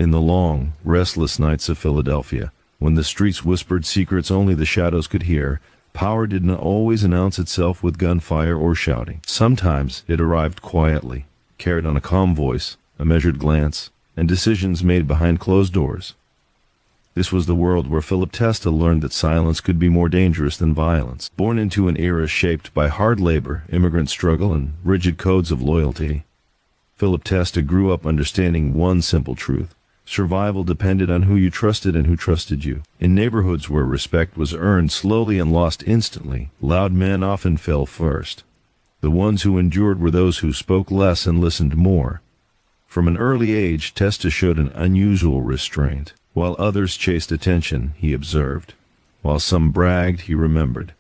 In the long, restless nights of Philadelphia, when the streets whispered secrets only the shadows could hear, power did not always announce itself with gunfire or shouting. Sometimes it arrived quietly, carried on a calm voice, a measured glance, and decisions made behind closed doors. This was the world where Philip Testa learned that silence could be more dangerous than violence. Born into an era shaped by hard labor, immigrant struggle, and rigid codes of loyalty, Philip Testa grew up understanding one simple truth. Survival depended on who you trusted and who trusted you. In neighborhoods where respect was earned slowly and lost instantly, loud men often fell first. The ones who endured were those who spoke less and listened more. From an early age, Testa showed an unusual restraint. While others chased attention, he observed. While some bragged, he remembered.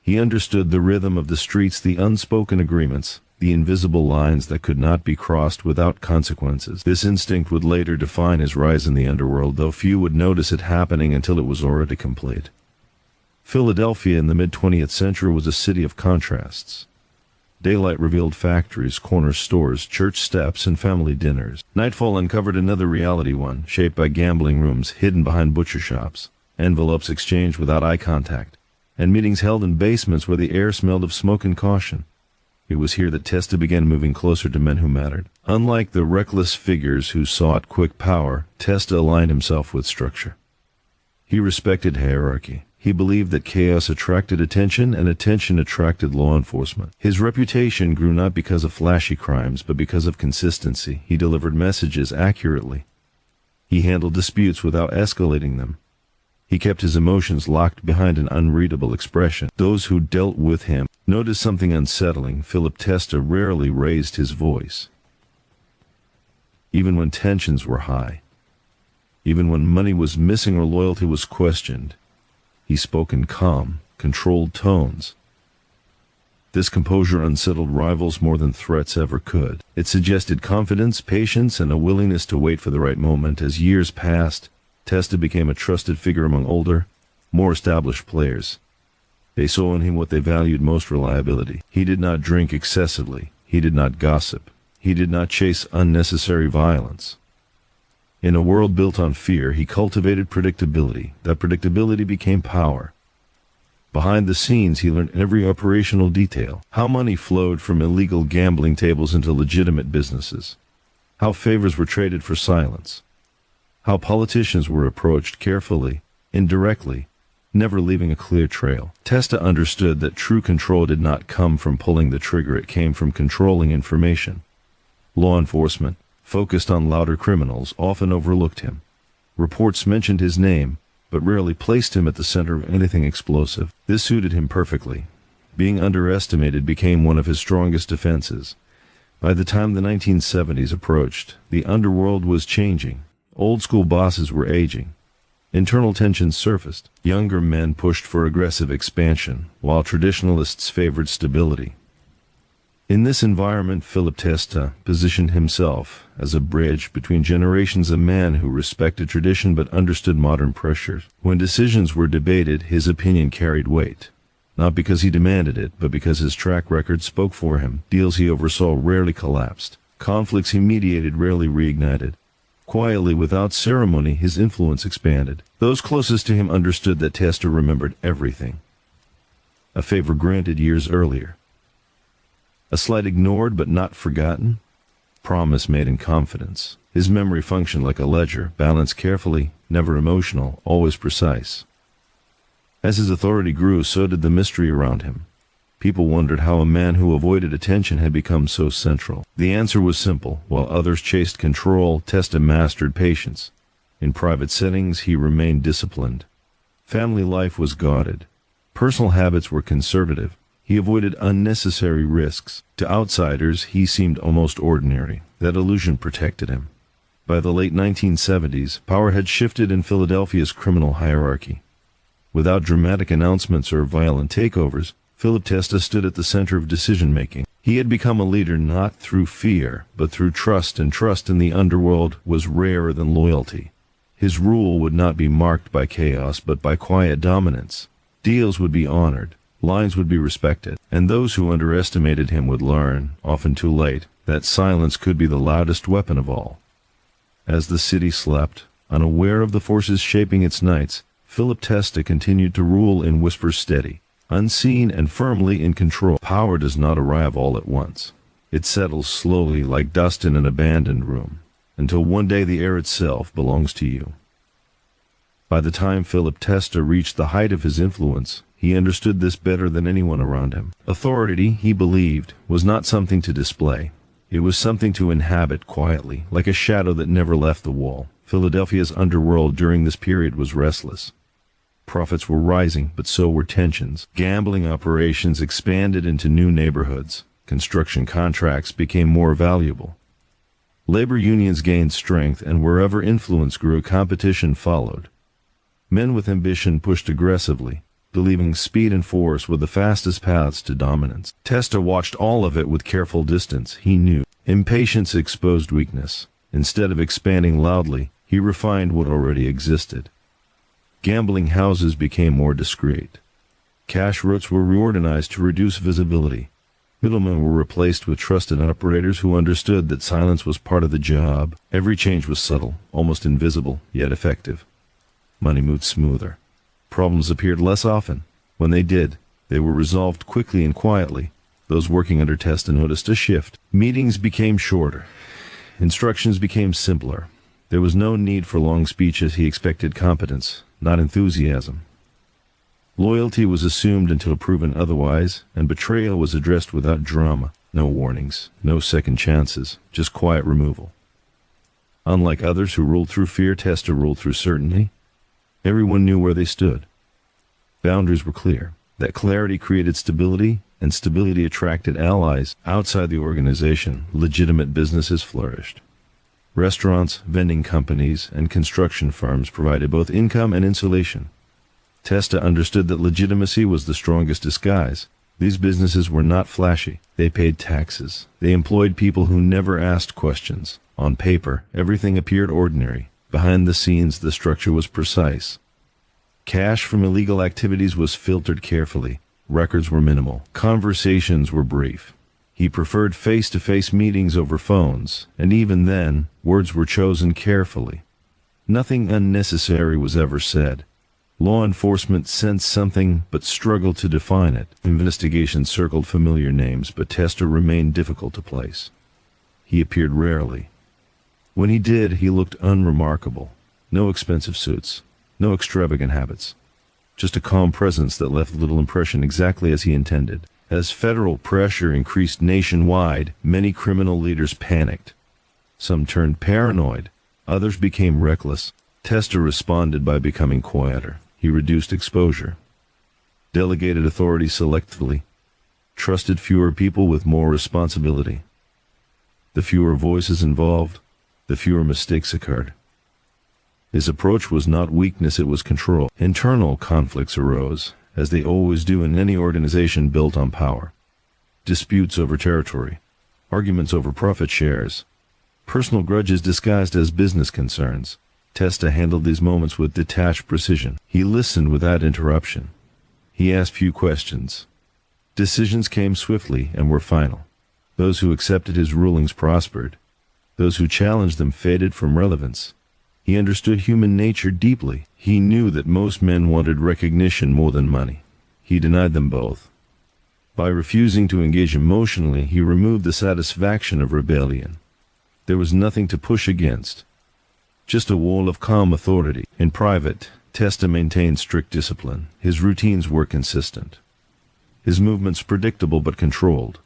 He understood the rhythm of the streets, the unspoken agreements, the invisible lines that could not be crossed without consequences. This instinct would later define his rise in the underworld, though few would notice it happening until it was already complete. Philadelphia in the mid-20th century was a city of contrasts. Daylight revealed factories, corner stores, church steps, and family dinners. Nightfall uncovered another reality, one shaped by gambling rooms hidden behind butcher shops, envelopes exchanged without eye contact, and meetings held in basements where the air smelled of smoke and caution. It was here that Testa began moving closer to men who mattered. Unlike the reckless figures who sought quick power, Testa aligned himself with structure. He respected hierarchy. He believed that chaos attracted attention, and attention attracted law enforcement. His reputation grew not because of flashy crimes, but because of consistency. He delivered messages accurately. He handled disputes without escalating them. He kept his emotions locked behind an unreadable expression. Those who dealt with him noticed something unsettling. Philip Testa rarely raised his voice. Even when tensions were high, even when money was missing or loyalty was questioned, he spoke in calm, controlled tones. This composure unsettled rivals more than threats ever could. It suggested confidence, patience, and a willingness to wait for the right moment. As years passed, Testa became a trusted figure among older, more established players. They saw in him what they valued most: reliability. He did not drink excessively. He did not gossip. He did not chase unnecessary violence. In a world built on fear, he cultivated predictability. That predictability became power. Behind the scenes, he learned every operational detail: how money flowed from illegal gambling tables into legitimate businesses, how favors were traded for silence, how politicians were approached carefully, indirectly, never leaving a clear trail. Testa understood that true control did not come from pulling the trigger, it came from controlling information. Law enforcement, focused on louder criminals, often overlooked him. Reports mentioned his name, but rarely placed him at the center of anything explosive. This suited him perfectly. Being underestimated became one of his strongest defenses. By the time the 1970s approached, the underworld was changing. Old-school bosses were aging. Internal tensions surfaced. Younger men pushed for aggressive expansion, while traditionalists favored stability. In this environment, Philip Testa positioned himself as a bridge between generations, a man who respected tradition but understood modern pressures. When decisions were debated, his opinion carried weight, not because he demanded it, but because his track record spoke for him. Deals he oversaw rarely collapsed. Conflicts he mediated rarely reignited. Quietly, without ceremony, his influence expanded. Those closest to him understood that Testa remembered everything. A favor granted years earlier. A slight ignored but not forgotten. Promise made in confidence. His memory functioned like a ledger, balanced carefully, never emotional, always precise. As his authority grew, so did the mystery around him. People wondered how a man who avoided attention had become so central. The answer was simple. While others chased control, Testa mastered patience. In private settings, he remained disciplined. Family life was guarded. Personal habits were conservative. He avoided unnecessary risks. To outsiders, he seemed almost ordinary. That illusion protected him. By the late 1970s, power had shifted in Philadelphia's criminal hierarchy. Without dramatic announcements or violent takeovers, Philip Testa stood at the center of decision-making. He had become a leader not through fear, but through trust, and trust in the underworld was rarer than loyalty. His rule would not be marked by chaos, but by quiet dominance. Deals would be honored. Lines would be respected, and those who underestimated him would learn, often too late, that silence could be the loudest weapon of all. As the city slept, unaware of the forces shaping its nights, Philip Testa continued to rule in whispers, steady, unseen, and firmly in control. Power does not arrive all at once. It settles slowly like dust in an abandoned room, until one day the air itself belongs to you. By the time Philip Testa reached the height of his influence, he understood this better than anyone around him. Authority, he believed, was not something to display. It was something to inhabit quietly, like a shadow that never left the wall. Philadelphia's underworld during this period was restless. Profits were rising, but so were tensions. Gambling operations expanded into new neighborhoods. Construction contracts became more valuable. Labor unions gained strength, and wherever influence grew, competition followed. Men with ambition pushed aggressively, believing speed and force were the fastest paths to dominance. Testa watched all of it with careful distance. He knew impatience exposed weakness. Instead of expanding loudly, he refined what already existed. Gambling houses became more discreet. Cash routes were reorganized to reduce visibility. Middlemen were replaced with trusted operators who understood that silence was part of the job. Every change was subtle, almost invisible, yet effective. Money moved smoother. Problems appeared less often. When they did, they were resolved quickly and quietly. Those working under Testa noticed a shift. Meetings became shorter. Instructions became simpler. There was no need for long speeches. He expected competence, not enthusiasm. Loyalty was assumed until proven otherwise, and betrayal was addressed without drama. No warnings, no second chances, just quiet removal. Unlike others who ruled through fear, Testa ruled through certainty. Everyone knew where they stood. Boundaries were clear. That clarity created stability, and stability attracted allies outside the organization. Legitimate businesses flourished. Restaurants, vending companies, and construction firms provided both income and insulation. Testa understood that legitimacy was the strongest disguise. These businesses were not flashy. They paid taxes. They employed people who never asked questions. On paper, everything appeared ordinary. Behind the scenes, the structure was precise. Cash from illegal activities was filtered carefully. Records were minimal. Conversations were brief. He preferred face-to-face meetings over phones, and even then, words were chosen carefully. Nothing unnecessary was ever said. Law enforcement sensed something but struggled to define it. Investigations circled familiar names, but Testa remained difficult to place. He appeared rarely. When he did, he looked unremarkable. No expensive suits, no extravagant habits. Just a calm presence that left little impression, exactly as he intended. As federal pressure increased nationwide, many criminal leaders panicked. Some turned paranoid. Others became reckless. Testa responded by becoming quieter. He reduced exposure, delegated authority selectively, trusted fewer people with more responsibility. The fewer voices involved, the fewer mistakes occurred. His approach was not weakness, it was control. Internal conflicts arose, as they always do in any organization built on power. Disputes over territory, arguments over profit shares, personal grudges disguised as business concerns. Testa handled these moments with detached precision. He listened without interruption. He asked few questions. Decisions came swiftly and were final. Those who accepted his rulings prospered. Those who challenged them faded from relevance. He understood human nature deeply. He knew that most men wanted recognition more than money. He denied them both. By refusing to engage emotionally, he removed the satisfaction of rebellion. There was nothing to push against, just a wall of calm authority. In private, Testa maintained strict discipline. His routines were consistent. His movements predictable but controlled.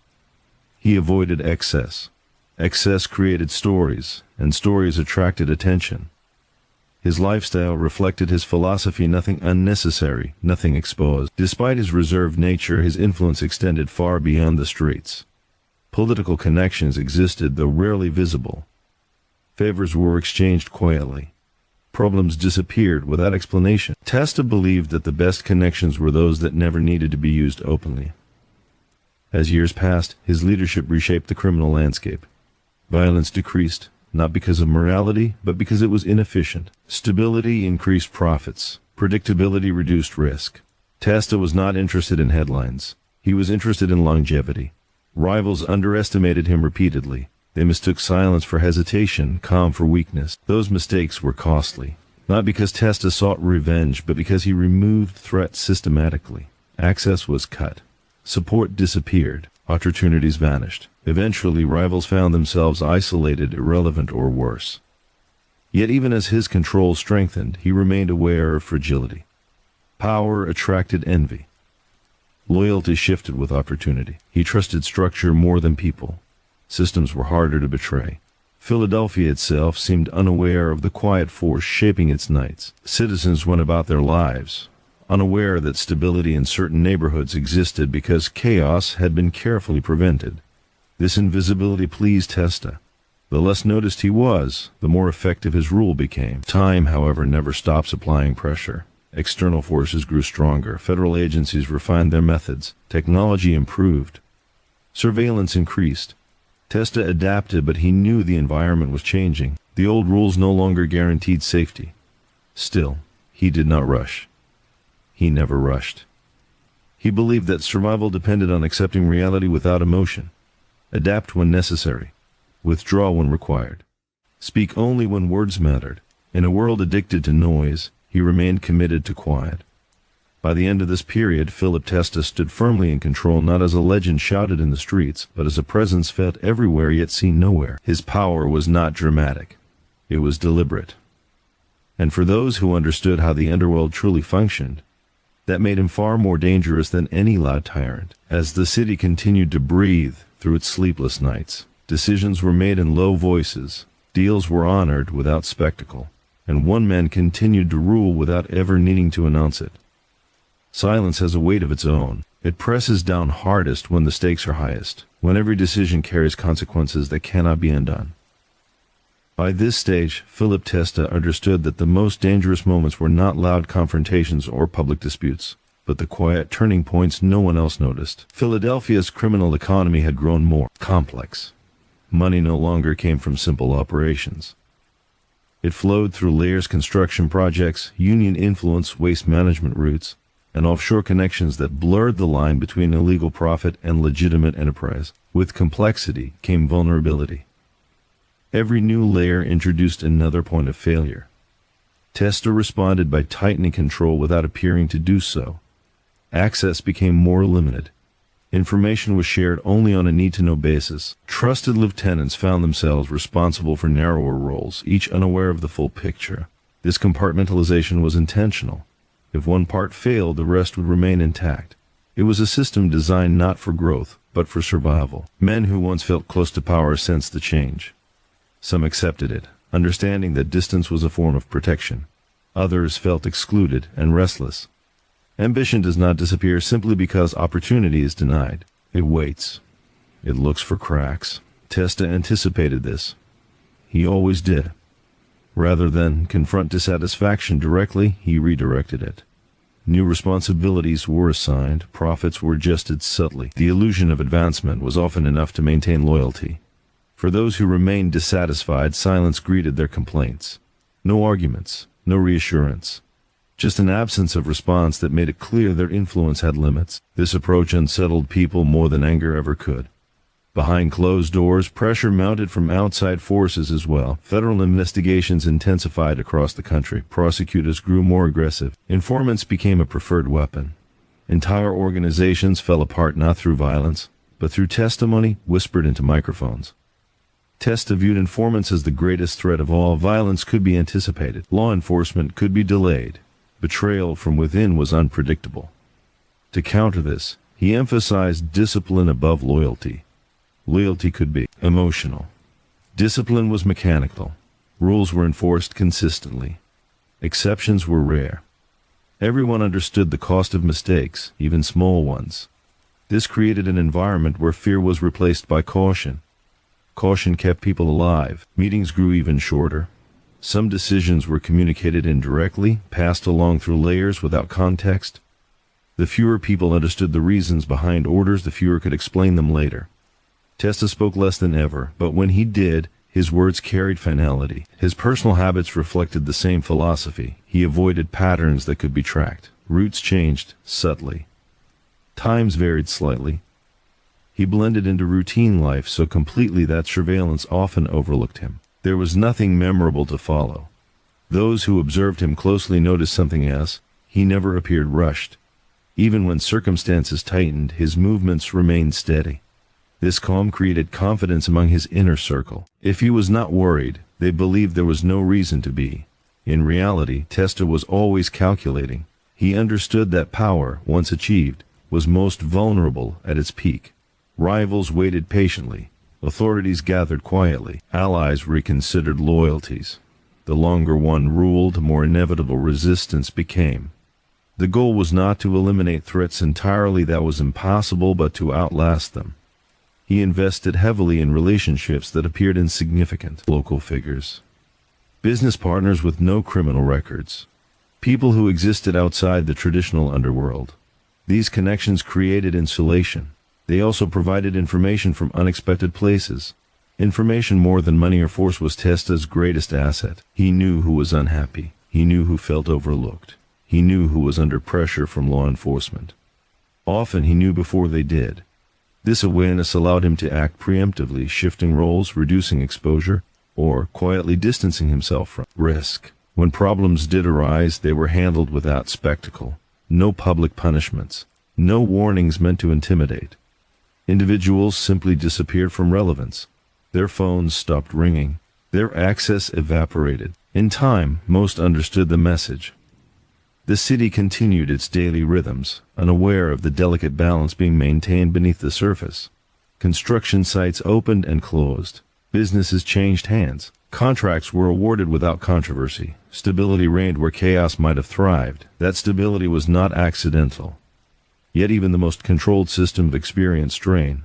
He avoided excess. Excess created stories, and stories attracted attention. His lifestyle reflected his philosophy: nothing unnecessary, nothing exposed. Despite his reserved nature, his influence extended far beyond the streets. Political connections existed, though rarely visible. Favors were exchanged quietly. Problems disappeared without explanation. Testa believed that the best connections were those that never needed to be used openly. As years passed, his leadership reshaped the criminal landscape. Violence decreased, not because of morality, but because it was inefficient. Stability increased profits. Predictability reduced risk. Testa was not interested in headlines. He was interested in longevity. Rivals underestimated him repeatedly. They mistook silence for hesitation, calm for weakness. Those mistakes were costly, not because Testa sought revenge, but because he removed threats systematically. Access was cut. Support disappeared. Opportunities vanished. Eventually, rivals found themselves isolated, irrelevant, or worse. Yet even as his control strengthened, he remained aware of fragility. Power attracted envy. Loyalty shifted with opportunity. He trusted structure more than people. Systems were harder to betray. Philadelphia itself seemed unaware of the quiet force shaping its nights. Citizens went about their lives, unaware that stability in certain neighborhoods existed because chaos had been carefully prevented. This invisibility pleased Testa. The less noticed he was, the more effective his rule became. Time, however, never stops applying pressure. External forces grew stronger. Federal agencies refined their methods. Technology improved. Surveillance increased. Testa adapted, but he knew the environment was changing. The old rules no longer guaranteed safety. Still, he did not rush. He never rushed. He believed that survival depended on accepting reality without emotion. Adapt when necessary. Withdraw when required. Speak only when words mattered. In a world addicted to noise, he remained committed to quiet. By the end of this period, Philip Testa stood firmly in control, not as a legend shouted in the streets, but as a presence felt everywhere yet seen nowhere. His power was not dramatic. It was deliberate. And for those who understood how the underworld truly functioned, that made him far more dangerous than any loud tyrant. As the city continued to breathe through its sleepless nights, decisions were made in low voices, deals were honored without spectacle, and one man continued to rule without ever needing to announce it. Silence has a weight of its own. It presses down hardest when the stakes are highest, when every decision carries consequences that cannot be undone. By this stage, Philip Testa understood that the most dangerous moments were not loud confrontations or public disputes, but the quiet turning points no one else noticed. Philadelphia's criminal economy had grown more complex. Money no longer came from simple operations. It flowed through layers, construction projects, union influence, waste management routes, and offshore connections that blurred the line between illegal profit and legitimate enterprise. With complexity came vulnerability. Every new layer introduced another point of failure. Testa responded by tightening control without appearing to do so. Access became more limited. Information was shared only on a need-to-know basis. Trusted lieutenants found themselves responsible for narrower roles, each unaware of the full picture. This compartmentalization was intentional. If one part failed, the rest would remain intact. It was a system designed not for growth, but for survival. Men who once felt close to power sensed the change. Some accepted it, understanding that distance was a form of protection. Others felt excluded and restless. Ambition does not disappear simply because opportunity is denied. It waits. It looks for cracks. Testa anticipated this. He always did. Rather than confront dissatisfaction directly, he redirected it. New responsibilities were assigned, profits were adjusted subtly. The illusion of advancement was often enough to maintain loyalty. For those who remained dissatisfied, silence greeted their complaints. No arguments, no reassurance. Just an absence of response that made it clear their influence had limits. This approach unsettled people more than anger ever could. Behind closed doors, pressure mounted from outside forces as well. Federal investigations intensified across the country. Prosecutors grew more aggressive. Informants became a preferred weapon. Entire organizations fell apart not through violence, but through testimony whispered into microphones. Testa viewed informants as the greatest threat of all. Violence could be anticipated. Law enforcement could be delayed. Betrayal from within was unpredictable. To counter this, he emphasized discipline above loyalty. Loyalty could be emotional. Discipline was mechanical. Rules were enforced consistently. Exceptions were rare. Everyone understood the cost of mistakes, even small ones. This created an environment where fear was replaced by caution. Caution kept people alive. Meetings grew even shorter. Some decisions were communicated indirectly, passed along through layers without context. The fewer people understood the reasons behind orders, the fewer could explain them later. Testa spoke less than ever, but when he did, his words carried finality. His personal habits reflected the same philosophy. He avoided patterns that could be tracked. Routes changed subtly. Times varied slightly. He blended into routine life so completely that surveillance often overlooked him. There was nothing memorable to follow. Those who observed him closely noticed something else. He never appeared rushed. Even when circumstances tightened, his movements remained steady. This calm created confidence among his inner circle. If he was not worried, they believed there was no reason to be. In reality, Testa was always calculating. He understood that power, once achieved, was most vulnerable at its peak. Rivals waited patiently. Authorities gathered quietly. Allies reconsidered loyalties. The longer one ruled, the more inevitable resistance became. The goal was not to eliminate threats entirely, that was impossible, but to outlast them. He invested heavily in relationships that appeared insignificant. Local figures. Business partners with no criminal records. People who existed outside the traditional underworld. These connections created insulation. They also provided information from unexpected places. Information more than money or force was Testa's greatest asset. He knew who was unhappy. He knew who felt overlooked. He knew who was under pressure from law enforcement. Often he knew before they did. This awareness allowed him to act preemptively, shifting roles, reducing exposure, or quietly distancing himself from risk. When problems did arise, they were handled without spectacle. No public punishments. No warnings meant to intimidate. Individuals simply disappeared from relevance. Their phones stopped ringing. Their access evaporated. In time, most understood the message. The city continued its daily rhythms, unaware of the delicate balance being maintained beneath the surface. Construction sites opened and closed. Businesses changed hands. Contracts were awarded without controversy. Stability reigned where chaos might have thrived. That stability was not accidental. Yet even the most controlled system experienced strain.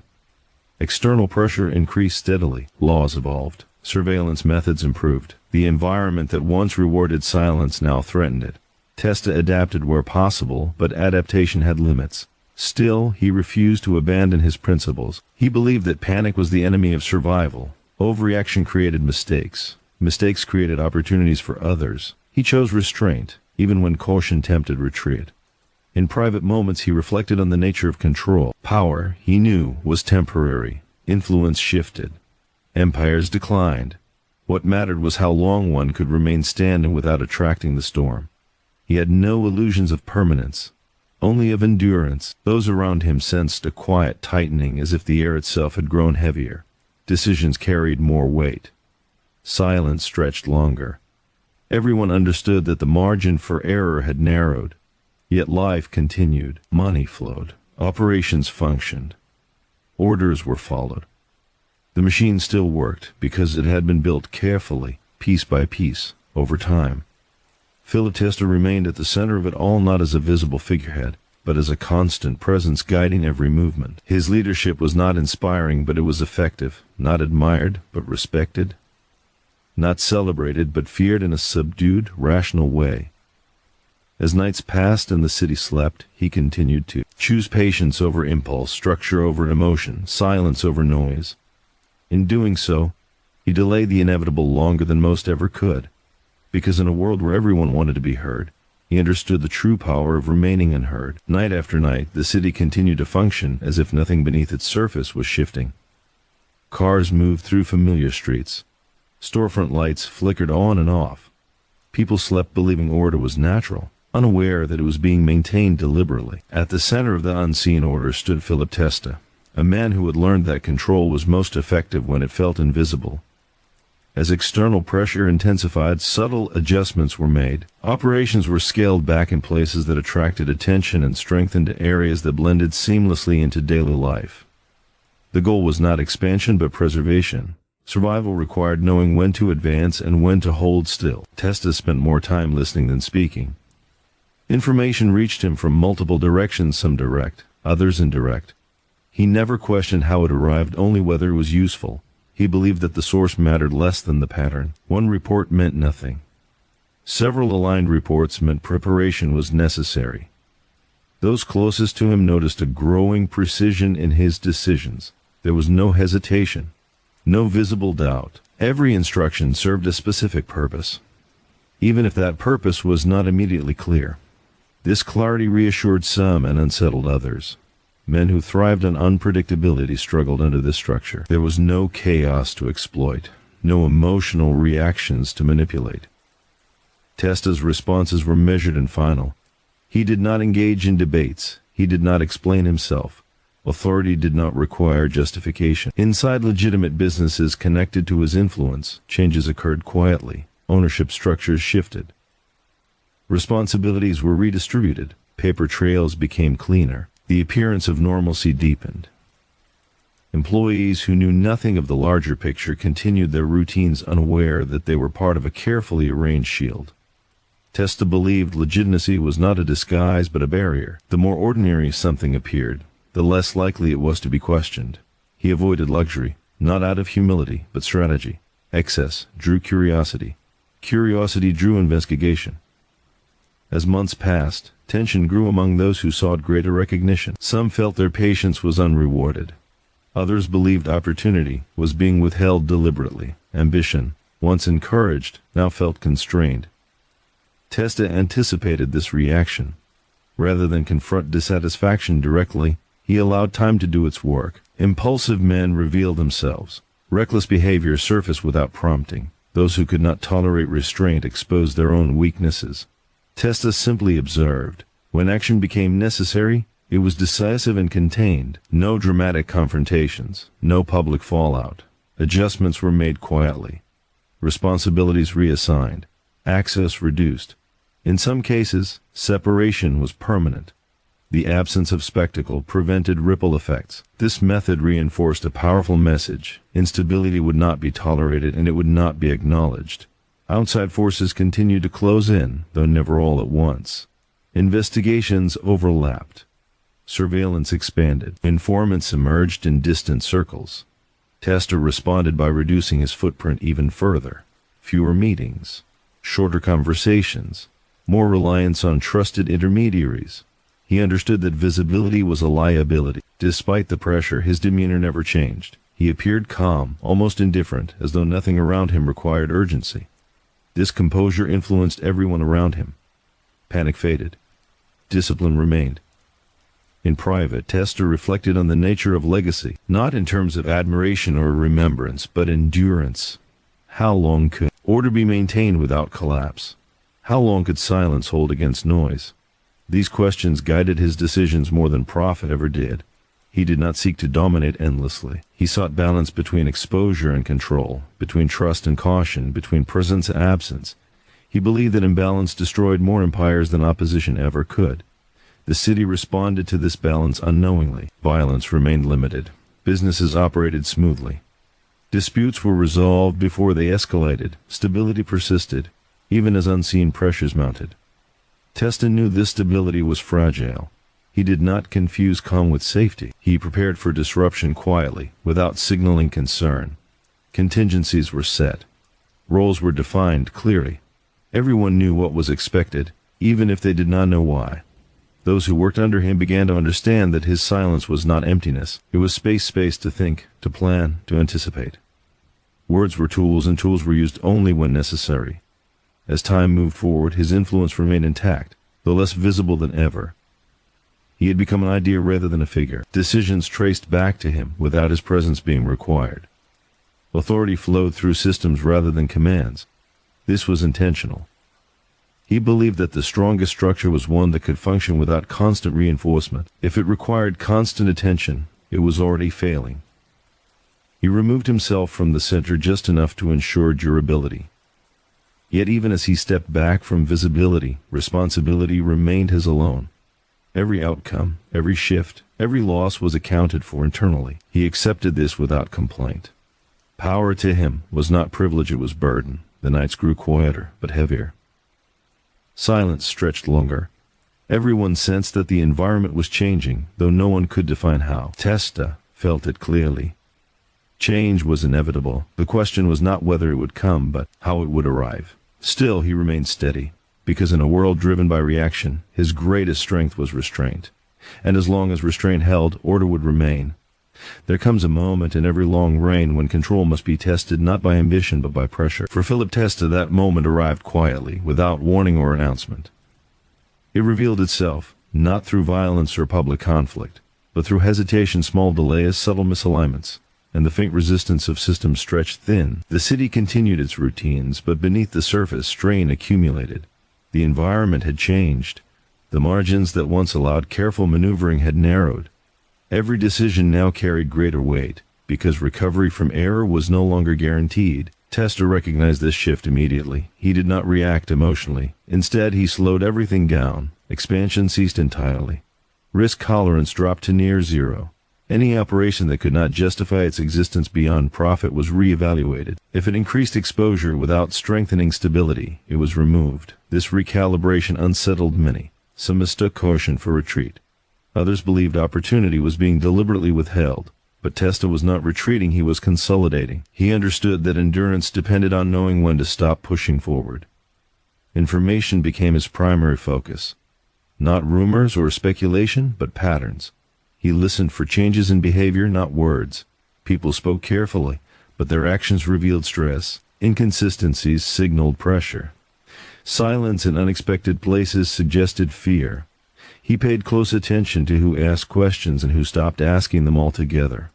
External pressure increased steadily. Laws evolved. Surveillance methods improved. The environment that once rewarded silence now threatened it. Testa adapted where possible, but adaptation had limits. Still, he refused to abandon his principles. He believed that panic was the enemy of survival. Overreaction created mistakes. Mistakes created opportunities for others. He chose restraint, even when caution tempted retreat. In private moments, he reflected on the nature of control. Power, he knew, was temporary. Influence shifted. Empires declined. What mattered was how long one could remain standing without attracting the storm. He had no illusions of permanence, only of endurance. Those around him sensed a quiet tightening, as if the air itself had grown heavier. Decisions carried more weight. Silence stretched longer. Everyone understood that the margin for error had narrowed. Yet life continued. Money flowed. Operations functioned. Orders were followed. The machine still worked because it had been built carefully, piece by piece, over time. Philip Testa remained at the center of it all, not as a visible figurehead, but as a constant presence guiding every movement. His leadership was not inspiring, but it was effective. Not admired, but respected. Not celebrated, but feared in a subdued, rational way. As nights passed and the city slept, he continued to choose patience over impulse, structure over emotion, silence over noise. In doing so, he delayed the inevitable longer than most ever could, because in a world where everyone wanted to be heard, he understood the true power of remaining unheard. Night after night, the city continued to function as if nothing beneath its surface was shifting. Cars moved through familiar streets. Storefront lights flickered on and off. People slept believing order was natural, unaware that it was being maintained deliberately. At the center of the unseen order stood Philip Testa, a man who had learned that control was most effective when it felt invisible. As external pressure intensified, subtle adjustments were made. Operations were scaled back in places that attracted attention and strengthened areas that blended seamlessly into daily life. The goal was not expansion but preservation. Survival required knowing when to advance and when to hold still. Testa spent more time listening than speaking. Information reached him from multiple directions, some direct, others indirect. He never questioned how it arrived, only whether it was useful. He believed that the source mattered less than the pattern. One report meant nothing. Several aligned reports meant preparation was necessary. Those closest to him noticed a growing precision in his decisions. There was no hesitation, no visible doubt. Every instruction served a specific purpose, even if that purpose was not immediately clear. This clarity reassured some and unsettled others. Men who thrived on unpredictability struggled under this structure. There was no chaos to exploit, no emotional reactions to manipulate. Testa's responses were measured and final. He did not engage in debates. He did not explain himself. Authority did not require justification. Inside legitimate businesses connected to his influence, changes occurred quietly. Ownership structures shifted. Responsibilities were redistributed. Paper trails became cleaner. The appearance of normalcy deepened. Employees who knew nothing of the larger picture continued their routines unaware that they were part of a carefully arranged shield. Testa believed legitimacy was not a disguise but a barrier. The more ordinary something appeared, the less likely it was to be questioned. He avoided luxury, not out of humility, but strategy. Excess drew curiosity. Curiosity drew investigation. As months passed, tension grew among those who sought greater recognition. Some felt their patience was unrewarded. Others believed opportunity was being withheld deliberately. Ambition, once encouraged, now felt constrained. Testa anticipated this reaction. Rather than confront dissatisfaction directly, he allowed time to do its work. Impulsive men revealed themselves. Reckless behavior surfaced without prompting. Those who could not tolerate restraint exposed their own weaknesses. Testa simply observed. When action became necessary, it was decisive and contained. No dramatic confrontations, no public fallout. Adjustments were made quietly. Responsibilities reassigned. Access reduced. In some cases, separation was permanent. The absence of spectacle prevented ripple effects. This method reinforced a powerful message. Instability would not be tolerated and it would not be acknowledged. Outside forces continued to close in, though never all at once. Investigations overlapped. Surveillance expanded. Informants emerged in distant circles. Testa responded by reducing his footprint even further. Fewer meetings, shorter conversations, more reliance on trusted intermediaries. He understood that visibility was a liability. Despite the pressure, his demeanor never changed. He appeared calm, almost indifferent, as though nothing around him required urgency. This composure influenced everyone around him. Panic faded. Discipline remained. In private, Testa reflected on the nature of legacy, not in terms of admiration or remembrance, but endurance. How long could order be maintained without collapse? How long could silence hold against noise? These questions guided his decisions more than profit ever did. He did not seek to dominate endlessly. He sought balance between exposure and control, between trust and caution, between presence and absence. He believed that imbalance destroyed more empires than opposition ever could. The city responded to this balance unknowingly. Violence remained limited. Businesses operated smoothly. Disputes were resolved before they escalated. Stability persisted, even as unseen pressures mounted. Testa knew this stability was fragile. He did not confuse calm with safety. He prepared for disruption quietly, without signaling concern. Contingencies were set. Roles were defined clearly. Everyone knew what was expected, even if they did not know why. Those who worked under him began to understand that his silence was not emptiness. It was space to think, to plan, to anticipate. Words were tools, and tools were used only when necessary. As time moved forward, his influence remained intact, though less visible than ever. He had become an idea rather than a figure. Decisions traced back to him without his presence being required. Authority flowed through systems rather than commands. This was intentional. He believed that the strongest structure was one that could function without constant reinforcement. If it required constant attention, it was already failing. He removed himself from the center just enough to ensure durability. Yet even as he stepped back from visibility, responsibility remained his alone. Every outcome, every shift, every loss was accounted for internally. He accepted this without complaint. Power to him was not privilege, it was burden. The nights grew quieter, but heavier. Silence stretched longer. Everyone sensed that the environment was changing, though no one could define how. Testa felt it clearly. Change was inevitable. The question was not whether it would come, but how it would arrive. Still, he remained steady, because in a world driven by reaction, his greatest strength was restraint. And as long as restraint held, order would remain. There comes a moment in every long reign when control must be tested not by ambition but by pressure. For Philip Testa, that moment arrived quietly, without warning or announcement. It revealed itself, not through violence or public conflict, But through hesitation, small delays, subtle misalignments, and the faint resistance of systems stretched thin, the city continued its routines, but beneath the surface, strain accumulated. The environment had changed. The margins that once allowed careful maneuvering had narrowed. Every decision now carried greater weight, because recovery from error was no longer guaranteed. Testa recognized this shift immediately. He did not react emotionally. Instead, he slowed everything down. Expansion ceased entirely. Risk tolerance dropped to near zero. Any operation that could not justify its existence beyond profit was re-evaluated. If it increased exposure without strengthening stability, it was removed. This recalibration unsettled many. Some mistook caution for retreat. Others believed opportunity was being deliberately withheld. But Testa was not retreating, he was consolidating. He understood that endurance depended on knowing when to stop pushing forward. Information became his primary focus. Not rumors or speculation, but patterns. He listened for changes in behavior, not words. People spoke carefully, but their actions revealed stress. Inconsistencies signaled pressure. Silence in unexpected places suggested fear. He paid close attention to who asked questions and who stopped asking them altogether.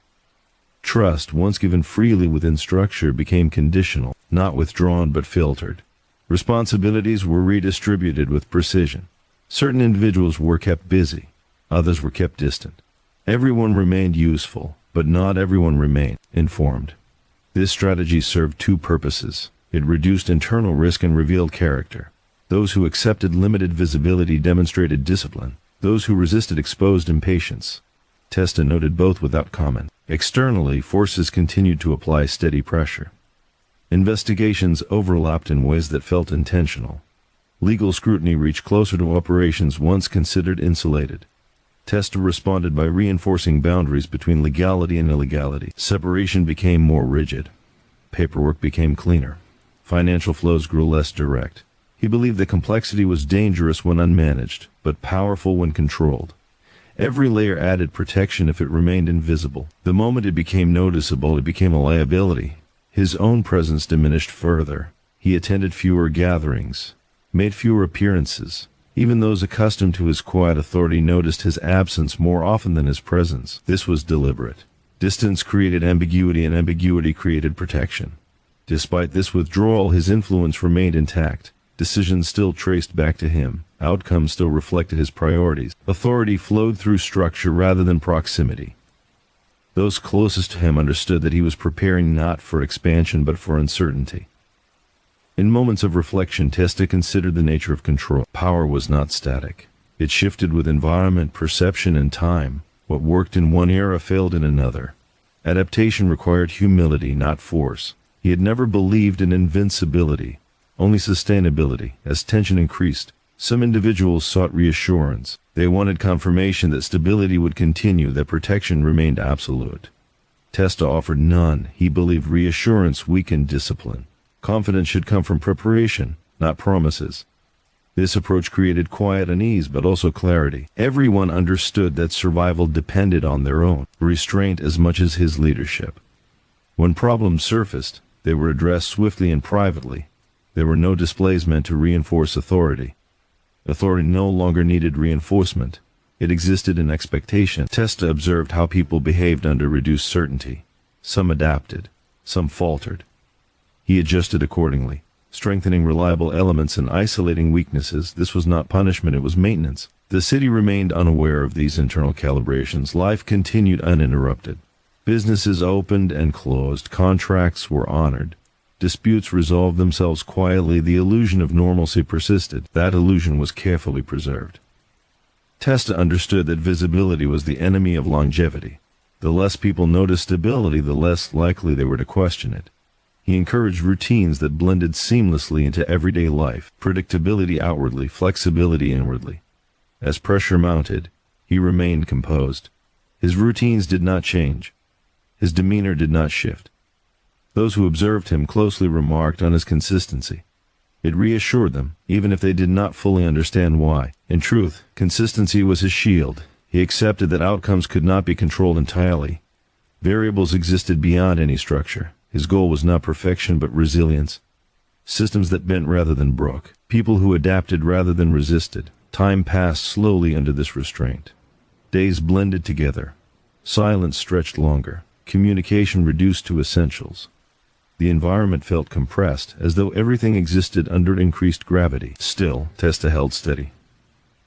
Trust, once given freely within structure, became conditional, not withdrawn but filtered. Responsibilities were redistributed with precision. Certain individuals were kept busy, others were kept distant. Everyone remained useful, but not everyone remained informed. This strategy served two purposes. It reduced internal risk and revealed character. Those who accepted limited visibility demonstrated discipline. Those who resisted exposed impatience. Testa noted both without comment. Externally, forces continued to apply steady pressure. Investigations overlapped in ways that felt intentional. Legal scrutiny reached closer to operations once considered insulated. Testa responded by reinforcing boundaries between legality and illegality. Separation became more rigid. Paperwork became cleaner. Financial flows grew less direct. He believed that complexity was dangerous when unmanaged, but powerful when controlled. Every layer added protection if it remained invisible. The moment it became noticeable, it became a liability. His own presence diminished further. He attended fewer gatherings, made fewer appearances. Even those accustomed to his quiet authority noticed his absence more often than his presence. This was deliberate. Distance created ambiguity, and ambiguity created protection. Despite this withdrawal, his influence remained intact. Decisions still traced back to him. Outcomes still reflected his priorities. Authority flowed through structure rather than proximity. Those closest to him understood that he was preparing not for expansion but for uncertainty. In moments of reflection, Testa considered the nature of control. Power was not static. It shifted with environment, perception, and time. What worked in one era failed in another. Adaptation required humility, not force. He had never believed in invincibility, only sustainability. As tension increased, some individuals sought reassurance. They wanted confirmation that stability would continue, that protection remained absolute. Testa offered none. He believed reassurance weakened discipline. Confidence should come from preparation, not promises. This approach created quiet unease, but also clarity. Everyone understood that survival depended on their own restraint as much as his leadership. When problems surfaced, they were addressed swiftly and privately. There were no displays meant to reinforce authority. Authority no longer needed reinforcement. It existed in expectation. Testa observed how people behaved under reduced certainty. Some adapted, some faltered. He adjusted accordingly, strengthening reliable elements and isolating weaknesses. This was not punishment, it was maintenance. The city remained unaware of these internal calibrations. Life continued uninterrupted. Businesses opened and closed. Contracts were honored. Disputes resolved themselves quietly. The illusion of normalcy persisted. That illusion was carefully preserved. Testa understood that visibility was the enemy of longevity. The less people noticed stability, the less likely they were to question it. He encouraged routines that blended seamlessly into everyday life, predictability outwardly, flexibility inwardly. As pressure mounted, he remained composed. His routines did not change. His demeanor did not shift. Those who observed him closely remarked on his consistency. It reassured them, even if they did not fully understand why. In truth, consistency was his shield. He accepted that outcomes could not be controlled entirely. Variables existed beyond any structure. His goal was not perfection but resilience. Systems that bent rather than broke. People who adapted rather than resisted. Time passed slowly under this restraint. Days blended together. Silence stretched longer. Communication reduced to essentials. The environment felt compressed, as though everything existed under increased gravity. Still, Testa held steady,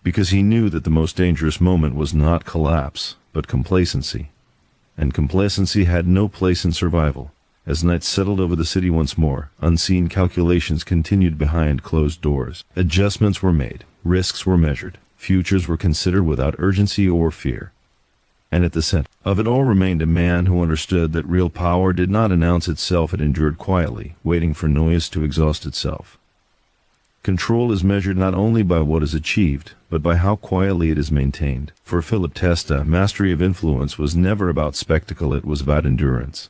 because he knew that the most dangerous moment was not collapse, but complacency. And complacency had no place in survival. As night settled over the city once more, unseen calculations continued behind closed doors. Adjustments were made, risks were measured, futures were considered without urgency or fear. And at the center of it all remained a man who understood that real power did not announce itself, it endured quietly, waiting for noise to exhaust itself. Control is measured not only by what is achieved, but by how quietly it is maintained. For Philip Testa, mastery of influence was never about spectacle, it was about endurance.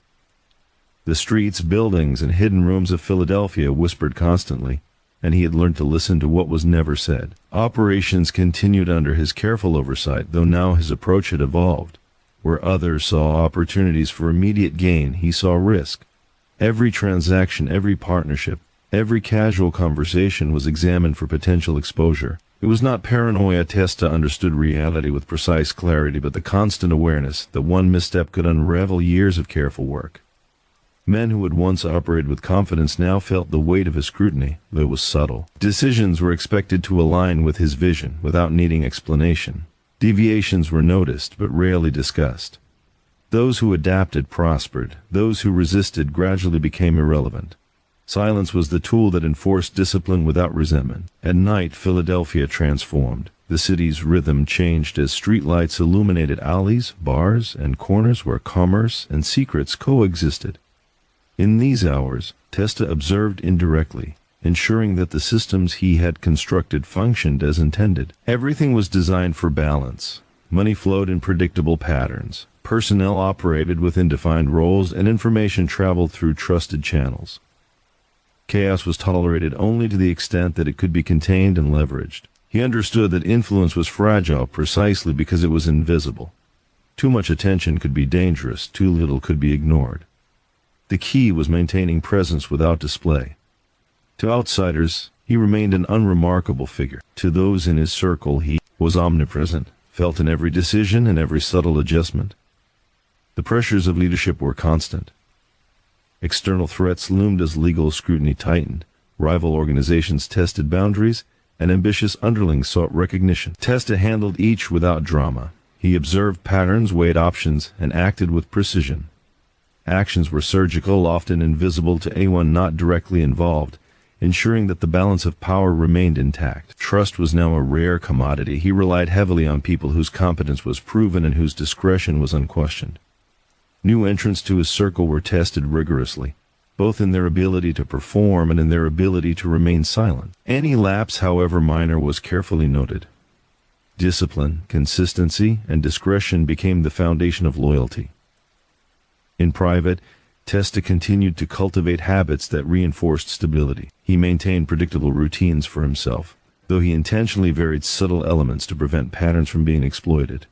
The streets, buildings, and hidden rooms of Philadelphia whispered constantly, and he had learned to listen to what was never said. Operations continued under his careful oversight, though now his approach had evolved. Where others saw opportunities for immediate gain, he saw risk. Every transaction, every partnership, every casual conversation was examined for potential exposure. It was not paranoia. Testa understood reality with precise clarity, but the constant awareness that one misstep could unravel years of careful work. Men who had once operated with confidence now felt the weight of his scrutiny, though it was subtle. Decisions were expected to align with his vision without needing explanation. Deviations were noticed, but rarely discussed. Those who adapted prospered. Those who resisted gradually became irrelevant. Silence was the tool that enforced discipline without resentment. At night, Philadelphia transformed. The city's rhythm changed as streetlights illuminated alleys, bars, and corners where commerce and secrets coexisted. In these hours, Testa observed indirectly, ensuring that the systems he had constructed functioned as intended. Everything was designed for balance. Money flowed in predictable patterns. Personnel operated within defined roles, and information traveled through trusted channels. Chaos was tolerated only to the extent that it could be contained and leveraged. He understood that influence was fragile precisely because it was invisible. Too much attention could be dangerous, too little could be ignored. The key was maintaining presence without display. To outsiders, he remained an unremarkable figure. To those in his circle, he was omnipresent, felt in every decision and every subtle adjustment. The pressures of leadership were constant. External threats loomed as legal scrutiny tightened. Rival organizations tested boundaries, and ambitious underlings sought recognition. Testa handled each without drama. He observed patterns, weighed options, and acted with precision. Actions were surgical, often invisible to anyone not directly involved, ensuring that the balance of power remained intact. Trust was now a rare commodity. He relied heavily on people whose competence was proven and whose discretion was unquestioned. New entrants to his circle were tested rigorously, both in their ability to perform and in their ability to remain silent. Any lapse, however minor, was carefully noted. Discipline, consistency, and discretion became the foundation of loyalty. In private, Testa continued to cultivate habits that reinforced stability. He maintained predictable routines for himself, though he intentionally varied subtle elements to prevent patterns from being exploited.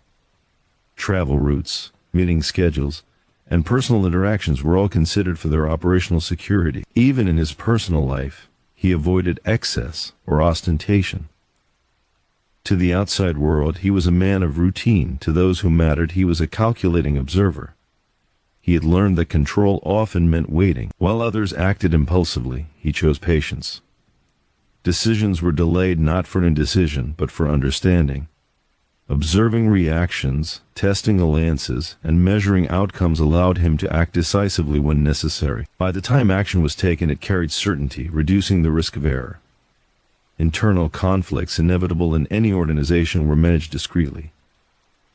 Travel routes, meeting schedules, and personal interactions were all considered for their operational security. Even in his personal life, he avoided excess or ostentation. To the outside world, he was a man of routine. To those who mattered, he was a calculating observer. He had learned that control often meant waiting. While others acted impulsively, he chose patience. Decisions were delayed not for indecision, but for understanding. Observing reactions, testing alliances, and measuring outcomes allowed him to act decisively when necessary. By the time action was taken, it carried certainty, reducing the risk of error. Internal conflicts, inevitable in any organization, were managed discreetly.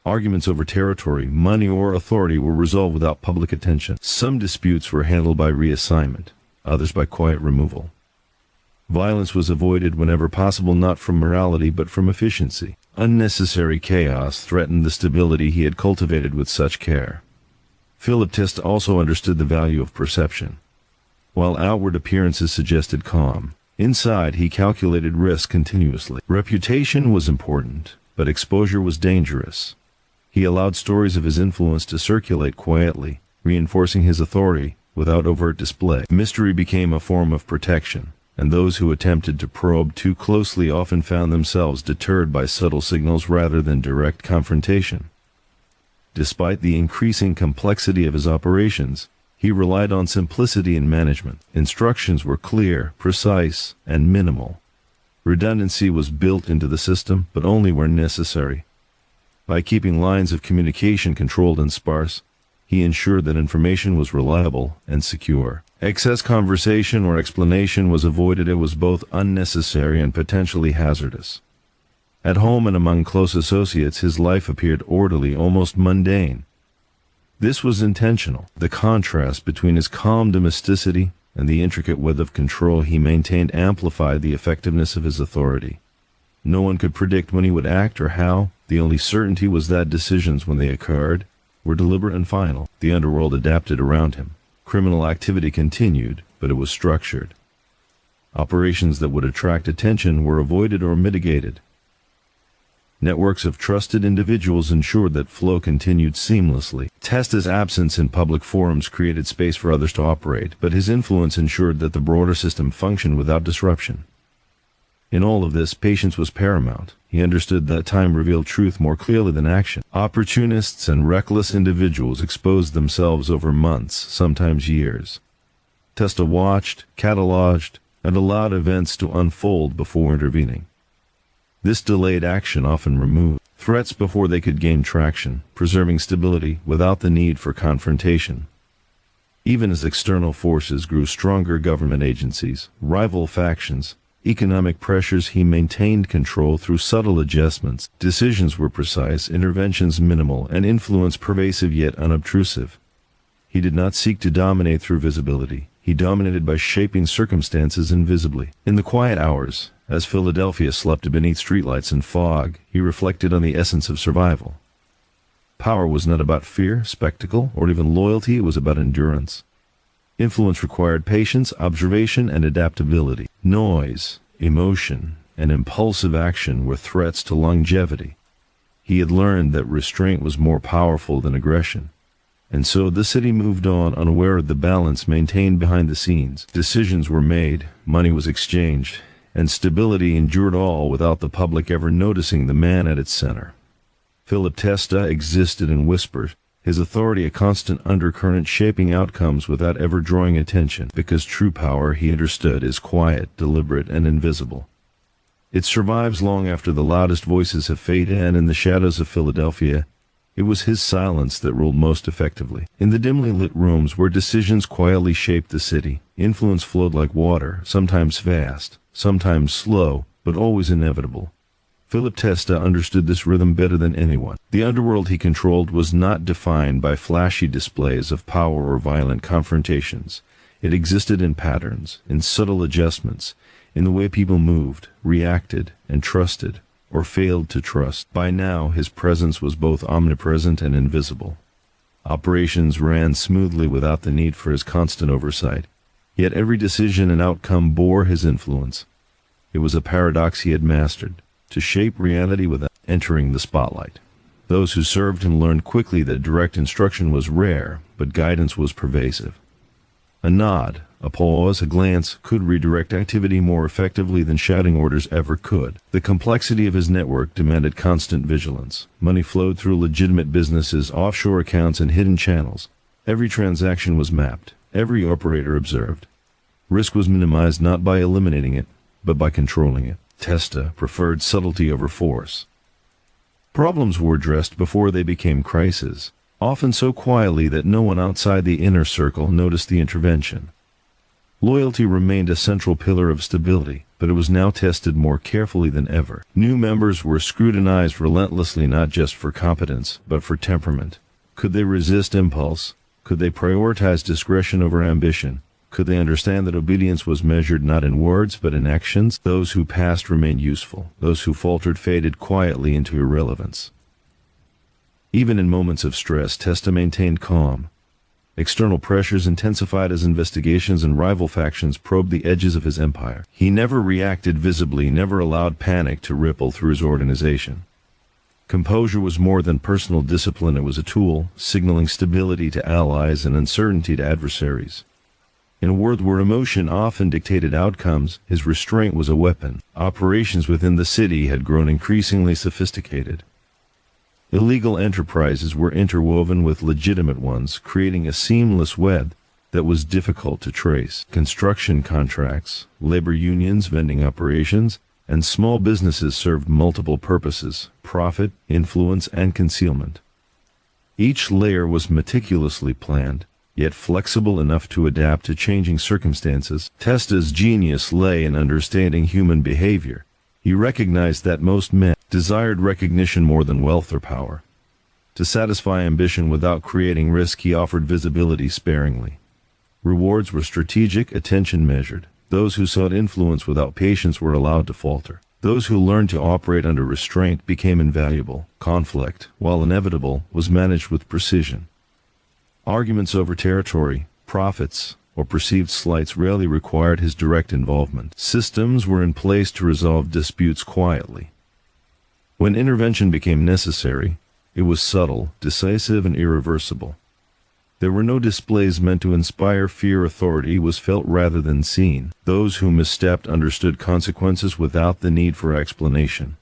Arguments over territory, money, or authority were resolved without public attention. Some disputes were handled by reassignment, others by quiet removal. Violence was avoided whenever possible, not from morality but from efficiency. Unnecessary chaos threatened the stability he had cultivated with such care. Philip Testa also understood the value of perception. While outward appearances suggested calm, inside he calculated risk continuously. Reputation was important, but exposure was dangerous. He allowed stories of his influence to circulate quietly, reinforcing his authority without overt display. Mystery became a form of protection, and those who attempted to probe too closely often found themselves deterred by subtle signals rather than direct confrontation. Despite the increasing complexity of his operations, he relied on simplicity in management. Instructions were clear, precise, and minimal. Redundancy was built into the system, but only where necessary. By keeping lines of communication controlled and sparse, he ensured that information was reliable and secure. Excess conversation or explanation was avoided. It was both unnecessary and potentially hazardous. At home and among close associates, his life appeared orderly, almost mundane. This was intentional. The contrast between his calm domesticity and the intricate web of control he maintained amplified the effectiveness of his authority. No one could predict when he would act or how. The only certainty was that decisions, when they occurred, were deliberate and final. The underworld adapted around him. Criminal activity continued, but it was structured. Operations that would attract attention were avoided or mitigated. Networks of trusted individuals ensured that flow continued seamlessly. Testa's absence in public forums created space for others to operate, but his influence ensured that the broader system functioned without disruption. In all of this, patience was paramount. He understood that time revealed truth more clearly than action. Opportunists and reckless individuals exposed themselves over months, sometimes years. Testa watched, cataloged, and allowed events to unfold before intervening. This delayed action often removed threats before they could gain traction, preserving stability without the need for confrontation. Even as external forces grew stronger, government agencies, rival factions, economic pressures, he maintained control through subtle adjustments. Decisions were precise, interventions minimal, and influence pervasive yet unobtrusive. He did not seek to dominate through visibility. He dominated by shaping circumstances invisibly. In the quiet hours, as Philadelphia slept beneath streetlights and fog, he reflected on the essence of survival. Power was not about fear, spectacle, or even loyalty. It was about endurance. Influence required patience, observation, and adaptability. Noise, emotion, and impulsive action were threats to longevity. He had learned that restraint was more powerful than aggression. And so the city moved on, unaware of the balance maintained behind the scenes. Decisions were made, money was exchanged, and stability endured, all without the public ever noticing the man at its center. Philip Testa existed in whispers, his authority a constant undercurrent shaping outcomes without ever drawing attention, because true power, he understood, is quiet, deliberate, and invisible. It survives long after the loudest voices have faded, and in the shadows of Philadelphia, it was his silence that ruled most effectively. In the dimly lit rooms where decisions quietly shaped the city, influence flowed like water, sometimes fast, sometimes slow, but always inevitable. Philip Testa understood this rhythm better than anyone. The underworld he controlled was not defined by flashy displays of power or violent confrontations. It existed in patterns, in subtle adjustments, in the way people moved, reacted, and trusted, or failed to trust. By now, his presence was both omnipresent and invisible. Operations ran smoothly without the need for his constant oversight, yet every decision and outcome bore his influence. It was a paradox he had mastered, to shape reality without entering the spotlight. Those who served him learned quickly that direct instruction was rare, but guidance was pervasive. A nod, a pause, a glance could redirect activity more effectively than shouting orders ever could. The complexity of his network demanded constant vigilance. Money flowed through legitimate businesses, offshore accounts, and hidden channels. Every transaction was mapped, every operator observed. Risk was minimized not by eliminating it, but by controlling it. Testa preferred subtlety over force. Problems were addressed before they became crises, often so quietly that no one outside the inner circle noticed the intervention. Loyalty remained a central pillar of stability, but it was now tested more carefully than ever. New members were scrutinized relentlessly, not just for competence, but for temperament. Could they resist impulse? Could they prioritize discretion over ambition? Could they understand that obedience was measured not in words but in actions? Those who passed remained useful. Those who faltered faded quietly into irrelevance. Even in moments of stress, Testa maintained calm. External pressures intensified as investigations and rival factions probed the edges of his empire. He never reacted visibly, never allowed panic to ripple through his organization. Composure was more than personal discipline. It was a tool, signaling stability to allies and uncertainty to adversaries. In a world where emotion often dictated outcomes, his restraint was a weapon. Operations within the city had grown increasingly sophisticated. Illegal enterprises were interwoven with legitimate ones, creating a seamless web that was difficult to trace. Construction contracts, labor unions, vending operations, and small businesses served multiple purposes: profit, influence, and concealment. Each layer was meticulously planned, yet flexible enough to adapt to changing circumstances. Testa's genius lay in understanding human behavior. He recognized that most men desired recognition more than wealth or power. To satisfy ambition without creating risk, he offered visibility sparingly. Rewards were strategic, attention measured. Those who sought influence without patience were allowed to falter. Those who learned to operate under restraint became invaluable. Conflict, while inevitable, was managed with precision. Arguments over territory, profits, or perceived slights rarely required his direct involvement. Systems were in place to resolve disputes quietly. When intervention became necessary, it was subtle, decisive, and irreversible. There were no displays meant to inspire fear. Authority was felt rather than seen. Those who misstepped understood consequences without the need for explanation.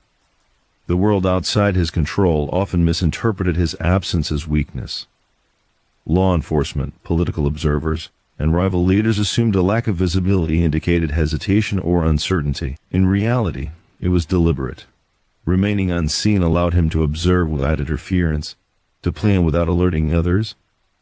The world outside his control often misinterpreted his absence as weakness. Law enforcement, political observers, and rival leaders assumed a lack of visibility indicated hesitation or uncertainty. In reality, it was deliberate. Remaining unseen allowed him to observe without interference, to plan without alerting others,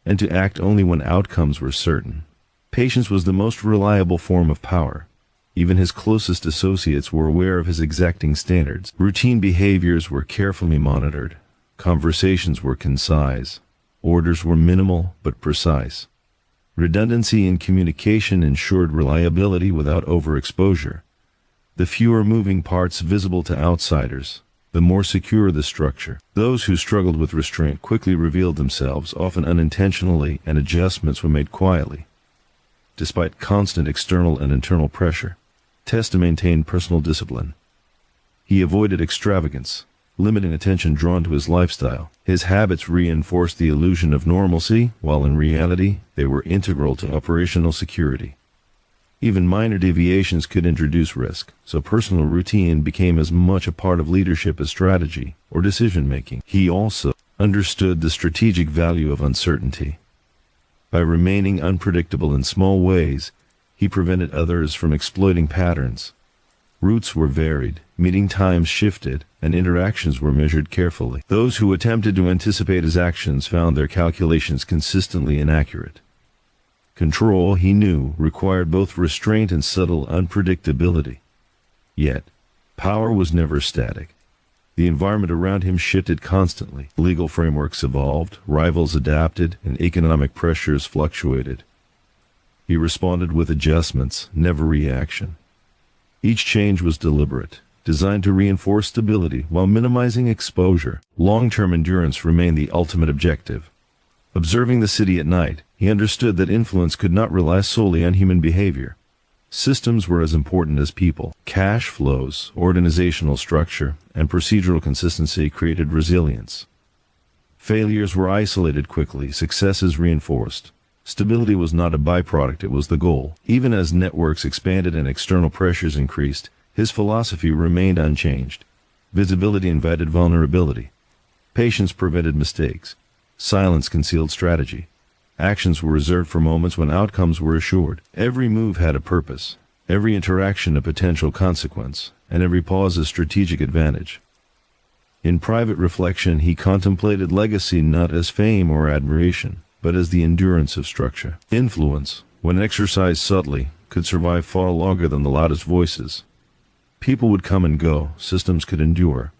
and to act only when outcomes were certain. Patience was the most reliable form of power. Even his closest associates were aware of his exacting standards. Routine behaviors were carefully monitored. Conversations were concise. Orders were minimal but precise. Redundancy in communication ensured reliability without overexposure. The fewer moving parts visible to outsiders, the more secure the structure. Those who struggled with restraint quickly revealed themselves, often unintentionally, and adjustments were made quietly. Despite constant external and internal pressure, Testa maintained personal discipline. He avoided extravagance, limiting attention drawn to his lifestyle. His habits reinforced the illusion of normalcy, while in reality they were integral to operational security. Even minor deviations could introduce risk, so personal routine became as much a part of leadership as strategy or decision-making. He also understood the strategic value of uncertainty. By remaining unpredictable in small ways, he prevented others from exploiting patterns. Routes were varied, meeting times shifted, and interactions were measured carefully. Those who attempted to anticipate his actions found their calculations consistently inaccurate. Control, he knew, required both restraint and subtle unpredictability. Yet, power was never static. The environment around him shifted constantly. Legal frameworks evolved, rivals adapted, and economic pressures fluctuated. He responded with adjustments, never reaction. Each change was deliberate, designed to reinforce stability while minimizing exposure. Long-term endurance remained the ultimate objective. Observing the city at night, he understood that influence could not rely solely on human behavior. Systems were as important as people. Cash flows, organizational structure, and procedural consistency created resilience. Failures were isolated quickly, successes reinforced. Stability was not a byproduct, it was the goal. Even as networks expanded and external pressures increased, his philosophy remained unchanged. Visibility invited vulnerability. Patience prevented mistakes. Silence concealed strategy. Actions were reserved for moments when outcomes were assured. Every move had a purpose, every interaction a potential consequence, and every pause a strategic advantage. In private reflection, he contemplated legacy not as fame or admiration, but as the endurance of structure. Influence, when exercised subtly, could survive far longer than the loudest voices. People would come and go, systems could endure.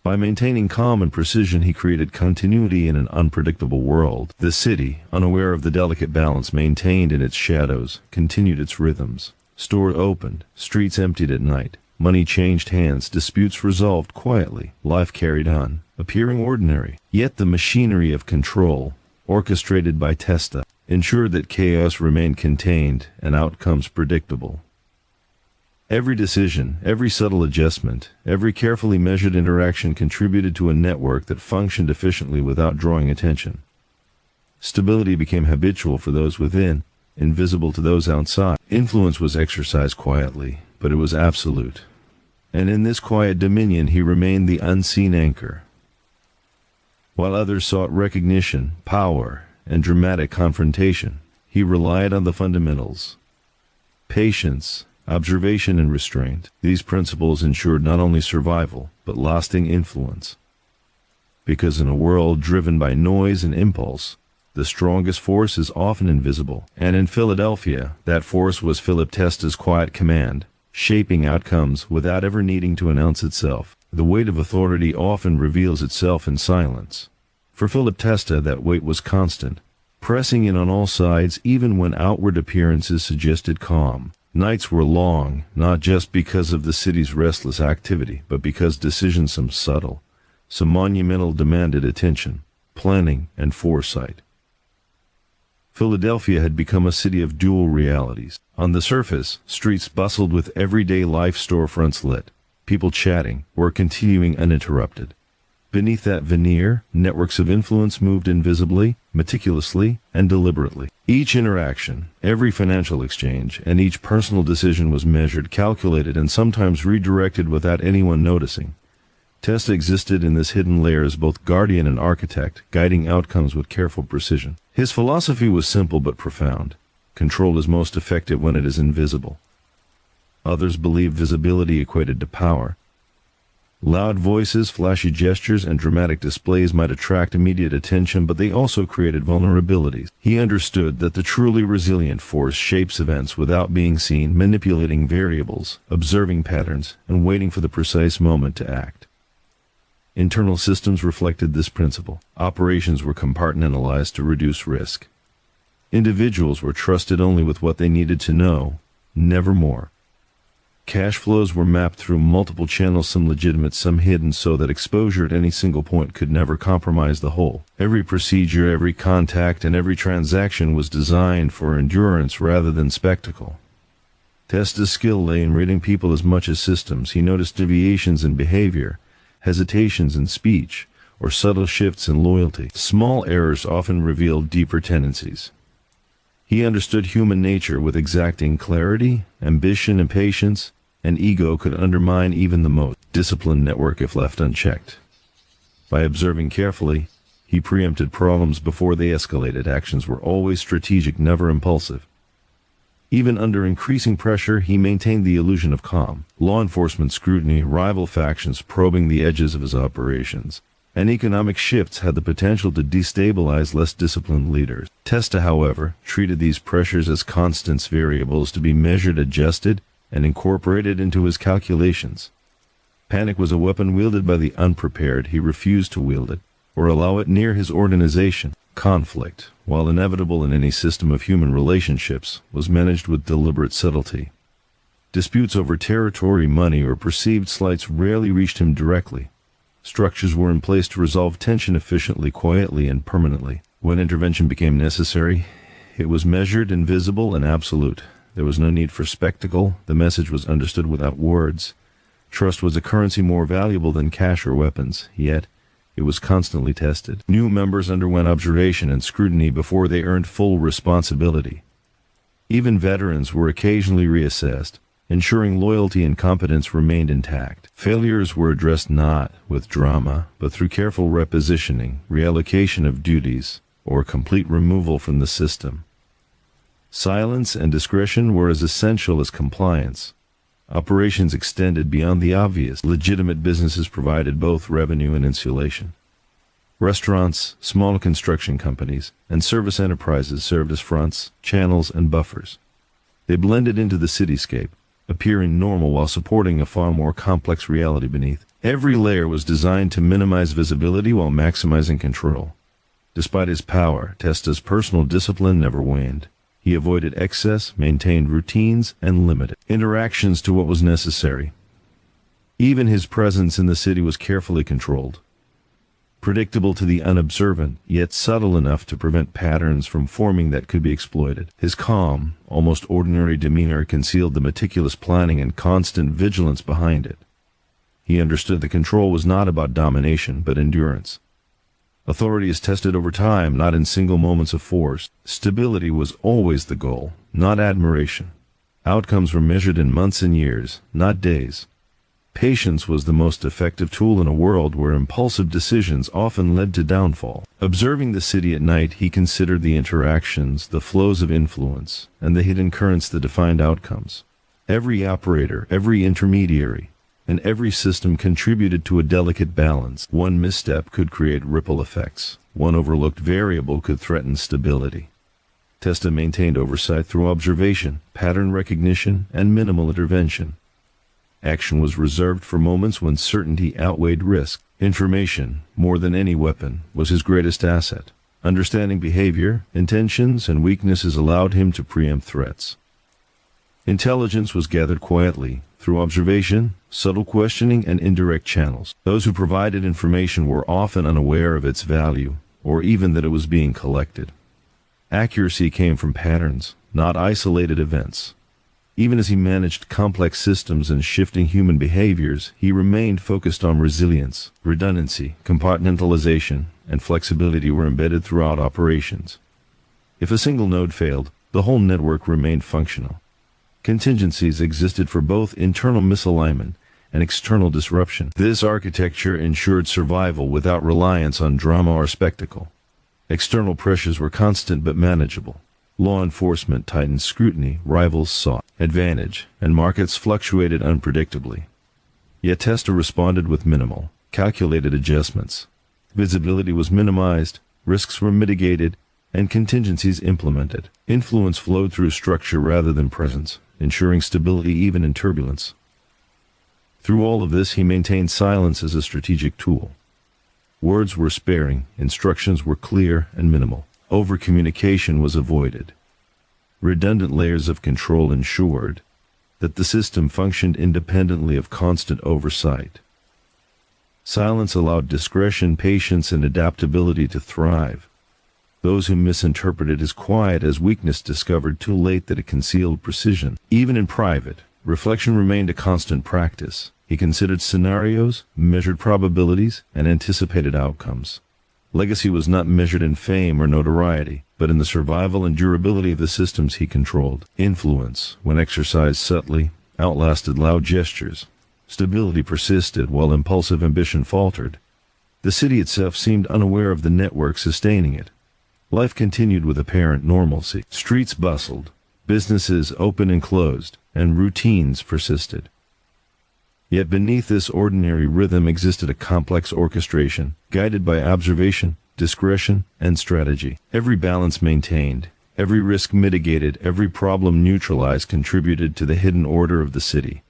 By maintaining calm and precision, he created continuity in an unpredictable world. The city, unaware of the delicate balance maintained in its shadows, continued its rhythms. Stores opened, streets emptied at night, money changed hands, disputes resolved quietly, life carried on, appearing ordinary. Yet the machinery of control, orchestrated by Testa, ensured that chaos remained contained and outcomes predictable. Every decision, every subtle adjustment, every carefully measured interaction contributed to a network that functioned efficiently without drawing attention. Stability became habitual for those within, invisible to those outside. Influence was exercised quietly, but it was absolute. And in this quiet dominion he remained the unseen anchor. While others sought recognition, power, and dramatic confrontation, he relied on the fundamentals: patience, observation, and restraint. These principles ensured not only survival, but lasting influence. Because in a world driven by noise and impulse, the strongest force is often invisible. And in Philadelphia, that force was Philip Testa's quiet command, shaping outcomes without ever needing to announce itself. The weight of authority often reveals itself in silence. For Philip Testa, that weight was constant, pressing in on all sides even when outward appearances suggested calm. Nights were long, not just because of the city's restless activity, but because decisions, some subtle, some monumental, demanded attention, planning, and foresight. Philadelphia had become a city of dual realities. On the surface, streets bustled with everyday life, storefronts lit, people chatting, work continuing uninterrupted. Beneath that veneer, networks of influence moved invisibly, meticulously, and deliberately. Each interaction, every financial exchange, and each personal decision was measured, calculated, and sometimes redirected without anyone noticing. Testa existed in this hidden layer as both guardian and architect, guiding outcomes with careful precision. His philosophy was simple but profound. Control is most effective when it is invisible. Others believed visibility equated to power. Loud voices, flashy gestures, and dramatic displays might attract immediate attention, but they also created vulnerabilities. He understood that the truly resilient force shapes events without being seen, manipulating variables, observing patterns, and waiting for the precise moment to act. Internal systems reflected this principle. Operations were compartmentalized to reduce risk. Individuals were trusted only with what they needed to know, never more. Cash flows were mapped through multiple channels, some legitimate, some hidden, so that exposure at any single point could never compromise the whole. Every procedure, every contact, and every transaction was designed for endurance rather than spectacle. Testa's skill lay in reading people as much as systems. He noticed deviations in behavior, hesitations in speech, or subtle shifts in loyalty. Small errors often revealed deeper tendencies. He understood human nature with exacting clarity. Ambition, impatience, and ego could undermine even the most disciplined network if left unchecked. By observing carefully, he preempted problems before they escalated. Actions were always strategic, never impulsive. Even under increasing pressure, he maintained the illusion of calm. Law enforcement scrutiny, rival factions probing the edges of his operations, and economic shifts had the potential to destabilize less disciplined leaders. Testa, however, treated these pressures as constant variables to be measured, adjusted, and incorporated into his calculations. Panic was a weapon wielded by the unprepared. He refused to wield it, or allow it near his organization. Conflict, while inevitable in any system of human relationships, was managed with deliberate subtlety. Disputes over territory, money, or perceived slights rarely reached him directly. Structures were in place to resolve tension efficiently, quietly, and permanently. When intervention became necessary, it was measured, invisible, and absolute. There was no need for spectacle. The message was understood without words. Trust was a currency more valuable than cash or weapons, yet it was constantly tested. New members underwent observation and scrutiny before they earned full responsibility. Even veterans were occasionally reassessed, ensuring loyalty and competence remained intact. Failures were addressed not with drama, but through careful repositioning, reallocation of duties, or complete removal from the system. Silence and discretion were as essential as compliance. Operations extended beyond the obvious. Legitimate businesses provided both revenue and insulation. Restaurants, small construction companies, and service enterprises served as fronts, channels, and buffers. They blended into the cityscape, appearing normal while supporting a far more complex reality beneath. Every layer was designed to minimize visibility while maximizing control. Despite his power, Testa's personal discipline never waned. He avoided excess, maintained routines, and limited interactions to what was necessary. Even his presence in the city was carefully controlled. Predictable to the unobservant, yet subtle enough to prevent patterns from forming that could be exploited. His calm, almost ordinary demeanor concealed the meticulous planning and constant vigilance behind it. He understood that control was not about domination, but endurance. Authority is tested over time, not in single moments of force. Stability was always the goal, not admiration. Outcomes were measured in months and years, not days. Patience was the most effective tool in a world where impulsive decisions often led to downfall. Observing the city at night, he considered the interactions, the flows of influence, and the hidden currents that defined outcomes. Every operator, every intermediary, and every system contributed to a delicate balance. One misstep could create ripple effects. One overlooked variable could threaten stability. Testa maintained oversight through observation, pattern recognition, and minimal intervention. Action was reserved for moments when certainty outweighed risk. Information, more than any weapon, was his greatest asset. Understanding behavior, intentions, and weaknesses allowed him to preempt threats. Intelligence was gathered quietly, through observation, subtle questioning, and indirect channels. Those who provided information were often unaware of its value, or even that it was being collected. Accuracy came from patterns, not isolated events. Even as he managed complex systems and shifting human behaviors, he remained focused on resilience. Redundancy, compartmentalization, and flexibility were embedded throughout operations. If a single node failed, the whole network remained functional. Contingencies existed for both internal misalignment and external disruption. This architecture ensured survival without reliance on drama or spectacle. External pressures were constant but manageable. Law enforcement tightened scrutiny, rivals sought advantage, and markets fluctuated unpredictably. Yet Testa responded with minimal, calculated adjustments. Visibility was minimized, risks were mitigated, and contingencies implemented. Influence flowed through structure rather than presence, ensuring stability even in turbulence. Through all of this, he maintained silence as a strategic tool. Words were sparing, instructions were clear and minimal. Over-communication was avoided. Redundant layers of control ensured that the system functioned independently of constant oversight. Silence allowed discretion, patience, and adaptability to thrive. Those who misinterpreted his quiet as weakness discovered too late that it concealed precision. Even in private, reflection remained a constant practice. He considered scenarios, measured probabilities, and anticipated outcomes. Legacy was not measured in fame or notoriety, but in the survival and durability of the systems he controlled. Influence, when exercised subtly, outlasted loud gestures. Stability persisted while impulsive ambition faltered. The city itself seemed unaware of the network sustaining it. Life continued with apparent normalcy. Streets bustled, businesses opened and closed, and routines persisted. Yet beneath this ordinary rhythm existed a complex orchestration, guided by observation, discretion, and strategy. Every balance maintained, every risk mitigated, every problem neutralized contributed to the hidden order of the city.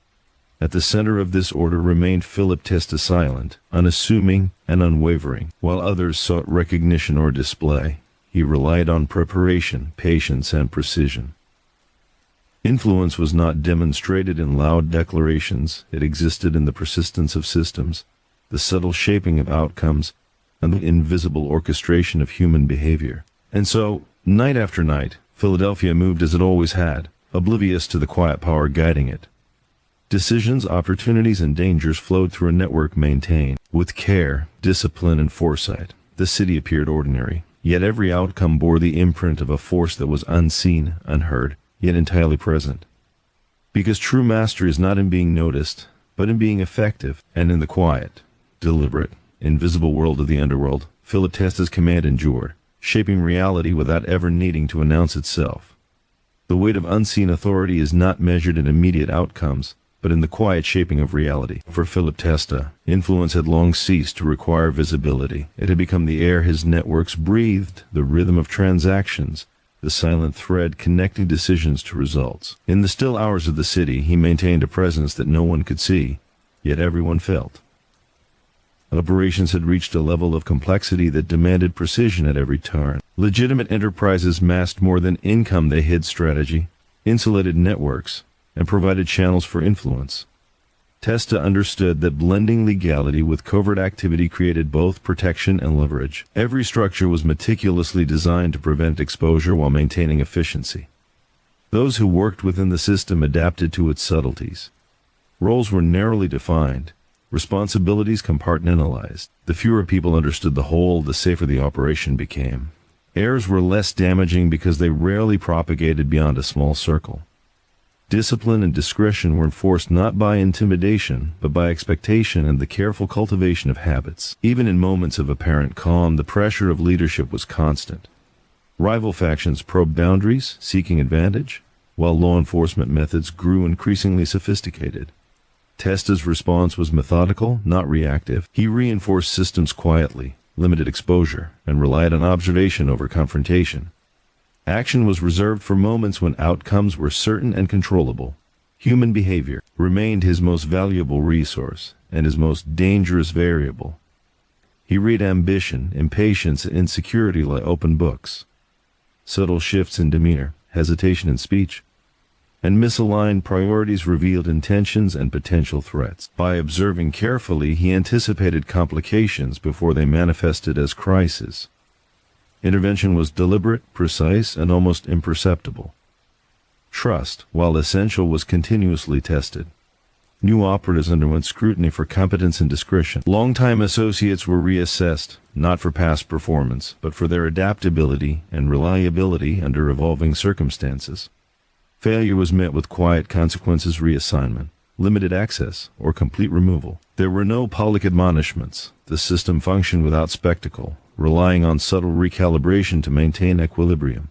At the center of this order remained Philip Testa, silent, unassuming, and unwavering. While others sought recognition or display, he relied on preparation, patience, and precision. Influence was not demonstrated in loud declarations. It existed in the persistence of systems, the subtle shaping of outcomes, and the invisible orchestration of human behavior. And so, night after night, Philadelphia moved as it always had, oblivious to the quiet power guiding it. Decisions, opportunities, and dangers flowed through a network maintained with care, discipline, and foresight. The city appeared ordinary, yet every outcome bore the imprint of a force that was unseen, unheard, yet entirely present. Because true mastery is not in being noticed, but in being effective, and in the quiet, deliberate, invisible world of the underworld, Philip Testa's command endured, shaping reality without ever needing to announce itself. The weight of unseen authority is not measured in immediate outcomes, but in the quiet shaping of reality. For Philip Testa, influence had long ceased to require visibility. It had become the air his networks breathed, the rhythm of transactions, the silent thread connecting decisions to results. In the still hours of the city, he maintained a presence that no one could see, yet everyone felt. Operations had reached a level of complexity that demanded precision at every turn. Legitimate enterprises masked more than income. They hid strategy, insulated networks, and provided channels for influence. Testa understood that blending legality with covert activity created both protection and leverage. Every structure was meticulously designed to prevent exposure while maintaining efficiency. Those who worked within the system adapted to its subtleties. Roles were narrowly defined, responsibilities compartmentalized. The fewer people understood the whole, the safer the operation became. Errors were less damaging because they rarely propagated beyond a small circle. Discipline and discretion were enforced not by intimidation, but by expectation and the careful cultivation of habits. Even in moments of apparent calm, the pressure of leadership was constant. Rival factions probed boundaries, seeking advantage, while law enforcement methods grew increasingly sophisticated. Testa's response was methodical, not reactive. He reinforced systems quietly, limited exposure, and relied on observation over confrontation. Action was reserved for moments when outcomes were certain and controllable. Human behavior remained his most valuable resource and his most dangerous variable. He read ambition, impatience, and insecurity like open books. Subtle shifts in demeanor, hesitation in speech, and misaligned priorities revealed intentions and potential threats. By observing carefully, he anticipated complications before they manifested as crises. Intervention was deliberate, precise, and almost imperceptible. Trust, while essential, was continuously tested. New operatives underwent scrutiny for competence and discretion. Longtime associates were reassessed, not for past performance, but for their adaptability and reliability under evolving circumstances. Failure was met with quiet consequences: reassignment, limited access, or complete removal. There were no public admonishments. The system functioned without spectacle, relying on subtle recalibration to maintain equilibrium.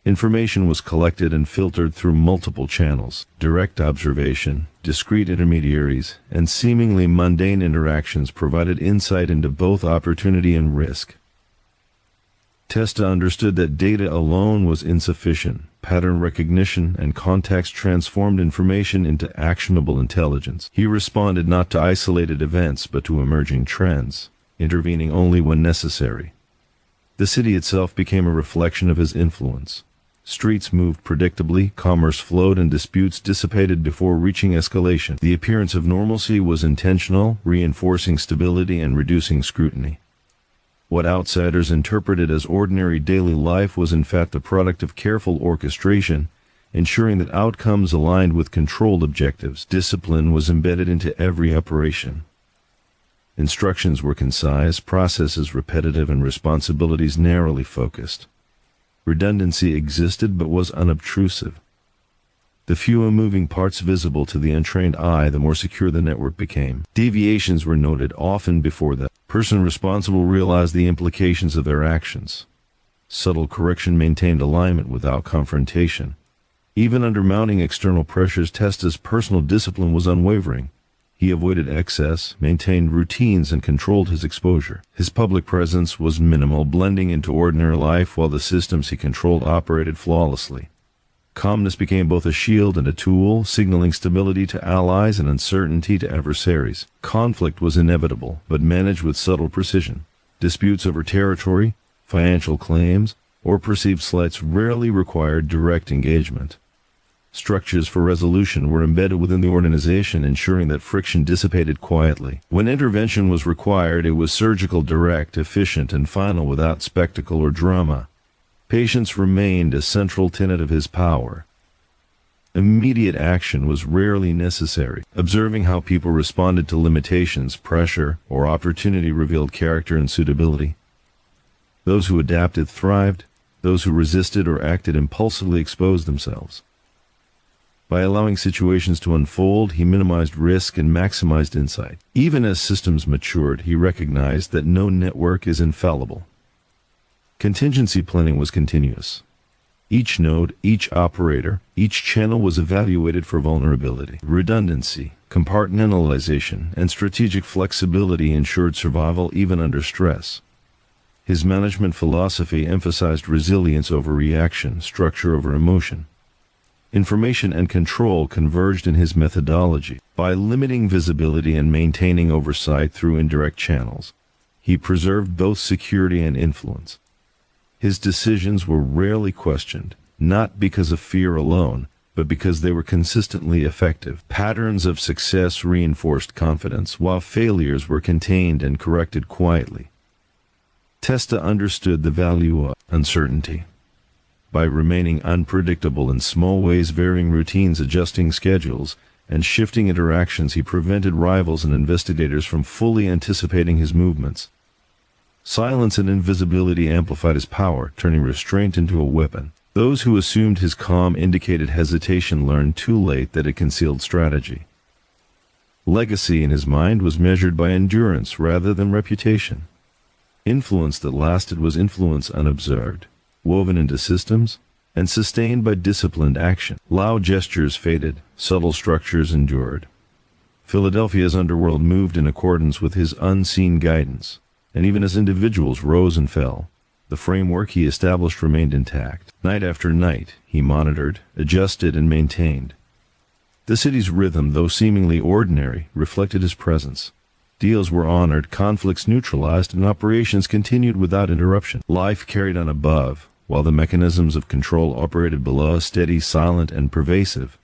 Information was collected and filtered through multiple channels: direct observation, discrete intermediaries, and seemingly mundane interactions provided insight into both opportunity and risk. Testa understood that data alone was insufficient. Pattern recognition and context transformed information into actionable intelligence. He responded not to isolated events, but to emerging trends, intervening only when necessary. The city itself became a reflection of his influence. Streets moved predictably, commerce flowed, and disputes dissipated before reaching escalation. The appearance of normalcy was intentional, reinforcing stability and reducing scrutiny. What outsiders interpreted as ordinary daily life was in fact the product of careful orchestration, ensuring that outcomes aligned with controlled objectives. Discipline was embedded into every operation. Instructions were concise, processes repetitive, and responsibilities narrowly focused. Redundancy existed but was unobtrusive. The fewer moving parts visible to the untrained eye, the more secure the network became. Deviations were noted, often before the person responsible realized the implications of their actions. Subtle correction maintained alignment without confrontation. Even under mounting external pressures, Testa's personal discipline was unwavering. He avoided excess, maintained routines, and controlled his exposure. His public presence was minimal, blending into ordinary life, while the systems he controlled operated flawlessly. Calmness became both a shield and a tool, signaling stability to allies and uncertainty to adversaries. Conflict was inevitable, but managed with subtle precision. Disputes over territory, financial claims, or perceived slights rarely required direct engagement. Structures for resolution were embedded within the organization, ensuring that friction dissipated quietly. When intervention was required, it was surgical, direct, efficient, and final, without spectacle or drama. Patience remained a central tenet of his power. Immediate action was rarely necessary. Observing how people responded to limitations, pressure, or opportunity revealed character and suitability. Those who adapted thrived. Those who resisted or acted impulsively exposed themselves. By allowing situations to unfold, he minimized risk and maximized insight. Even as systems matured, he recognized that no network is infallible. Contingency planning was continuous. Each node, each operator, each channel was evaluated for vulnerability. Redundancy, compartmentalization, and strategic flexibility ensured survival even under stress. His management philosophy emphasized resilience over reaction, structure over emotion. Information and control converged in his methodology. By limiting visibility and maintaining oversight through indirect channels, he preserved both security and influence. His decisions were rarely questioned, not because of fear alone, but because they were consistently effective. Patterns of success reinforced confidence, while failures were contained and corrected quietly. Testa understood the value of uncertainty. By remaining unpredictable in small ways, varying routines, adjusting schedules, and shifting interactions, he prevented rivals and investigators from fully anticipating his movements. Silence and invisibility amplified his power, turning restraint into a weapon. Those who assumed his calm indicated hesitation learned too late that it concealed strategy. Legacy in his mind was measured by endurance rather than reputation. Influence that lasted was influence unobserved, woven into systems, and sustained by disciplined action. Loud gestures faded, subtle structures endured. Philadelphia's underworld moved in accordance with his unseen guidance, and even as individuals rose and fell, the framework he established remained intact. Night after night, he monitored, adjusted, and maintained. The city's rhythm, though seemingly ordinary, reflected his presence. Deals were honored, conflicts neutralized, and operations continued without interruption. Life carried on above, while the mechanisms of control operated below, steady, silent, and pervasive.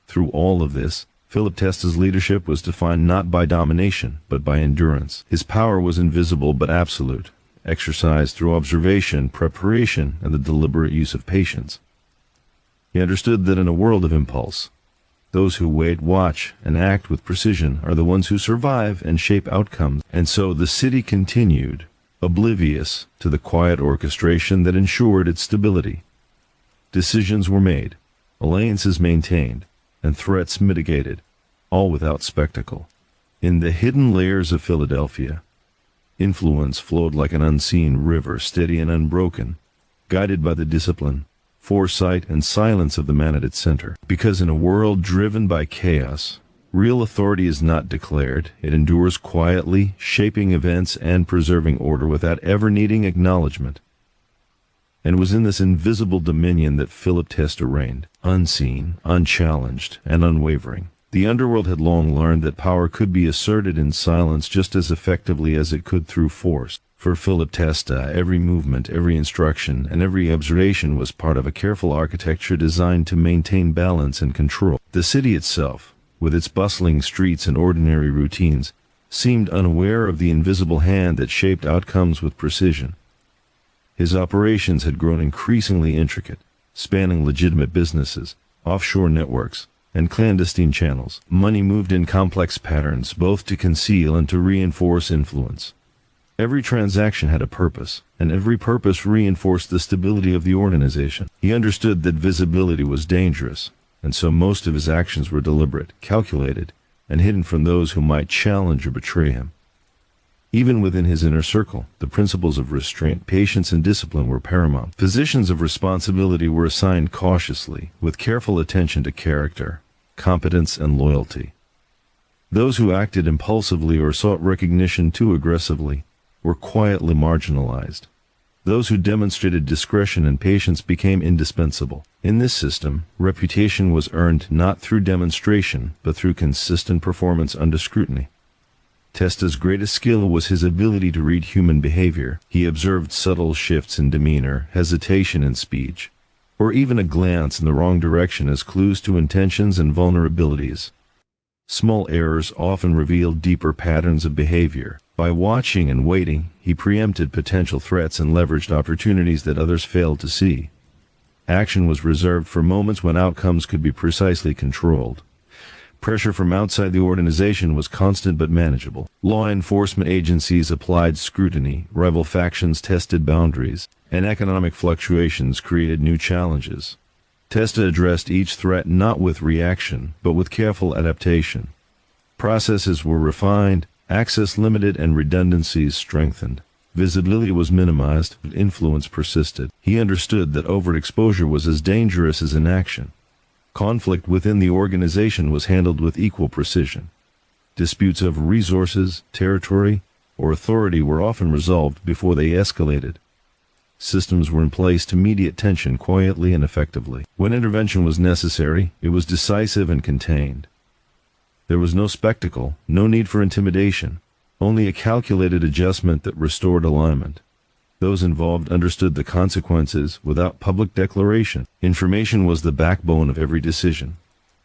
Through all of this, Philip Testa's leadership was defined not by domination, but by endurance. His power was invisible but absolute, exercised through observation, preparation, and the deliberate use of patience. He understood that in a world of impulse, those who wait, watch, and act with precision are the ones who survive and shape outcomes. And so the city continued, oblivious to the quiet orchestration that ensured its stability. Decisions were made, alliances maintained, and threats mitigated, all without spectacle. In the hidden layers of Philadelphia, influence flowed like an unseen river, steady and unbroken, guided by the discipline, foresight, and silence of the man at its center. Because in a world driven by chaos, real authority is not declared. It endures quietly, shaping events and preserving order without ever needing acknowledgement. And it was in this invisible dominion that Philip Testa reigned, unseen, unchallenged, and unwavering. The underworld had long learned that power could be asserted in silence just as effectively as it could through force. For Philip Testa, every movement, every instruction, and every observation was part of a careful architecture designed to maintain balance and control. The city itself, with its bustling streets and ordinary routines, seemed unaware of the invisible hand that shaped outcomes with precision. His operations had grown increasingly intricate, spanning legitimate businesses, offshore networks, and clandestine channels. Money moved in complex patterns, both to conceal and to reinforce influence. Every transaction had a purpose, and every purpose reinforced the stability of the organization. He understood that visibility was dangerous, and so most of his actions were deliberate, calculated, and hidden from those who might challenge or betray him. Even within his inner circle, the principles of restraint, patience, and discipline were paramount. Positions of responsibility were assigned cautiously, with careful attention to character, competence, and loyalty. Those who acted impulsively or sought recognition too aggressively were quietly marginalized. Those who demonstrated discretion and patience became indispensable. In this system, reputation was earned not through demonstration, but through consistent performance under scrutiny. Testa's greatest skill was his ability to read human behavior. He observed subtle shifts in demeanor, hesitation in speech, or even a glance in the wrong direction as clues to intentions and vulnerabilities. Small errors often revealed deeper patterns of behavior. By watching and waiting, he preempted potential threats and leveraged opportunities that others failed to see. Action was reserved for moments when outcomes could be precisely controlled. Pressure from outside the organization was constant but manageable. Law enforcement agencies applied scrutiny, rival factions tested boundaries, and economic fluctuations created new challenges. Testa addressed each threat not with reaction, but with careful adaptation. Processes were refined, access limited, and redundancies strengthened. Visibility was minimized, but influence persisted. He understood that overexposure was as dangerous as inaction. Conflict within the organization was handled with equal precision. Disputes over resources, territory, or authority were often resolved before they escalated. Systems were in place to mediate tension quietly and effectively. When intervention was necessary, it was decisive and contained. There was no spectacle, no need for intimidation, only a calculated adjustment that restored alignment. Those involved understood the consequences without public declaration. Information was the backbone of every decision.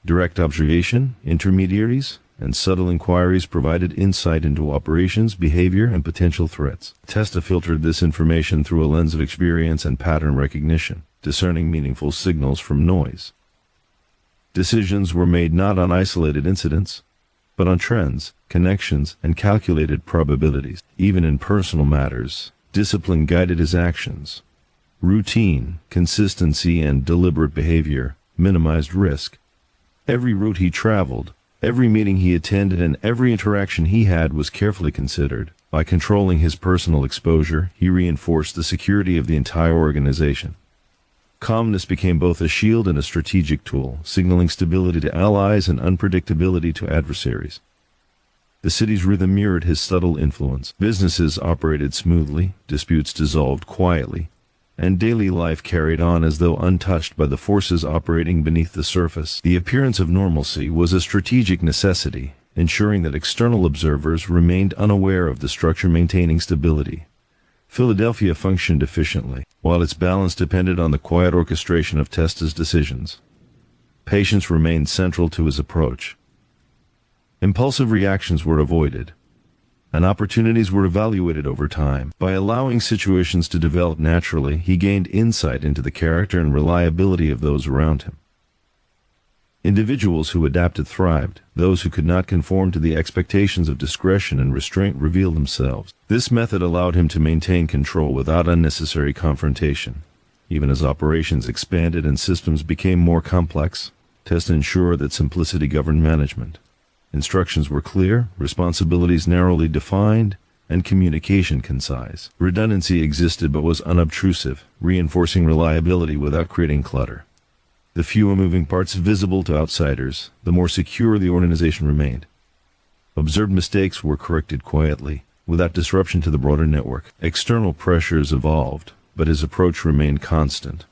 Direct observation, intermediaries, and subtle inquiries provided insight into operations, behavior, and potential threats. Testa filtered this information through a lens of experience and pattern recognition, discerning meaningful signals from noise. Decisions were made not on isolated incidents, but on trends, connections, and calculated probabilities. Even in personal matters, discipline guided his actions. Routine, consistency, and deliberate behavior minimized risk. Every route he traveled, every meeting he attended, and every interaction he had was carefully considered. By controlling his personal exposure, he reinforced the security of the entire organization. Calmness became both a shield and a strategic tool, signaling stability to allies and unpredictability to adversaries. The city's rhythm mirrored his subtle influence. Businesses operated smoothly, disputes dissolved quietly, and daily life carried on as though untouched by the forces operating beneath the surface. The appearance of normalcy was a strategic necessity, ensuring that external observers remained unaware of the structure maintaining stability. Philadelphia functioned efficiently, while its balance depended on the quiet orchestration of Testa's decisions. Patience remained central to his approach. Impulsive reactions were avoided, and opportunities were evaluated over time. By allowing situations to develop naturally, he gained insight into the character and reliability of those around him. Individuals who adapted thrived. Those who could not conform to the expectations of discretion and restraint revealed themselves. This method allowed him to maintain control without unnecessary confrontation. Even as operations expanded and systems became more complex, Testa ensured that simplicity governed management. Instructions were clear, responsibilities narrowly defined, and communication concise. Redundancy existed but was unobtrusive, reinforcing reliability without creating clutter. The fewer moving parts visible to outsiders, the more secure the organization remained. Observed mistakes were corrected quietly, without disruption to the broader network. External pressures evolved, but his approach remained constant.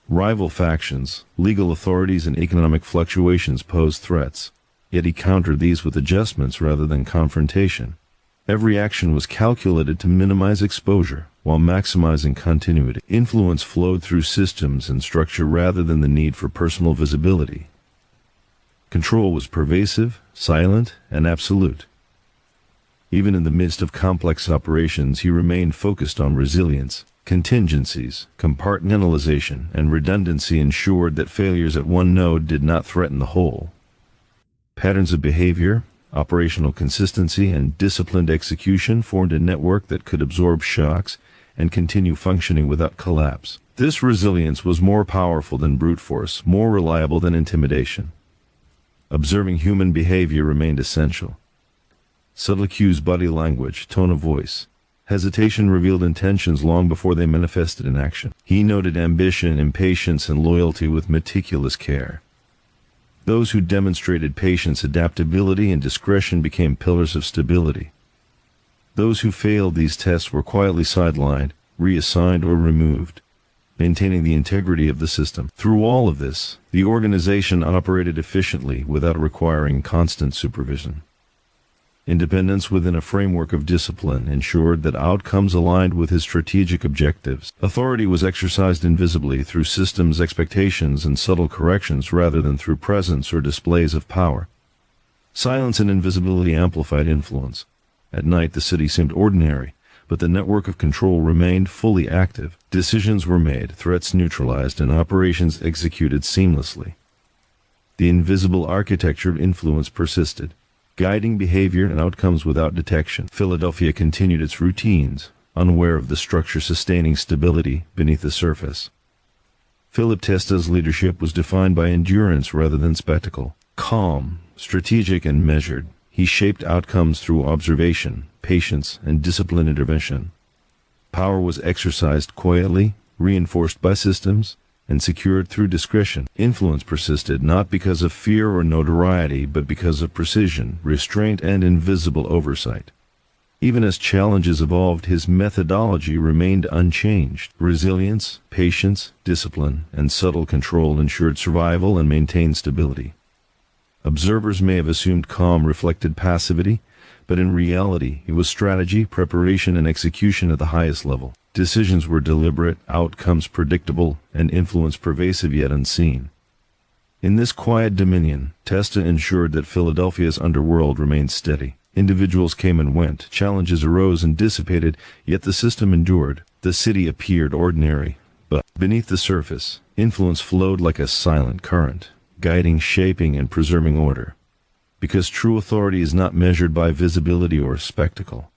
Rival factions, legal authorities, and economic fluctuations posed threats, yet he countered these with adjustments rather than confrontation. Every action was calculated to minimize exposure, while maximizing continuity. Influence flowed through systems and structure rather than the need for personal visibility. Control was pervasive, silent, and absolute. Even in the midst of complex operations, he remained focused on resilience. Contingencies, compartmentalization, and redundancy ensured that failures at one node did not threaten the whole. Patterns of behavior, operational consistency, and disciplined execution formed a network that could absorb shocks and continue functioning without collapse. This resilience was more powerful than brute force, more reliable than intimidation. Observing human behavior remained essential. Subtle cues, body language, tone of voice, hesitation revealed intentions long before they manifested in action. He noted ambition, impatience, and loyalty with meticulous care. Those who demonstrated patience, adaptability, and discretion became pillars of stability. Those who failed these tests were quietly sidelined, reassigned, or removed, maintaining the integrity of the system. Through all of this, the organization operated efficiently without requiring constant supervision. Independence within a framework of discipline ensured that outcomes aligned with his strategic objectives. Authority was exercised invisibly through systems, expectations, and subtle corrections rather than through presence or displays of power. Silence and invisibility amplified influence. At night, the city seemed ordinary, but the network of control remained fully active. Decisions were made, threats neutralized, and operations executed seamlessly. The invisible architecture of influence persisted, guiding behavior and outcomes without detection. Philadelphia continued its routines, unaware of the structure sustaining stability beneath the surface. Philip Testa's leadership was defined by endurance rather than spectacle. Calm, strategic, and measured, he shaped outcomes through observation, patience, and disciplined intervention. Power was exercised quietly, reinforced by systems, and secured through discretion. Influence persisted not because of fear or notoriety, but because of precision, restraint, and invisible oversight. Even as challenges evolved, his methodology remained unchanged. Resilience, patience, discipline, and subtle control ensured survival and maintained stability. Observers may have assumed calm reflected passivity, but in reality, it was strategy, preparation, and execution at the highest level. Decisions were deliberate, outcomes predictable, and influence pervasive yet unseen. In this quiet dominion, Testa ensured that Philadelphia's underworld remained steady. Individuals came and went, challenges arose and dissipated, yet the system endured. The city appeared ordinary, but beneath the surface, influence flowed like a silent current, guiding, shaping, and preserving order. Because true authority is not measured by visibility or spectacle.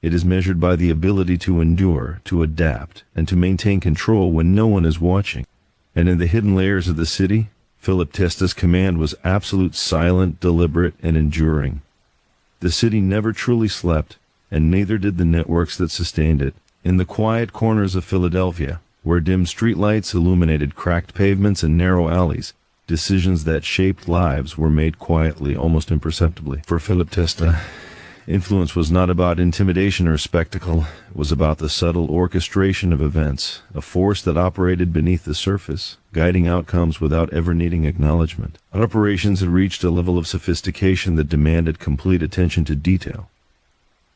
It is measured by the ability to endure, to adapt, and to maintain control when no one is watching. And in the hidden layers of the city, Philip Testa's command was absolute, silent, deliberate, and enduring. The city never truly slept, and neither did the networks that sustained it. In the quiet corners of Philadelphia, where dim streetlights illuminated cracked pavements and narrow alleys, decisions that shaped lives were made quietly, almost imperceptibly. For Philip Testa, influence was not about intimidation or spectacle. It was about the subtle orchestration of events, a force that operated beneath the surface, guiding outcomes without ever needing acknowledgement. Operations had reached a level of sophistication that demanded complete attention to detail.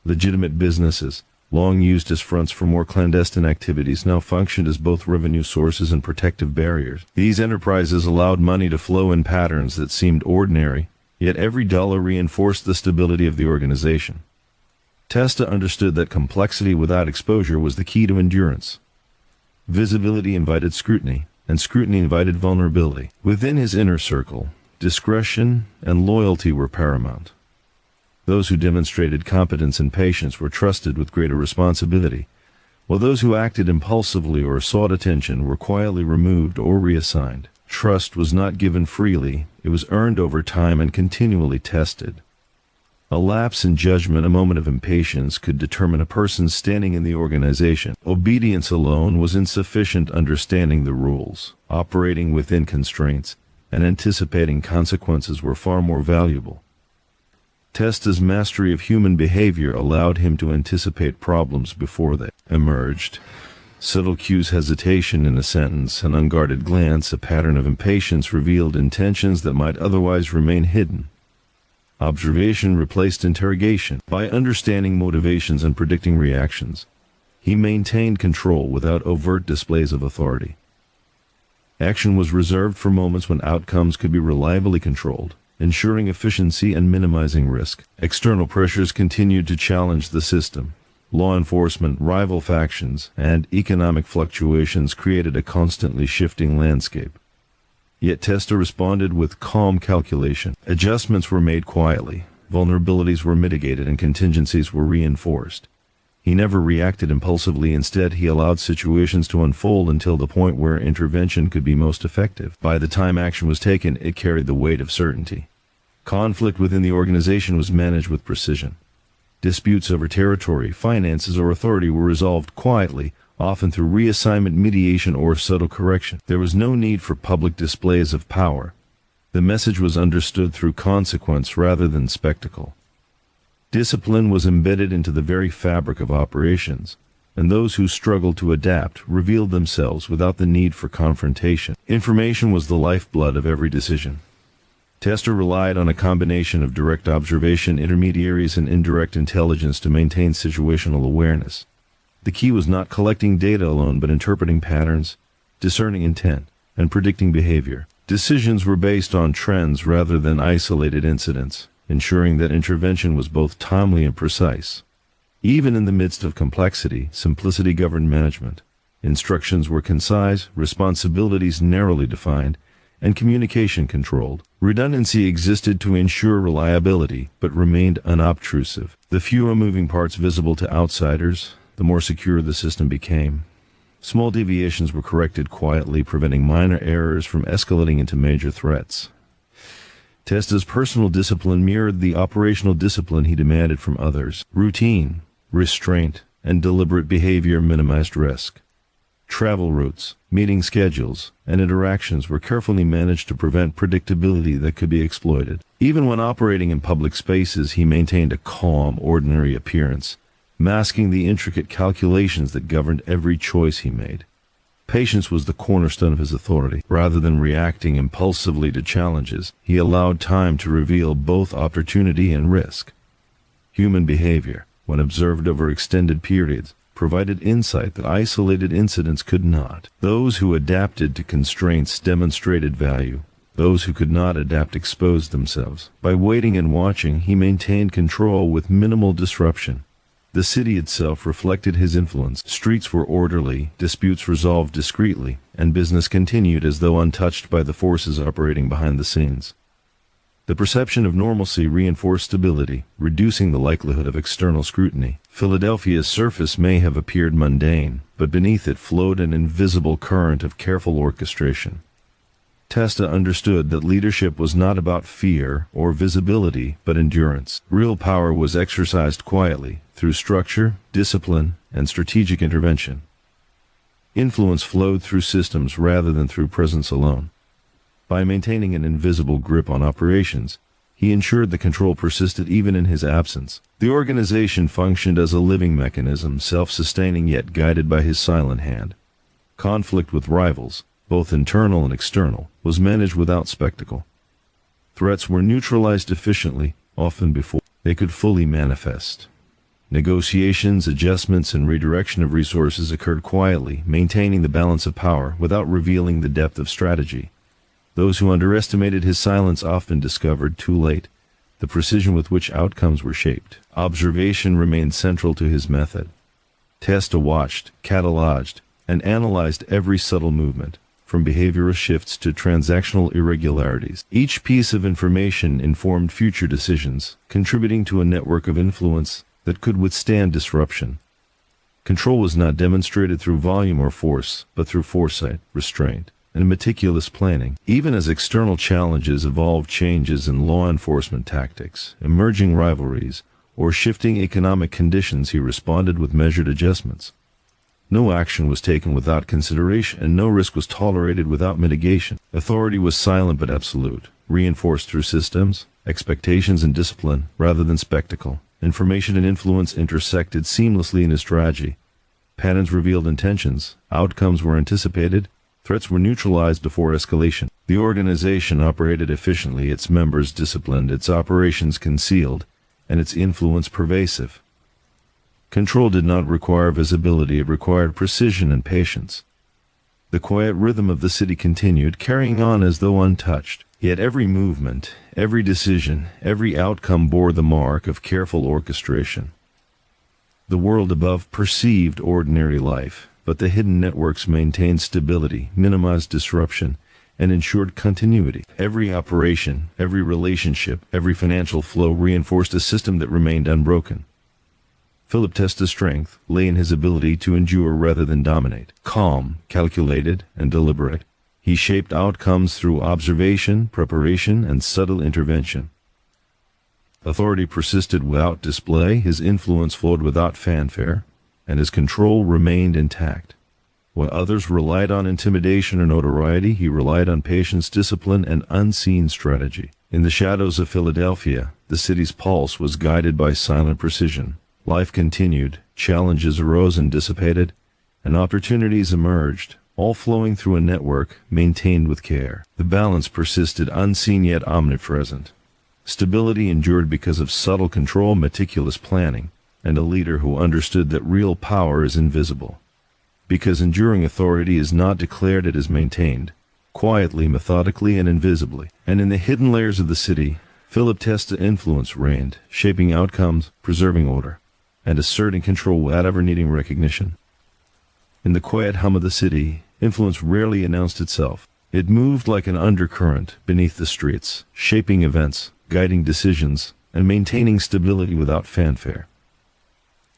Legitimate businesses, long used as fronts for more clandestine activities, now functioned as both revenue sources and protective barriers. These enterprises allowed money to flow in patterns that seemed ordinary, yet every dollar reinforced the stability of the organization. Testa understood that complexity without exposure was the key to endurance. Visibility invited scrutiny, and scrutiny invited vulnerability. Within his inner circle, discretion and loyalty were paramount. Those who demonstrated competence and patience were trusted with greater responsibility, while those who acted impulsively or sought attention were quietly removed or reassigned. Trust was not given freely, it was earned over time and continually tested. A lapse in judgment, a moment of impatience, could determine a person's standing in the organization. Obedience alone was insufficient. Understanding the rules, operating within constraints, and anticipating consequences were far more valuable. Testa's mastery of human behavior allowed him to anticipate problems before they emerged. Subtle cues, hesitation in a sentence, an unguarded glance, a pattern of impatience revealed intentions that might otherwise remain hidden. Observation replaced interrogation. By understanding motivations and predicting reactions, he maintained control without overt displays of authority. Action was reserved for moments when outcomes could be reliably controlled, ensuring efficiency and minimizing risk. External pressures continued to challenge the system. Law enforcement, rival factions, and economic fluctuations created a constantly shifting landscape. Yet Testa responded with calm calculation. Adjustments were made quietly, vulnerabilities were mitigated, and contingencies were reinforced. He never reacted impulsively. Instead, he allowed situations to unfold until the point where intervention could be most effective. By the time action was taken, it carried the weight of certainty. Conflict within the organization was managed with precision. Disputes over territory, finances, or authority were resolved quietly, often through reassignment, mediation, or subtle correction. There was no need for public displays of power. The message was understood through consequence rather than spectacle. Discipline was embedded into the very fabric of operations, and those who struggled to adapt revealed themselves without the need for confrontation. Information was the lifeblood of every decision. Testa relied on a combination of direct observation, intermediaries, and indirect intelligence to maintain situational awareness. The key was not collecting data alone, but interpreting patterns, discerning intent, and predicting behavior. Decisions were based on trends rather than isolated incidents, ensuring that intervention was both timely and precise. Even in the midst of complexity, simplicity governed management. Instructions were concise, responsibilities narrowly defined, and communication controlled. Redundancy existed to ensure reliability, but remained unobtrusive. The fewer moving parts visible to outsiders, the more secure the system became. Small deviations were corrected quietly, preventing minor errors from escalating into major threats. Testa's personal discipline mirrored the operational discipline he demanded from others. Routine, restraint, and deliberate behavior minimized risk. Travel routes, meeting schedules, and interactions were carefully managed to prevent predictability that could be exploited. Even when operating in public spaces, he maintained a calm, ordinary appearance, masking the intricate calculations that governed every choice he made. Patience was the cornerstone of his authority. Rather than reacting impulsively to challenges, he allowed time to reveal both opportunity and risk. Human behavior, when observed over extended periods, provided insight that isolated incidents could not. Those who adapted to constraints demonstrated value. Those who could not adapt exposed themselves. By waiting and watching, he maintained control with minimal disruption. The city itself reflected his influence. Streets were orderly, disputes resolved discreetly, and business continued as though untouched by the forces operating behind the scenes. The perception of normalcy reinforced stability, reducing the likelihood of external scrutiny. Philadelphia's surface may have appeared mundane, but beneath it flowed an invisible current of careful orchestration. Testa understood that leadership was not about fear or visibility, but endurance. Real power was exercised quietly, through structure, discipline, and strategic intervention. Influence flowed through systems rather than through presence alone. By maintaining an invisible grip on operations, he ensured the control persisted even in his absence. The organization functioned as a living mechanism, self-sustaining yet guided by his silent hand. Conflict with rivals, both internal and external, was managed without spectacle. Threats were neutralized efficiently, often before they could fully manifest. Negotiations, adjustments, and redirection of resources occurred quietly, maintaining the balance of power without revealing the depth of strategy. Those who underestimated his silence often discovered, too late, the precision with which outcomes were shaped. Observation remained central to his method. Testa watched, cataloged, and analyzed every subtle movement, from behavioral shifts to transactional irregularities. Each piece of information informed future decisions, contributing to a network of influence that could withstand disruption. Control was not demonstrated through volume or force, but through foresight, restraint, and meticulous planning. Even as external challenges evolved, changes in law enforcement tactics, emerging rivalries, or shifting economic conditions, he responded with measured adjustments. No action was taken without consideration, and no risk was tolerated without mitigation. Authority was silent but absolute, reinforced through systems, expectations, and discipline, rather than spectacle. Information and influence intersected seamlessly in his strategy. Patterns revealed intentions, outcomes were anticipated, threats were neutralized before escalation. The organization operated efficiently, its members disciplined, its operations concealed, and its influence pervasive. Control did not require visibility, it required precision and patience. The quiet rhythm of the city continued, carrying on as though untouched. Yet every movement, every decision, every outcome bore the mark of careful orchestration. The world above perceived ordinary life, but the hidden networks maintained stability, minimized disruption, and ensured continuity. Every operation, every relationship, every financial flow reinforced a system that remained unbroken. Philip Testa's strength lay in his ability to endure rather than dominate. Calm, calculated, and deliberate, he shaped outcomes through observation, preparation, and subtle intervention. Authority persisted without display, his influence flowed without fanfare, and his control remained intact. While others relied on intimidation or notoriety, he relied on patience, discipline, and unseen strategy. In the shadows of Philadelphia, the city's pulse was guided by silent precision. Life continued, challenges arose and dissipated, and opportunities emerged, all flowing through a network maintained with care. The balance persisted, unseen yet omnipresent. Stability endured because of subtle control, meticulous planning, and a leader who understood that real power is invisible. Because enduring authority is not declared, it is maintained, quietly, methodically, and invisibly. And in the hidden layers of the city, Philip Testa influence reigned, shaping outcomes, preserving order, and asserting control without ever needing recognition. In the quiet hum of the city, influence rarely announced itself. It moved like an undercurrent beneath the streets, shaping events, guiding decisions, and maintaining stability without fanfare.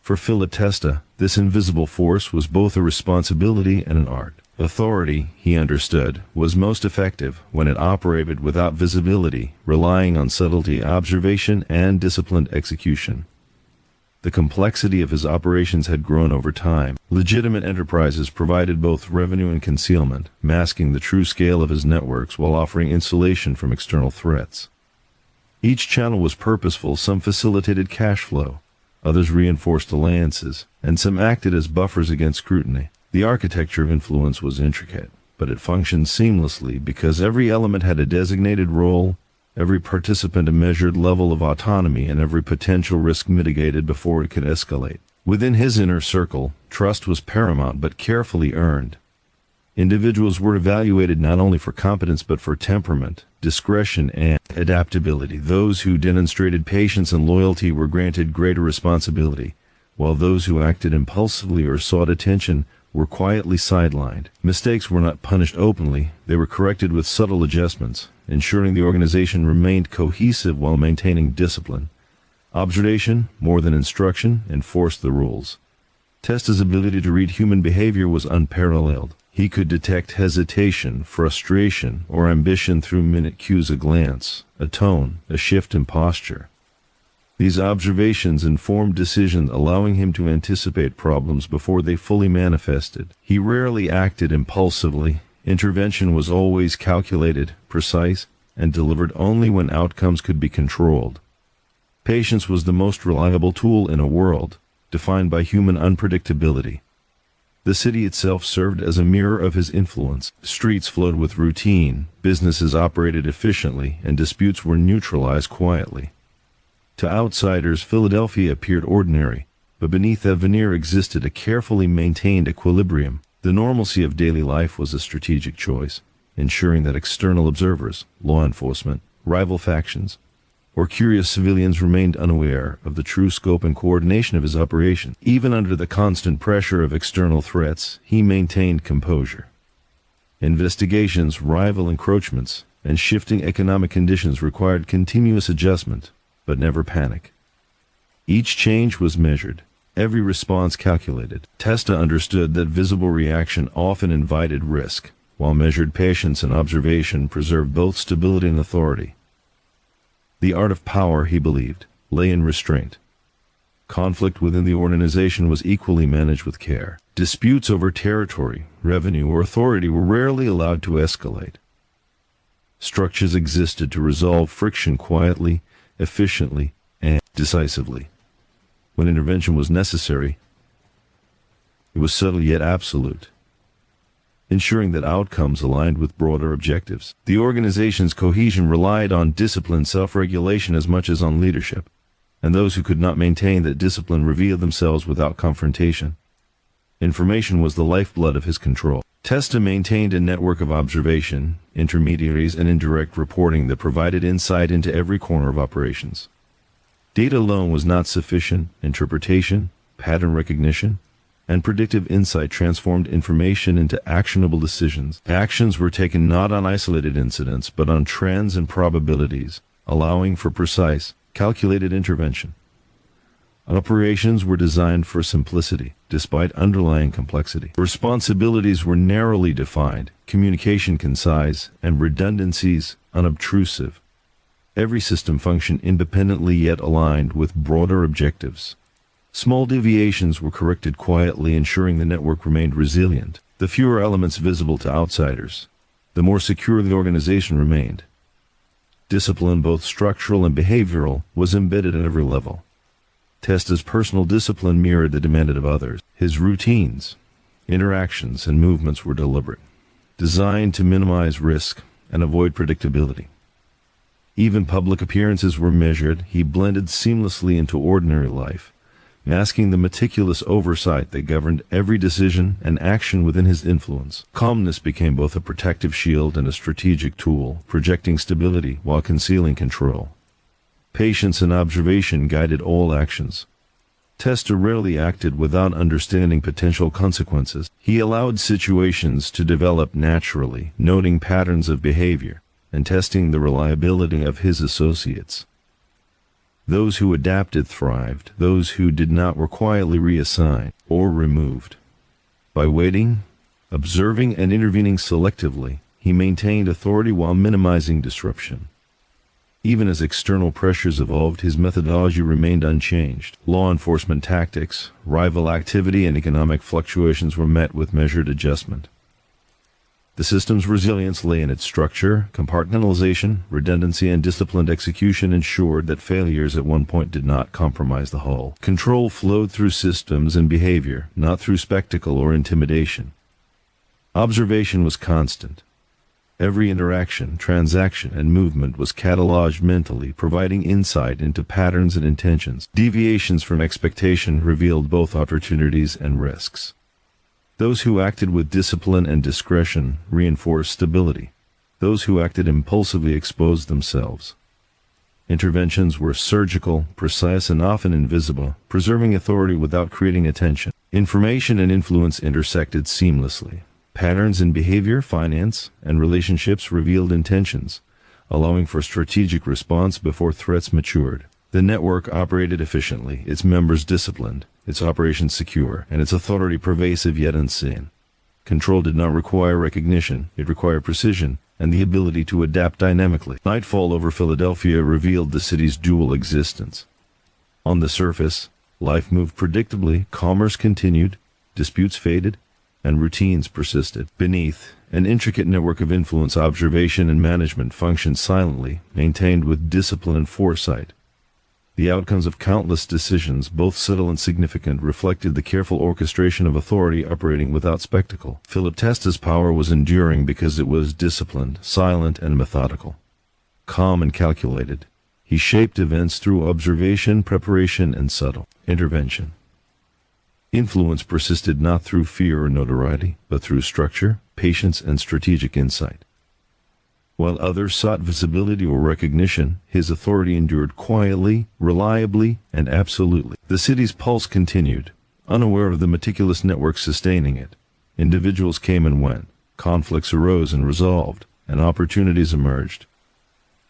For Philip Testa, this invisible force was both a responsibility and an art. Authority, he understood, was most effective when it operated without visibility, relying on subtlety, observation, and disciplined execution. The complexity of his operations had grown over time. Legitimate enterprises provided both revenue and concealment, masking the true scale of his networks while offering insulation from external threats. Each channel was purposeful, some facilitated cash flow, others reinforced alliances, and some acted as buffers against scrutiny. The architecture of influence was intricate, but it functioned seamlessly because every element had a designated role, every participant a measured level of autonomy, and every potential risk mitigated before it could escalate. Within his inner circle, trust was paramount but carefully earned. Individuals were evaluated not only for competence but for temperament, discretion, and adaptability. Those who demonstrated patience and loyalty were granted greater responsibility, while those who acted impulsively or sought attention were quietly sidelined. Mistakes were not punished openly, they were corrected with subtle adjustments, ensuring the organization remained cohesive while maintaining discipline. Observation, more than instruction, enforced the rules. Testa's ability to read human behavior was unparalleled. He could detect hesitation, frustration, or ambition through minute cues: a glance, a tone, a shift in posture. These observations informed decisions, allowing him to anticipate problems before they fully manifested. He rarely acted impulsively. Intervention was always calculated, precise, and delivered only when outcomes could be controlled. Patience was the most reliable tool in a world defined by human unpredictability. The city itself served as a mirror of his influence. Streets flowed with routine, businesses operated efficiently, and disputes were neutralized quietly. To outsiders, Philadelphia appeared ordinary, but beneath that veneer existed a carefully maintained equilibrium. The normalcy of daily life was a strategic choice, ensuring that external observers, law enforcement, rival factions, or curious civilians remained unaware of the true scope and coordination of his operation. Even under the constant pressure of external threats, he maintained composure. Investigations, rival encroachments, and shifting economic conditions required continuous adjustment, but never panic. Each change was measured, every response calculated. Testa understood that visible reaction often invited risk, while measured patience and observation preserved both stability and authority. The art of power, he believed, lay in restraint. Conflict within the organization was equally managed with care. Disputes over territory, revenue, or authority were rarely allowed to escalate. Structures existed to resolve friction quietly, efficiently, and decisively. When intervention was necessary, it was subtle yet absolute, ensuring that outcomes aligned with broader objectives. The organization's cohesion relied on discipline, self-regulation as much as on leadership, and those who could not maintain that discipline revealed themselves without confrontation. Information was the lifeblood of his control. Testa maintained a network of observation, intermediaries, and indirect reporting that provided insight into every corner of operations. Data alone was not sufficient. Interpretation, pattern recognition, and predictive insight transformed information into actionable decisions. Actions were taken not on isolated incidents, but on trends and probabilities, allowing for precise, calculated intervention. Operations were designed for simplicity, despite underlying complexity. Responsibilities were narrowly defined, communication concise, and redundancies unobtrusive. Every system functioned independently yet aligned with broader objectives. Small deviations were corrected quietly, ensuring the network remained resilient. The fewer elements visible to outsiders, the more secure the organization remained. Discipline, both structural and behavioral, was embedded at every level. Testa's personal discipline mirrored the demand of others. His routines, interactions, and movements were deliberate, designed to minimize risk and avoid predictability. Even public appearances were measured. He blended seamlessly into ordinary life, masking the meticulous oversight that governed every decision and action within his influence. Calmness became both a protective shield and a strategic tool, projecting stability while concealing control. Patience and observation guided all actions. Testa rarely acted without understanding potential consequences. He allowed situations to develop naturally, noting patterns of behavior and testing the reliability of his associates. Those who adapted thrived. Those who did not were quietly reassigned or removed. By waiting, observing, and intervening selectively, he maintained authority while minimizing disruption. Even as external pressures evolved, his methodology remained unchanged. Law enforcement tactics, rival activity, and economic fluctuations were met with measured adjustment. The system's resilience lay in its structure. Compartmentalization, redundancy, and disciplined execution ensured that failures at one point did not compromise the whole. Control flowed through systems and behavior, not through spectacle or intimidation. Observation was constant. Every interaction, transaction, and movement was cataloged mentally, providing insight into patterns and intentions. Deviations from expectation revealed both opportunities and risks. Those who acted with discipline and discretion reinforced stability. Those who acted impulsively exposed themselves. Interventions were surgical, precise, and often invisible, preserving authority without creating attention. Information and influence intersected seamlessly. Patterns in behavior, finance, and relationships revealed intentions, allowing for strategic response before threats matured. The network operated efficiently, its members disciplined, its operations secure, and its authority pervasive yet unseen. Control did not require recognition, it required precision and the ability to adapt dynamically. Nightfall over Philadelphia revealed the city's dual existence. On the surface, life moved predictably, commerce continued, disputes faded, and routines persisted. Beneath, an intricate network of influence, observation, and management functioned silently, maintained with discipline and foresight. The outcomes of countless decisions, both subtle and significant, reflected the careful orchestration of authority operating without spectacle. Philip Testa's power was enduring because it was disciplined, silent, and methodical. Calm and calculated, he shaped events through observation, preparation, and subtle intervention. Influence persisted not through fear or notoriety, but through structure, patience, and strategic insight. While others sought visibility or recognition, his authority endured quietly, reliably, and absolutely. The city's pulse continued, unaware of the meticulous network sustaining it. Individuals came and went, conflicts arose and resolved, and opportunities emerged.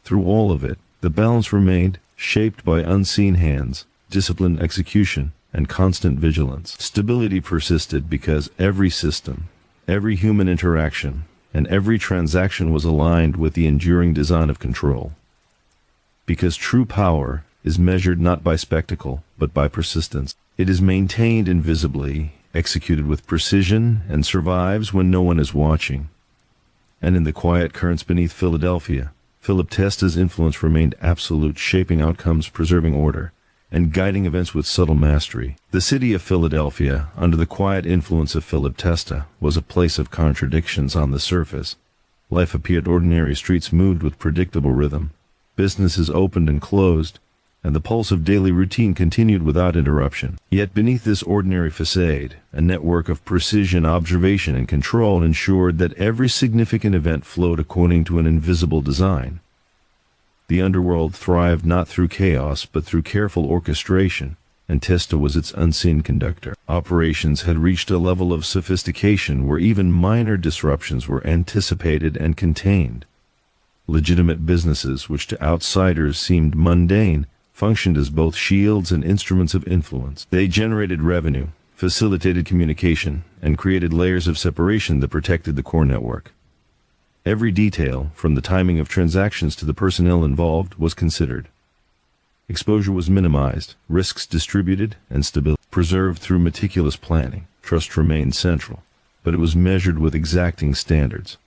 Through all of it, the balance remained, shaped by unseen hands, disciplined execution, and constant vigilance. Stability persisted because every system, every human interaction, and every transaction was aligned with the enduring design of control. Because true power is measured not by spectacle, but by persistence. It is maintained invisibly, executed with precision, and survives when no one is watching. And in the quiet currents beneath Philadelphia, Philip Testa's influence remained absolute, shaping outcomes, preserving order, and guiding events with subtle mastery. The city of Philadelphia, under the quiet influence of Philip Testa, was a place of contradictions on the surface. Life appeared ordinary, streets moved with predictable rhythm, businesses opened and closed, and the pulse of daily routine continued without interruption. Yet beneath this ordinary facade, a network of precision, observation, and control ensured that every significant event flowed according to an invisible design. The underworld thrived not through chaos, but through careful orchestration, and Testa was its unseen conductor. Operations had reached a level of sophistication where even minor disruptions were anticipated and contained. Legitimate businesses, which to outsiders seemed mundane, functioned as both shields and instruments of influence. They generated revenue, facilitated communication, and created layers of separation that protected the core network. Every detail, from the timing of transactions to the personnel involved, was considered. Exposure was minimized, risks distributed, and stability preserved through meticulous planning. Trust remained central, but it was measured with exacting standards.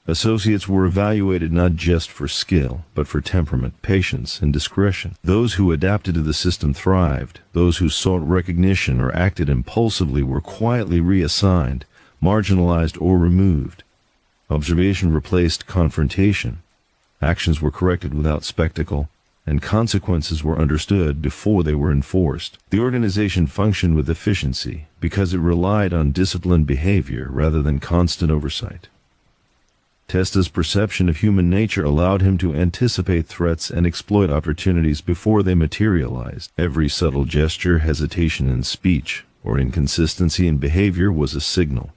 Associates were evaluated not just for skill, but for temperament, patience, and discretion. Those who adapted to the system thrived. Those who sought recognition or acted impulsively were quietly reassigned, marginalized, or removed. Observation replaced confrontation. Actions were corrected without spectacle, and consequences were understood before they were enforced. The organization functioned with efficiency because it relied on disciplined behavior rather than constant oversight. Testa's perception of human nature allowed him to anticipate threats and exploit opportunities before they materialized. Every subtle gesture, hesitation in speech, or inconsistency in behavior was a signal.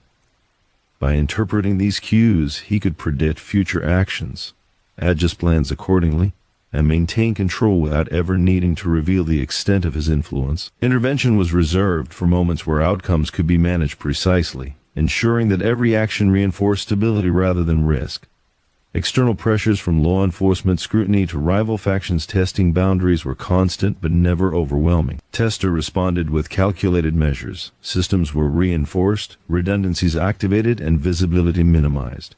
By interpreting these cues, he could predict future actions, adjust plans accordingly, and maintain control without ever needing to reveal the extent of his influence. Intervention was reserved for moments where outcomes could be managed precisely, ensuring that every action reinforced stability rather than risk. External pressures from law enforcement scrutiny to rival factions testing boundaries were constant but never overwhelming. Testa responded with calculated measures. Systems were reinforced, redundancies activated, and visibility minimized.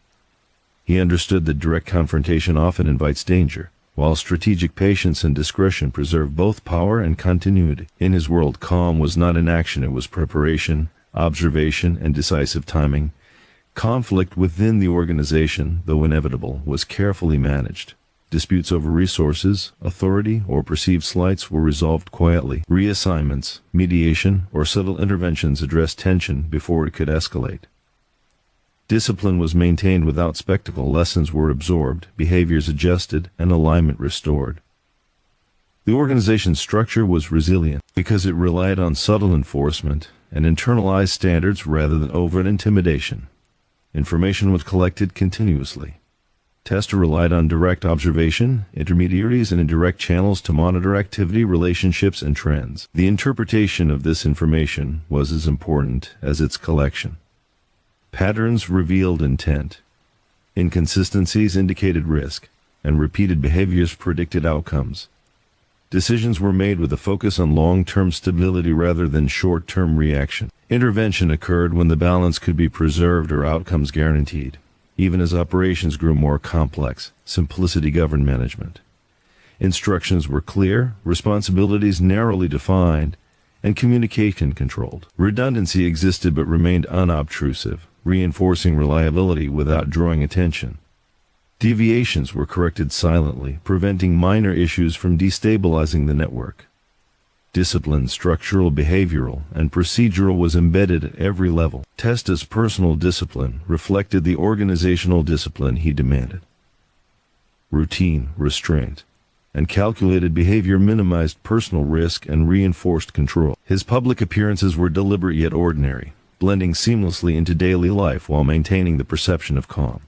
He understood that direct confrontation often invites danger, while strategic patience and discretion preserve both power and continuity. In his world, calm was not inaction, it was preparation, observation, and decisive timing. Conflict within the organization, though inevitable, was carefully managed. Disputes over resources, authority, or perceived slights were resolved quietly. Reassignments, mediation, or subtle interventions addressed tension before it could escalate. Discipline was maintained without spectacle. Lessons were absorbed, behaviors adjusted, and alignment restored. The organization's structure was resilient because it relied on subtle enforcement and internalized standards rather than overt intimidation. Information was collected continuously. Testa relied on direct observation, intermediaries, and indirect channels to monitor activity, relationships, and trends. The interpretation of this information was as important as its collection. Patterns revealed intent. Inconsistencies indicated risk, and repeated behaviors predicted outcomes. Decisions were made with a focus on long-term stability rather than short-term reaction. Intervention occurred when the balance could be preserved or outcomes guaranteed. Even as operations grew more complex, simplicity governed management. Instructions were clear, responsibilities narrowly defined, and communication controlled. Redundancy existed but remained unobtrusive, reinforcing reliability without drawing attention. Deviations were corrected silently, preventing minor issues from destabilizing the network. Discipline, structural, behavioral, and procedural was embedded at every level. Testa's personal discipline reflected the organizational discipline he demanded. Routine, restraint, and calculated behavior minimized personal risk and reinforced control. His public appearances were deliberate yet ordinary, blending seamlessly into daily life while maintaining the perception of calm.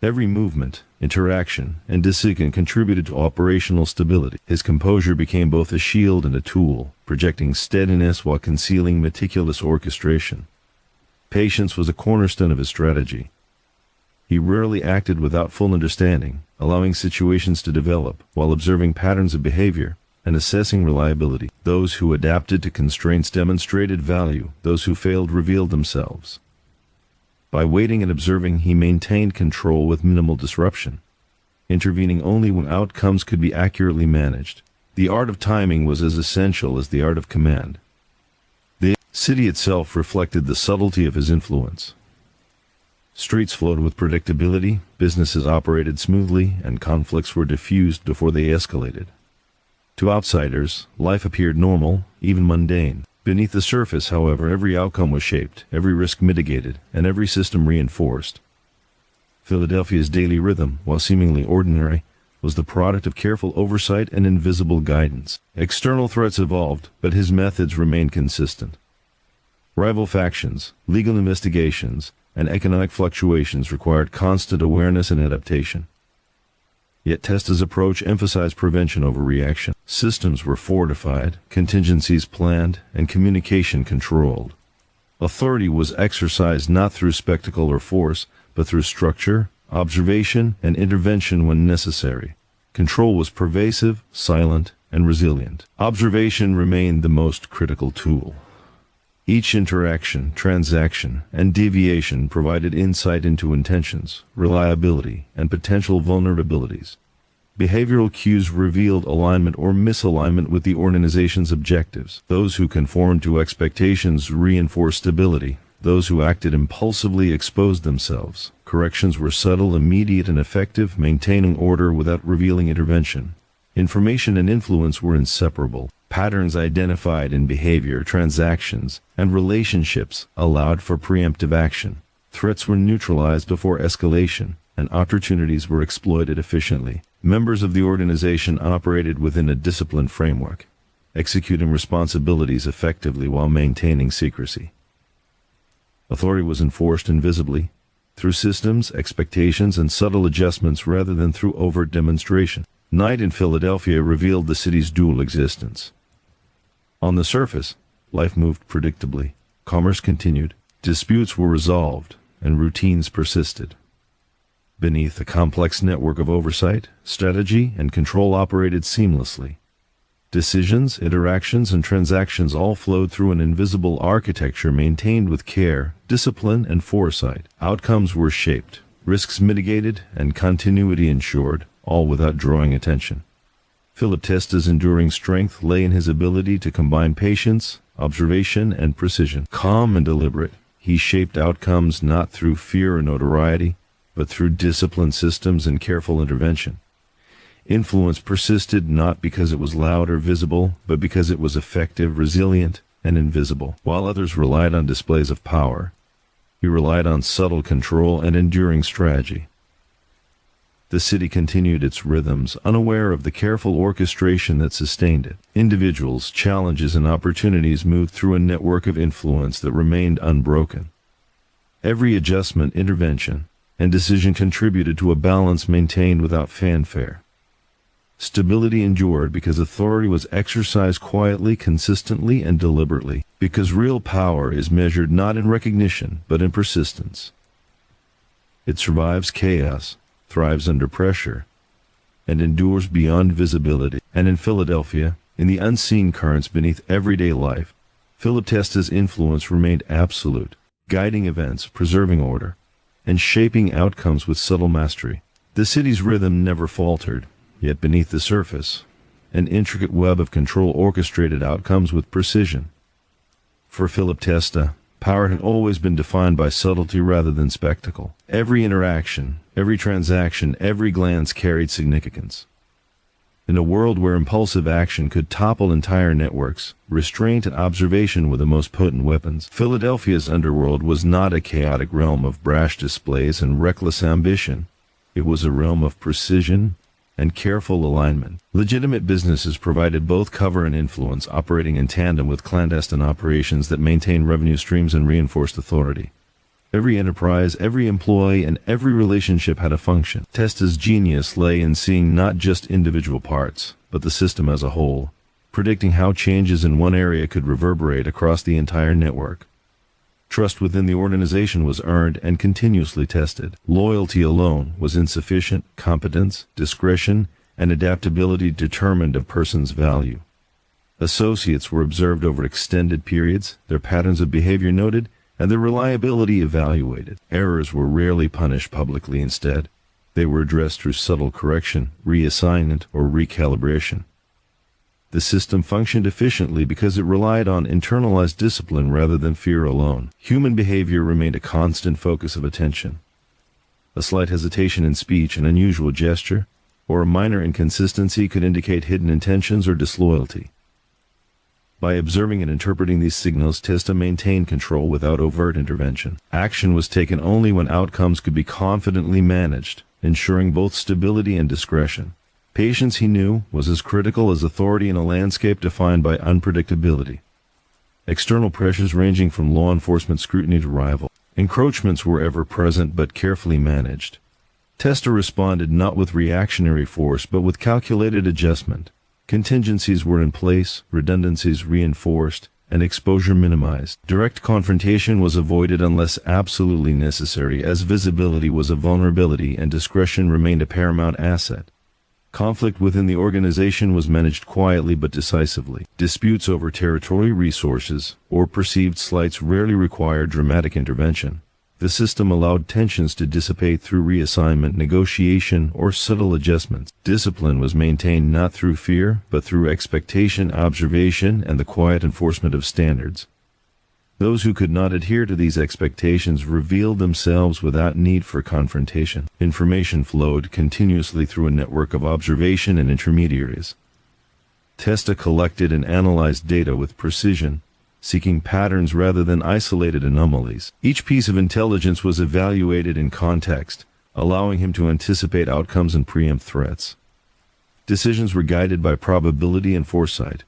Every movement, interaction, and decision contributed to operational stability. His composure became both a shield and a tool, projecting steadiness while concealing meticulous orchestration. Patience was a cornerstone of his strategy. He rarely acted without full understanding, allowing situations to develop while observing patterns of behavior and assessing reliability. Those who adapted to constraints demonstrated value, those who failed revealed themselves. By waiting and observing, he maintained control with minimal disruption, intervening only when outcomes could be accurately managed. The art of timing was as essential as the art of command. The city itself reflected the subtlety of his influence. Streets flowed with predictability, businesses operated smoothly, and conflicts were diffused before they escalated. To outsiders, life appeared normal, even mundane. Beneath the surface, however, every outcome was shaped, every risk mitigated, and every system reinforced. Philadelphia's daily rhythm, while seemingly ordinary, was the product of careful oversight and invisible guidance. External threats evolved, but his methods remained consistent. Rival factions, legal investigations, and economic fluctuations required constant awareness and adaptation. Yet Testa's approach emphasized prevention over reaction. Systems were fortified, contingencies planned, and communication controlled. Authority was exercised not through spectacle or force, but through structure, observation, and intervention when necessary. Control was pervasive, silent, and resilient. Observation remained the most critical tool. Each interaction, transaction, and deviation provided insight into intentions, reliability, and potential vulnerabilities. Behavioral cues revealed alignment or misalignment with the organization's objectives. Those who conformed to expectations reinforced stability. Those who acted impulsively exposed themselves. Corrections were subtle, immediate, and effective, maintaining order without revealing intervention. Information and influence were inseparable. Patterns identified in behavior, transactions, and relationships allowed for preemptive action. Threats were neutralized before escalation, and opportunities were exploited efficiently. Members of the organization operated within a disciplined framework, executing responsibilities effectively while maintaining secrecy. Authority was enforced invisibly, through systems, expectations, and subtle adjustments rather than through overt demonstration. Night in Philadelphia revealed the city's dual existence. On the surface, life moved predictably. Commerce continued, disputes were resolved, and routines persisted. Beneath a complex network of oversight, strategy, and control operated seamlessly. Decisions, interactions, and transactions all flowed through an invisible architecture maintained with care, discipline, and foresight. Outcomes were shaped, risks mitigated, and continuity ensured, all without drawing attention. Philip Testa's enduring strength lay in his ability to combine patience, observation, and precision. Calm and deliberate, he shaped outcomes not through fear or notoriety, but through disciplined systems and careful intervention. Influence persisted not because it was loud or visible, but because it was effective, resilient, and invisible. While others relied on displays of power, he relied on subtle control and enduring strategy. The city continued its rhythms, unaware of the careful orchestration that sustained it. Individuals, challenges, and opportunities moved through a network of influence that remained unbroken. Every adjustment, intervention, and decision contributed to a balance maintained without fanfare. Stability endured because authority was exercised quietly, consistently, and deliberately, because real power is measured not in recognition, but in persistence. It survives chaos, thrives under pressure, and endures beyond visibility. And in Philadelphia, in the unseen currents beneath everyday life, Philip Testa's influence remained absolute, guiding events, preserving order, and shaping outcomes with subtle mastery. The city's rhythm never faltered, yet beneath the surface, an intricate web of control orchestrated outcomes with precision. For Philip Testa, power had always been defined by subtlety rather than spectacle. Every interaction, every transaction, every glance carried significance. In a world where impulsive action could topple entire networks, restraint and observation were the most potent weapons. Philadelphia's underworld was not a chaotic realm of brash displays and reckless ambition. It was a realm of precision and careful alignment. Legitimate businesses provided both cover and influence, operating in tandem with clandestine operations that maintained revenue streams and reinforced authority. Every enterprise, every employee, and every relationship had a function. Testa's genius lay in seeing not just individual parts, but the system as a whole, predicting how changes in one area could reverberate across the entire network. Trust within the organization was earned and continuously tested. Loyalty alone was insufficient. Competence, discretion, and adaptability determined a person's value. Associates were observed over extended periods, their patterns of behavior noted, and their reliability evaluated. Errors were rarely punished publicly. Instead, they were addressed through subtle correction, reassignment, or recalibration. The system functioned efficiently because it relied on internalized discipline rather than fear alone. Human behavior remained a constant focus of attention. A slight hesitation in speech, an unusual gesture, or a minor inconsistency could indicate hidden intentions or disloyalty. By observing and interpreting these signals, Testa maintained control without overt intervention. Action was taken only when outcomes could be confidently managed, ensuring both stability and discretion. Patience, he knew, was as critical as authority in a landscape defined by unpredictability. External pressures ranging from law enforcement scrutiny to rival encroachments were ever present but carefully managed. Testa responded not with reactionary force but with calculated adjustment. Contingencies were in place, redundancies reinforced, and exposure minimized. Direct confrontation was avoided unless absolutely necessary, as visibility was a vulnerability and discretion remained a paramount asset. Conflict within the organization was managed quietly but decisively. Disputes over territory, resources, or perceived slights rarely required dramatic intervention. The system allowed tensions to dissipate through reassignment, negotiation, or subtle adjustments. Discipline was maintained not through fear, but through expectation, observation, and the quiet enforcement of standards. Those who could not adhere to these expectations revealed themselves without need for confrontation. Information flowed continuously through a network of observation and intermediaries. Testa collected and analyzed data with precision, seeking patterns rather than isolated anomalies. Each piece of intelligence was evaluated in context, allowing him to anticipate outcomes and preempt threats. Decisions were guided by probability and foresight,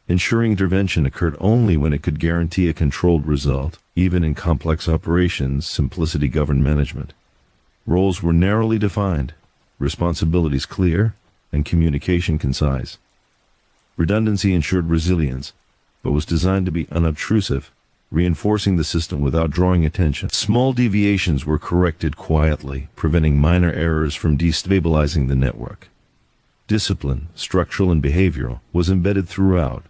ensuring intervention occurred only when it could guarantee a controlled result. Even in complex operations, simplicity governed management. Roles were narrowly defined, responsibilities clear, and communication concise. Redundancy ensured resilience, but was designed to be unobtrusive, reinforcing the system without drawing attention. Small deviations were corrected quietly, preventing minor errors from destabilizing the network. Discipline, structural and behavioral, was embedded throughout,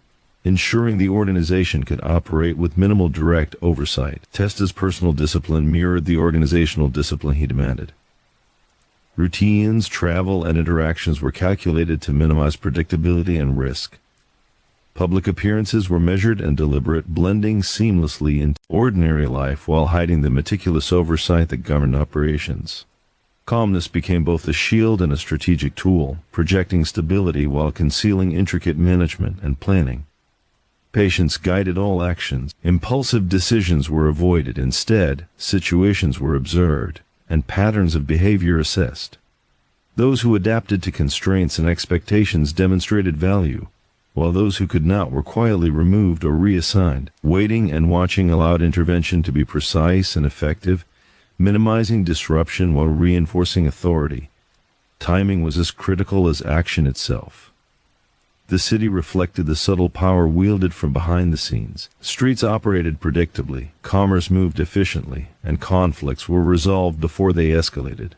ensuring the organization could operate with minimal direct oversight. Testa's personal discipline mirrored the organizational discipline he demanded. Routines, travel, and interactions were calculated to minimize predictability and risk. Public appearances were measured and deliberate, blending seamlessly into ordinary life while hiding the meticulous oversight that governed operations. Calmness became both a shield and a strategic tool, projecting stability while concealing intricate management and planning. Patience guided all actions. Impulsive decisions were avoided. Instead, situations were observed, and patterns of behavior assessed. Those who adapted to constraints and expectations demonstrated value, while those who could not were quietly removed or reassigned. Waiting and watching allowed intervention to be precise and effective, minimizing disruption while reinforcing authority. Timing was as critical as action itself. The city reflected the subtle power wielded from behind the scenes. Streets operated predictably, commerce moved efficiently, and conflicts were resolved before they escalated.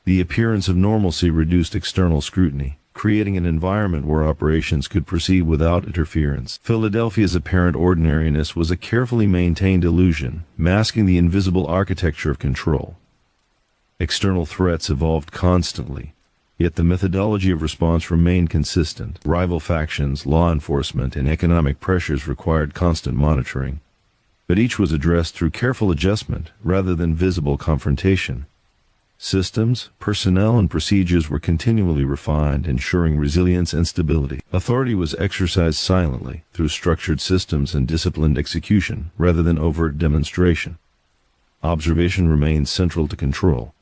The appearance of normalcy reduced external scrutiny, creating an environment where operations could proceed without interference. Philadelphia's apparent ordinariness was a carefully maintained illusion, masking the invisible architecture of control. External threats evolved constantly, yet the methodology of response remained consistent. Rival factions, law enforcement, and economic pressures required constant monitoring, but each was addressed through careful adjustment rather than visible confrontation. Systems, personnel, and procedures were continually refined, ensuring resilience and stability. Authority was exercised silently through structured systems and disciplined execution rather than overt demonstration. Observation remained central to control.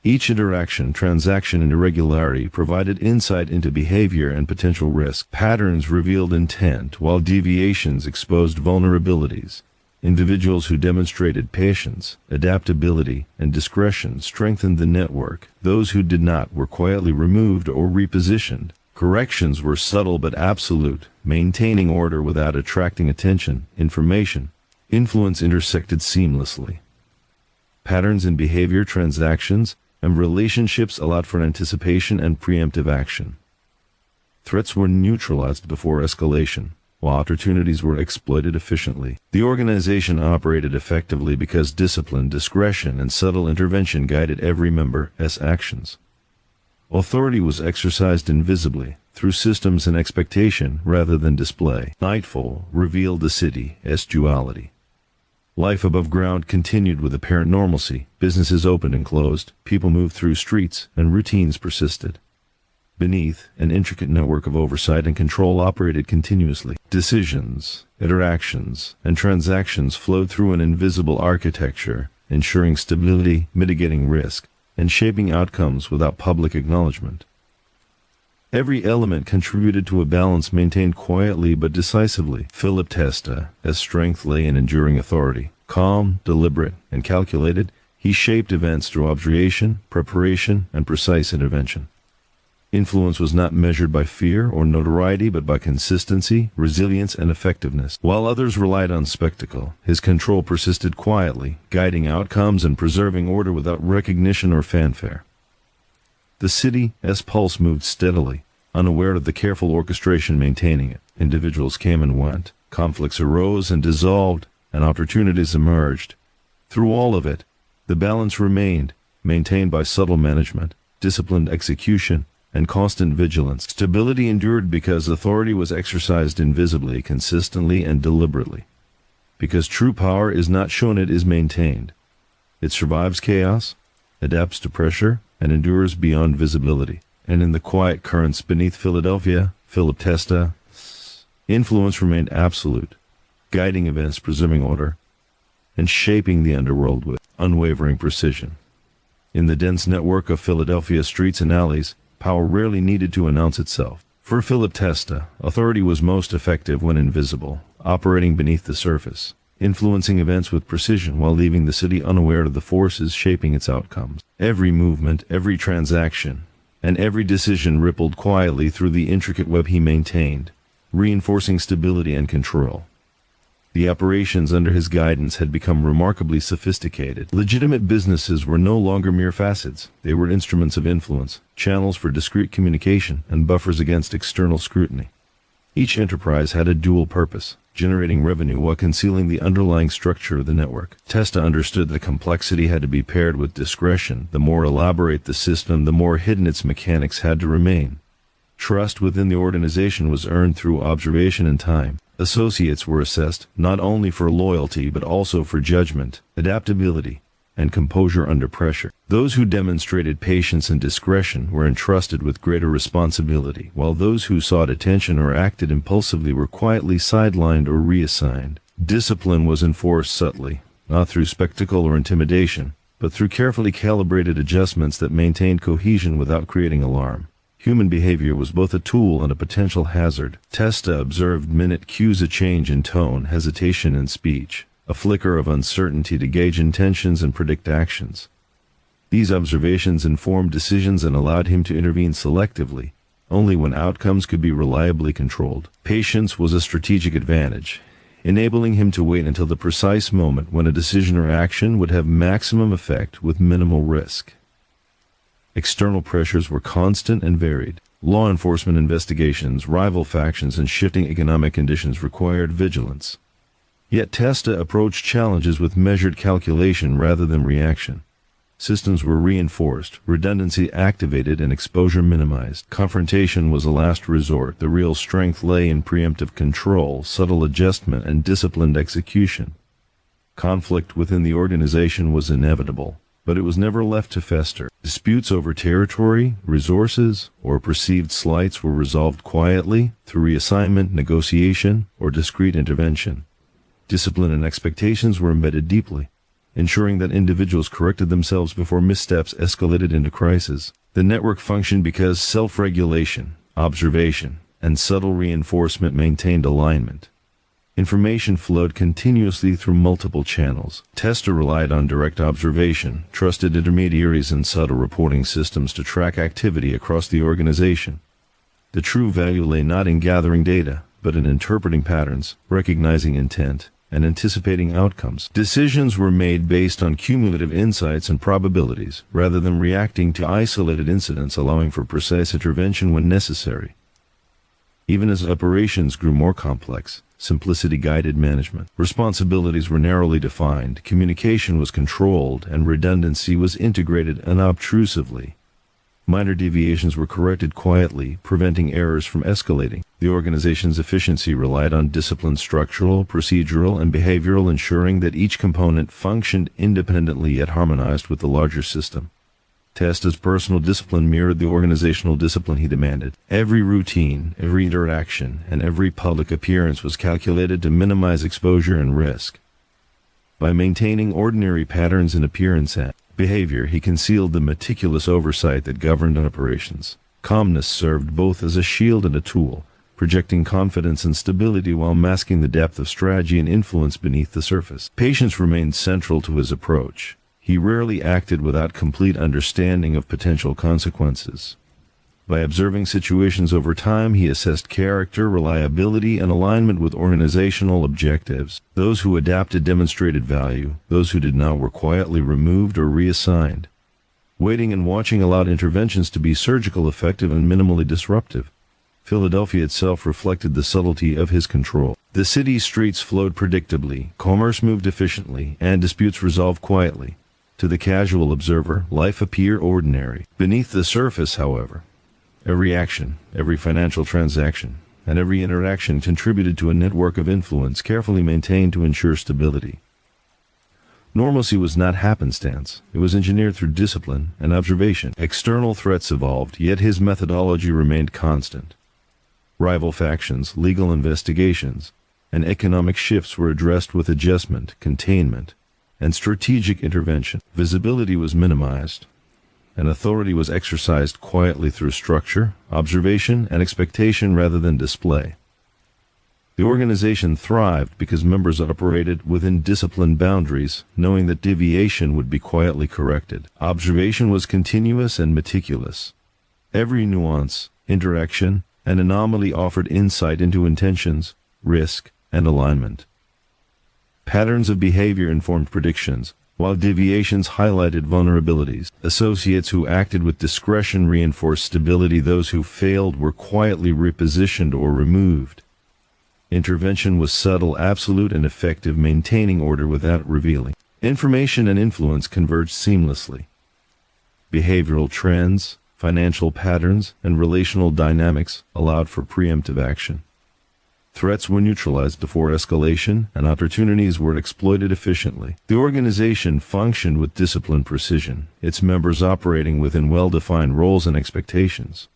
Each interaction, transaction, and irregularity provided insight into behavior and potential risk. Patterns revealed intent, while deviations exposed vulnerabilities. Individuals who demonstrated patience, adaptability, and discretion strengthened the network. Those who did not were quietly removed or repositioned. Corrections were subtle but absolute, maintaining order without attracting attention. Information, influence intersected seamlessly. Patterns in behavior, transactions, and relationships allowed for anticipation and preemptive action. Threats were neutralized before escalation, while opportunities were exploited efficiently. The organization operated effectively because discipline, discretion, and subtle intervention guided every member's actions. Authority was exercised invisibly, through systems and expectation rather than display. Nightfall revealed the city's duality. Life above ground continued with apparent normalcy. Businesses opened and closed, people moved through streets, and routines persisted. Beneath, an intricate network of oversight and control operated continuously. Decisions, interactions, and transactions flowed through an invisible architecture, ensuring stability, mitigating risk, and shaping outcomes without public acknowledgement. Every element contributed to a balance maintained quietly but decisively. Philip Testa's strength lay in enduring authority. Calm, deliberate, and calculated, he shaped events through observation, preparation, and precise intervention. Influence was not measured by fear or notoriety, but by consistency, resilience, and effectiveness. While others relied on spectacle, his control persisted quietly, guiding outcomes and preserving order without recognition or fanfare. The city's pulse moved steadily, unaware of the careful orchestration maintaining it. Individuals came and went, conflicts arose and dissolved, and opportunities emerged. Through all of it, the balance remained, maintained by subtle management, disciplined execution, and constant vigilance. Stability endured because authority was exercised invisibly, consistently, and deliberately. Because true power is not shown, it is maintained. It survives chaos, adapts to pressure, and endures beyond visibility. And in the quiet currents beneath Philadelphia, Philip Testa's influence remained absolute, guiding events, preserving order, and shaping the underworld with unwavering precision. In the dense network of Philadelphia streets and alleys, power rarely needed to announce itself. For Philip Testa, authority was most effective when invisible, operating beneath the surface, influencing events with precision while leaving the city unaware of the forces shaping its outcomes. Every movement, every transaction, and every decision rippled quietly through the intricate web he maintained, reinforcing stability and control. The operations under his guidance had become remarkably sophisticated. Legitimate businesses were no longer mere facets. They were instruments of influence, channels for discreet communication, and buffers against external scrutiny. Each enterprise had a dual purpose, generating revenue while concealing the underlying structure of the network. Testa understood that complexity had to be paired with discretion. The more elaborate the system, the more hidden its mechanics had to remain. Trust within the organization was earned through observation and time. Associates were assessed not only for loyalty but also for judgment, adaptability, and composure under pressure. Those who demonstrated patience and discretion were entrusted with greater responsibility, while those who sought attention or acted impulsively were quietly sidelined or reassigned. Discipline was enforced subtly, not through spectacle or intimidation, but through carefully calibrated adjustments that maintained cohesion without creating alarm. Human behavior was both a tool and a potential hazard. Testa observed minute cues, a change in tone, hesitation in speech, a flicker of uncertainty to gauge intentions and predict actions. These observations informed decisions and allowed him to intervene selectively, only when outcomes could be reliably controlled. Patience was a strategic advantage, enabling him to wait until the precise moment when a decision or action would have maximum effect with minimal risk. External pressures were constant and varied. Law enforcement investigations, rival factions, and shifting economic conditions required vigilance. Yet Testa approached challenges with measured calculation rather than reaction. Systems were reinforced, redundancy activated, and exposure minimized. Confrontation was a last resort. The real strength lay in preemptive control, subtle adjustment, and disciplined execution. Conflict within the organization was inevitable, but it was never left to fester. Disputes over territory, resources, or perceived slights were resolved quietly through reassignment, negotiation, or discreet intervention. Discipline and expectations were embedded deeply, ensuring that individuals corrected themselves before missteps escalated into crisis. The network functioned because self-regulation, observation, and subtle reinforcement maintained alignment. Information flowed continuously through multiple channels. Testa relied on direct observation, trusted intermediaries, and subtle reporting systems to track activity across the organization. The true value lay not in gathering data, but in interpreting patterns, recognizing intent, and anticipating outcomes. Decisions were made based on cumulative insights and probabilities, rather than reacting to isolated incidents, allowing for precise intervention when necessary. Even as operations grew more complex, simplicity guided management. Responsibilities were narrowly defined, communication was controlled, and redundancy was integrated unobtrusively. Minor deviations were corrected quietly, preventing errors from escalating. The organization's efficiency relied on disciplined structural, procedural, and behavioral, ensuring that each component functioned independently yet harmonized with the larger system. Testa's personal discipline mirrored the organizational discipline he demanded. Every routine, every interaction, and every public appearance was calculated to minimize exposure and risk. By maintaining ordinary patterns in appearance and behavior, he concealed the meticulous oversight that governed operations. Calmness served both as a shield and a tool, projecting confidence and stability while masking the depth of strategy and influence beneath the surface. Patience remained central to his approach. He rarely acted without complete understanding of potential consequences. By observing situations over time, he assessed character, reliability, and alignment with organizational objectives. Those who adapted demonstrated value. Those who did not were quietly removed or reassigned. Waiting and watching allowed interventions to be surgical, effective, and minimally disruptive. Philadelphia itself reflected the subtlety of his control. The city's streets flowed predictably, commerce moved efficiently, and disputes resolved quietly. To the casual observer, life appeared ordinary. Beneath the surface, however, every action, every financial transaction, and every interaction contributed to a network of influence carefully maintained to ensure stability. Normalcy was not happenstance. It was engineered through discipline and observation. External threats evolved, yet his methodology remained constant. Rival factions, legal investigations, and economic shifts were addressed with adjustment, containment, and strategic intervention. Visibility was minimized, and authority was exercised quietly through structure, observation, and expectation rather than display. The organization thrived because members operated within disciplined boundaries, knowing that deviation would be quietly corrected. Observation was continuous and meticulous. Every nuance, interaction, and anomaly offered insight into intentions, risk, and alignment. Patterns of behavior informed predictions, while deviations highlighted vulnerabilities. Associates who acted with discretion reinforced stability. Those who failed were quietly repositioned or removed. Intervention was subtle, absolute, and effective, maintaining order without revealing. Information and influence converged seamlessly. Behavioral trends, financial patterns, and relational dynamics allowed for preemptive action. Threats were neutralized before escalation, and opportunities were exploited efficiently. The organization functioned with disciplined precision, its members operating within well-defined roles and expectations.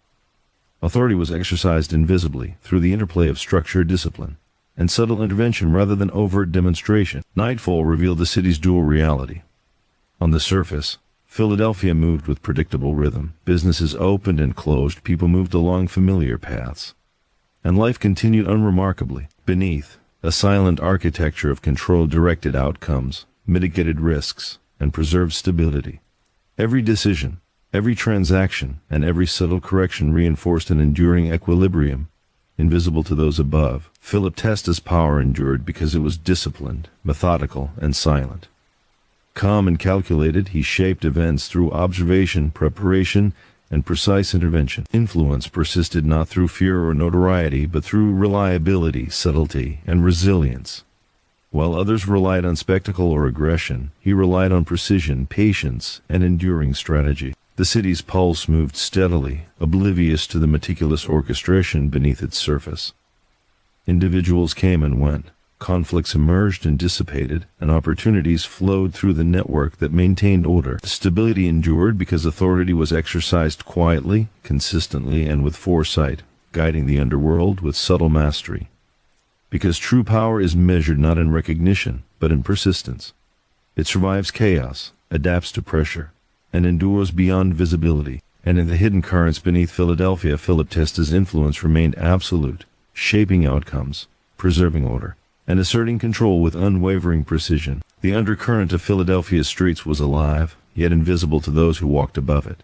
Authority was exercised invisibly through the interplay of structure, discipline, and subtle intervention rather than overt demonstration. Nightfall revealed the city's dual reality. On the surface, Philadelphia moved with predictable rhythm. Businesses opened and closed, people moved along familiar paths. And life continued unremarkably. Beneath, a silent architecture of control directed outcomes, mitigated risks, and preserved stability. Every decision, every transaction, and every subtle correction reinforced an enduring equilibrium, invisible to those above. Philip Testa's power endured because it was disciplined, methodical, and silent. Calm and calculated, he shaped events through observation, preparation, and precise intervention. Influence persisted not through fear or notoriety, but through reliability, subtlety, and resilience. While others relied on spectacle or aggression, he relied on precision, patience, and enduring strategy. The city's pulse moved steadily, oblivious to the meticulous orchestration beneath its surface. Individuals came and went. Conflicts emerged and dissipated, and opportunities flowed through the network that maintained order. Stability endured because authority was exercised quietly, consistently, and with foresight, guiding the underworld with subtle mastery. Because true power is measured not in recognition, but in persistence. It survives chaos, adapts to pressure, and endures beyond visibility. And in the hidden currents beneath Philadelphia, Philip Testa's influence remained absolute, shaping outcomes, preserving order, and asserting control with unwavering precision. The undercurrent of Philadelphia's streets was alive, yet invisible to those who walked above it.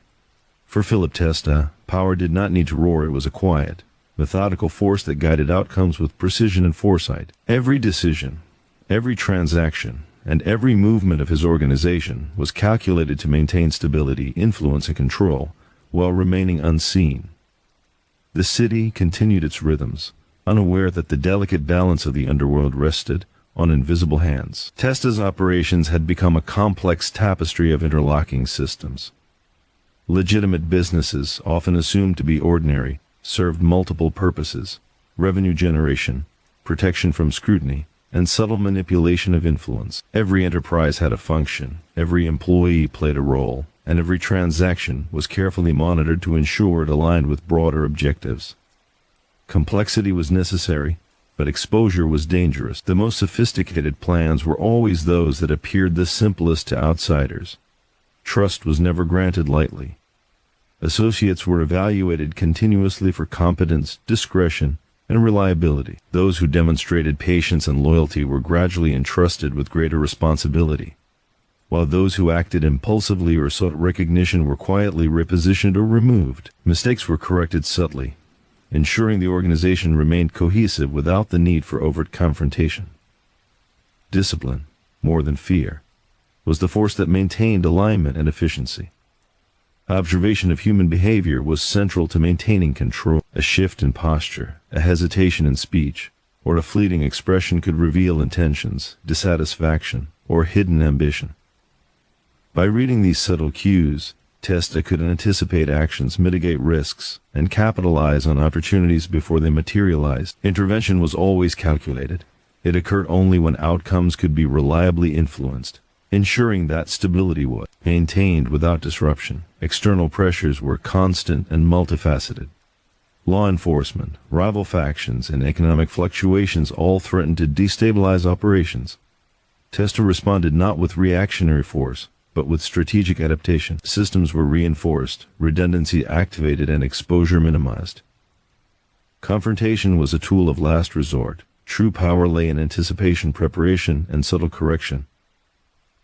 For Philip Testa, power did not need to roar, it was a quiet, methodical force that guided outcomes with precision and foresight. Every decision, every transaction, and every movement of his organization was calculated to maintain stability, influence, and control, while remaining unseen. The city continued its rhythms, unaware that the delicate balance of the underworld rested on invisible hands. Testa's operations had become a complex tapestry of interlocking systems. Legitimate businesses, often assumed to be ordinary, served multiple purposes: revenue generation, protection from scrutiny, and subtle manipulation of influence. Every enterprise had a function, every employee played a role, and every transaction was carefully monitored to ensure it aligned with broader objectives. Complexity was necessary, but exposure was dangerous. The most sophisticated plans were always those that appeared the simplest to outsiders. Trust was never granted lightly. Associates were evaluated continuously for competence, discretion, and reliability. Those who demonstrated patience and loyalty were gradually entrusted with greater responsibility, while those who acted impulsively or sought recognition were quietly repositioned or removed. Mistakes were corrected subtly, ensuring the organization remained cohesive without the need for overt confrontation. Discipline, more than fear, was the force that maintained alignment and efficiency. Observation of human behavior was central to maintaining control. A shift in posture, a hesitation in speech, or a fleeting expression could reveal intentions, dissatisfaction, or hidden ambition. By reading these subtle cues, Testa could anticipate actions, mitigate risks, and capitalize on opportunities before they materialized. Intervention was always calculated. It occurred only when outcomes could be reliably influenced, ensuring that stability was maintained without disruption. External pressures were constant and multifaceted. Law enforcement, rival factions, and economic fluctuations all threatened to destabilize operations. Testa responded not with reactionary force, but with strategic adaptation. Systems were reinforced, redundancy activated, and exposure minimized. Confrontation was a tool of last resort. True power lay in anticipation, preparation, and subtle correction.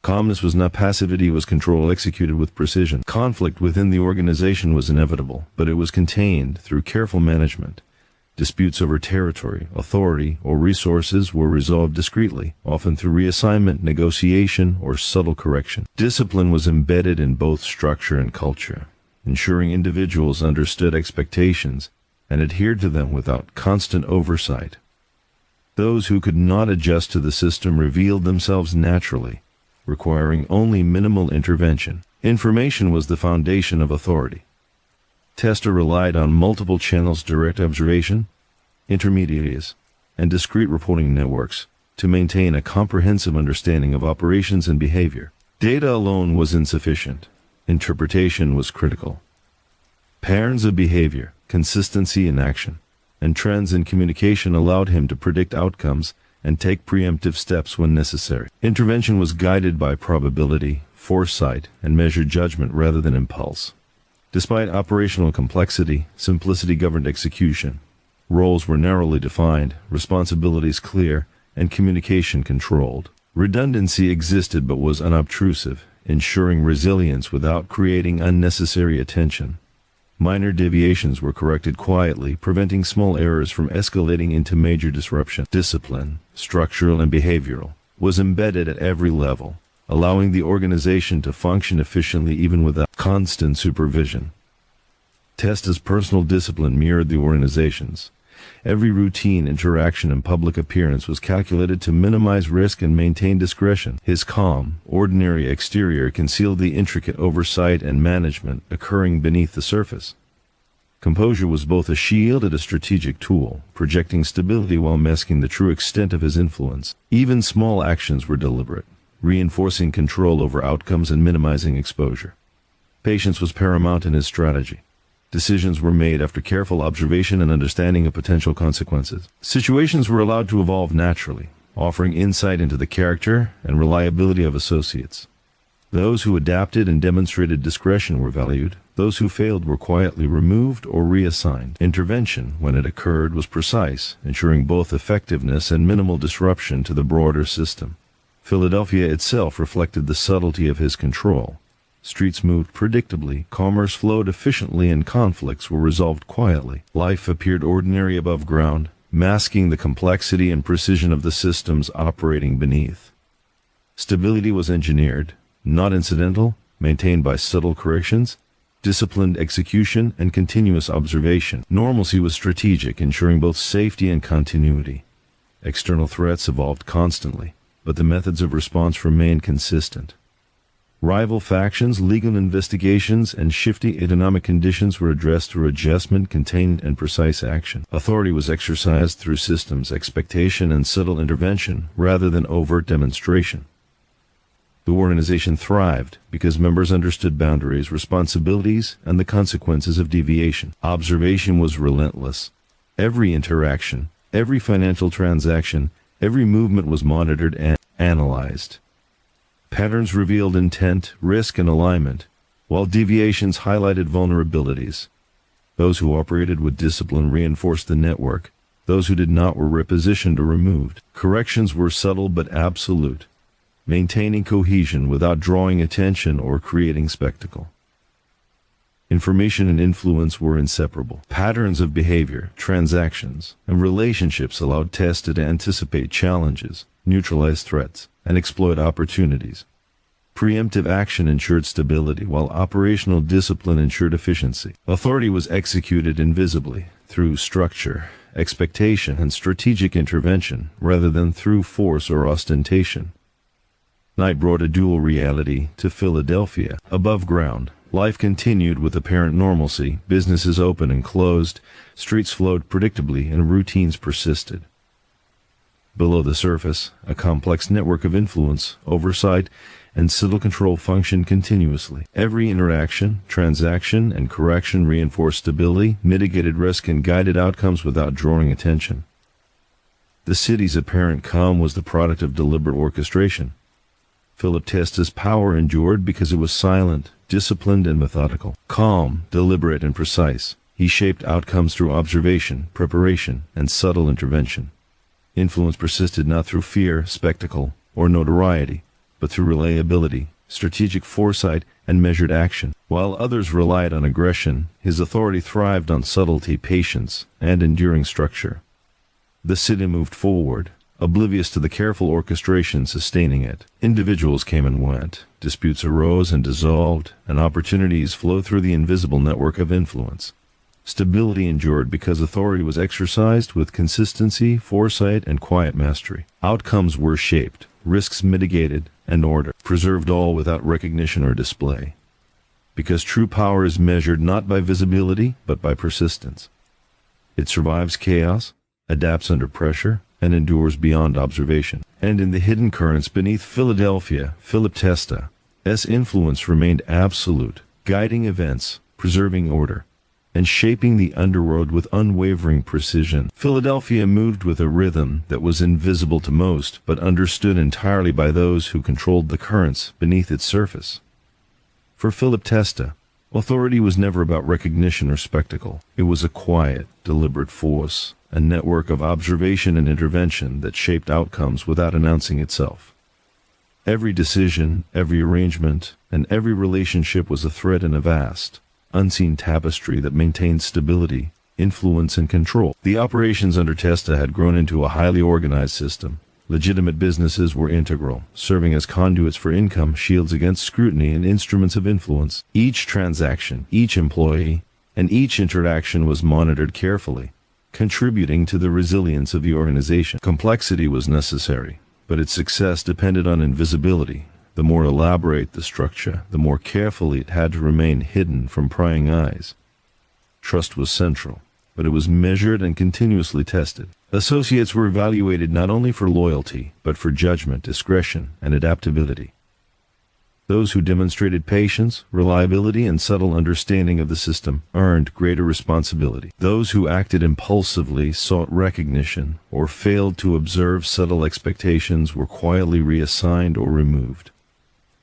Calmness was not passivity, it was control executed with precision. Conflict within the organization was inevitable, but it was contained through careful management. Disputes over territory, authority, or resources were resolved discreetly, often through reassignment, negotiation, or subtle correction. Discipline was embedded in both structure and culture, ensuring individuals understood expectations and adhered to them without constant oversight. Those who could not adjust to the system revealed themselves naturally, requiring only minimal intervention. Information was the foundation of authority. Testa relied on multiple channels: direct observation, intermediaries, and discrete reporting networks to maintain a comprehensive understanding of operations and behavior. Data alone was insufficient. Interpretation was critical. Patterns of behavior, consistency in action, and trends in communication allowed him to predict outcomes and take preemptive steps when necessary. Intervention was guided by probability, foresight, and measured judgment rather than impulse. Despite operational complexity, simplicity governed execution. Roles were narrowly defined, responsibilities clear, and communication controlled. Redundancy existed but was unobtrusive, ensuring resilience without creating unnecessary attention. Minor deviations were corrected quietly, preventing small errors from escalating into major disruption. Discipline, structural and behavioral, was embedded at every level, allowing the organization to function efficiently even without constant supervision. Testa's personal discipline mirrored the organization's. Every routine, interaction, and public appearance was calculated to minimize risk and maintain discretion. His calm, ordinary exterior concealed the intricate oversight and management occurring beneath the surface. Composure was both a shield and a strategic tool, projecting stability while masking the true extent of his influence. Even small actions were deliberate, reinforcing control over outcomes and minimizing exposure. Patience was paramount in his strategy. Decisions were made after careful observation and understanding of potential consequences. Situations were allowed to evolve naturally, offering insight into the character and reliability of associates. Those who adapted and demonstrated discretion were valued. Those who failed were quietly removed or reassigned. Intervention, when it occurred, was precise, ensuring both effectiveness and minimal disruption to the broader system. Philadelphia itself reflected the subtlety of his control. Streets moved predictably, commerce flowed efficiently, and conflicts were resolved quietly. Life appeared ordinary above ground, masking the complexity and precision of the systems operating beneath. Stability was engineered, not incidental, maintained by subtle corrections, disciplined execution, and continuous observation. Normalcy was strategic, ensuring both safety and continuity. External threats evolved constantly, but the methods of response remained consistent. Rival factions, legal investigations, and shifting economic conditions were addressed through adjustment, contained, and precise action. Authority was exercised through systems, expectation, and subtle intervention rather than overt demonstration. The organization thrived because members understood boundaries, responsibilities, and the consequences of deviation. Observation was relentless. Every interaction, every financial transaction, every movement was monitored and analyzed. Patterns revealed intent, risk, and alignment, while deviations highlighted vulnerabilities. Those who operated with discipline reinforced the network. Those who did not were repositioned or removed. Corrections were subtle but absolute, maintaining cohesion without drawing attention or creating spectacle. Information and influence were inseparable. Patterns of behavior, transactions, and relationships allowed Testa to anticipate challenges, neutralize threats, and exploit opportunities. Preemptive action ensured stability, while operational discipline ensured efficiency. Authority was executed invisibly, through structure, expectation, and strategic intervention, rather than through force or ostentation. Night brought a dual reality to Philadelphia. Above ground, life continued with apparent normalcy, businesses opened and closed, streets flowed predictably, and routines persisted. Below the surface, a complex network of influence, oversight, and subtle control functioned continuously. Every interaction, transaction, and correction reinforced stability, mitigated risk, and guided outcomes without drawing attention. The city's apparent calm was the product of deliberate orchestration. Philip Testa's power endured because it was silent, disciplined, and methodical. Calm, deliberate, and precise, he shaped outcomes through observation, preparation, and subtle intervention. Influence persisted not through fear, spectacle, or notoriety, but through reliability, strategic foresight, and measured action. While others relied on aggression, his authority thrived on subtlety, patience, and enduring structure. The city moved forward, oblivious to the careful orchestration sustaining it. Individuals came and went, disputes arose and dissolved, and opportunities flowed through the invisible network of influence. Stability endured because authority was exercised with consistency, foresight, and quiet mastery. Outcomes were shaped, risks mitigated, and order preserved, all without recognition or display. Because true power is measured not by visibility, but by persistence. It survives chaos, adapts under pressure, and endures beyond observation. And in the hidden currents beneath Philadelphia, Philip Testa's influence remained absolute, guiding events, preserving order, and shaping the underworld with unwavering precision. Philadelphia moved with a rhythm that was invisible to most, but understood entirely by those who controlled the currents beneath its surface. For Philip Testa, authority was never about recognition or spectacle. It was a quiet, deliberate force, a network of observation and intervention that shaped outcomes without announcing itself. Every decision, every arrangement, and every relationship was a thread in a vast, unseen tapestry that maintained stability, influence, and control. The operations under Testa had grown into a highly organized system. Legitimate businesses were integral, serving as conduits for income, shields against scrutiny, and instruments of influence. Each transaction, each employee, and each interaction was monitored carefully, contributing to the resilience of the organization. Complexity was necessary, but its success depended on invisibility. The more elaborate the structure, the more carefully it had to remain hidden from prying eyes. Trust was central, but it was measured and continuously tested. Associates were evaluated not only for loyalty, but for judgment, discretion, and adaptability. Those who demonstrated patience, reliability, and subtle understanding of the system earned greater responsibility. Those who acted impulsively, sought recognition, or failed to observe subtle expectations were quietly reassigned or removed.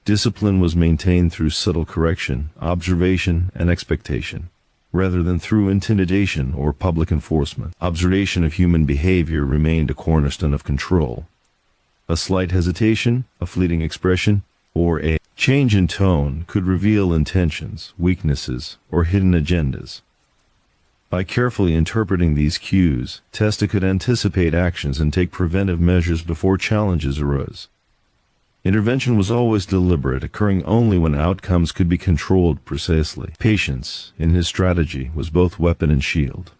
Discipline was maintained through subtle correction, observation, and expectation, rather than through intimidation or public enforcement. Observation of human behavior remained a cornerstone of control. A slight hesitation, a fleeting expression, or a change in tone could reveal intentions, weaknesses, or hidden agendas. By carefully interpreting these cues, Testa could anticipate actions and take preventive measures before challenges arose. Intervention was always deliberate, occurring only when outcomes could be controlled precisely. Patience, in his strategy, was both weapon and shield.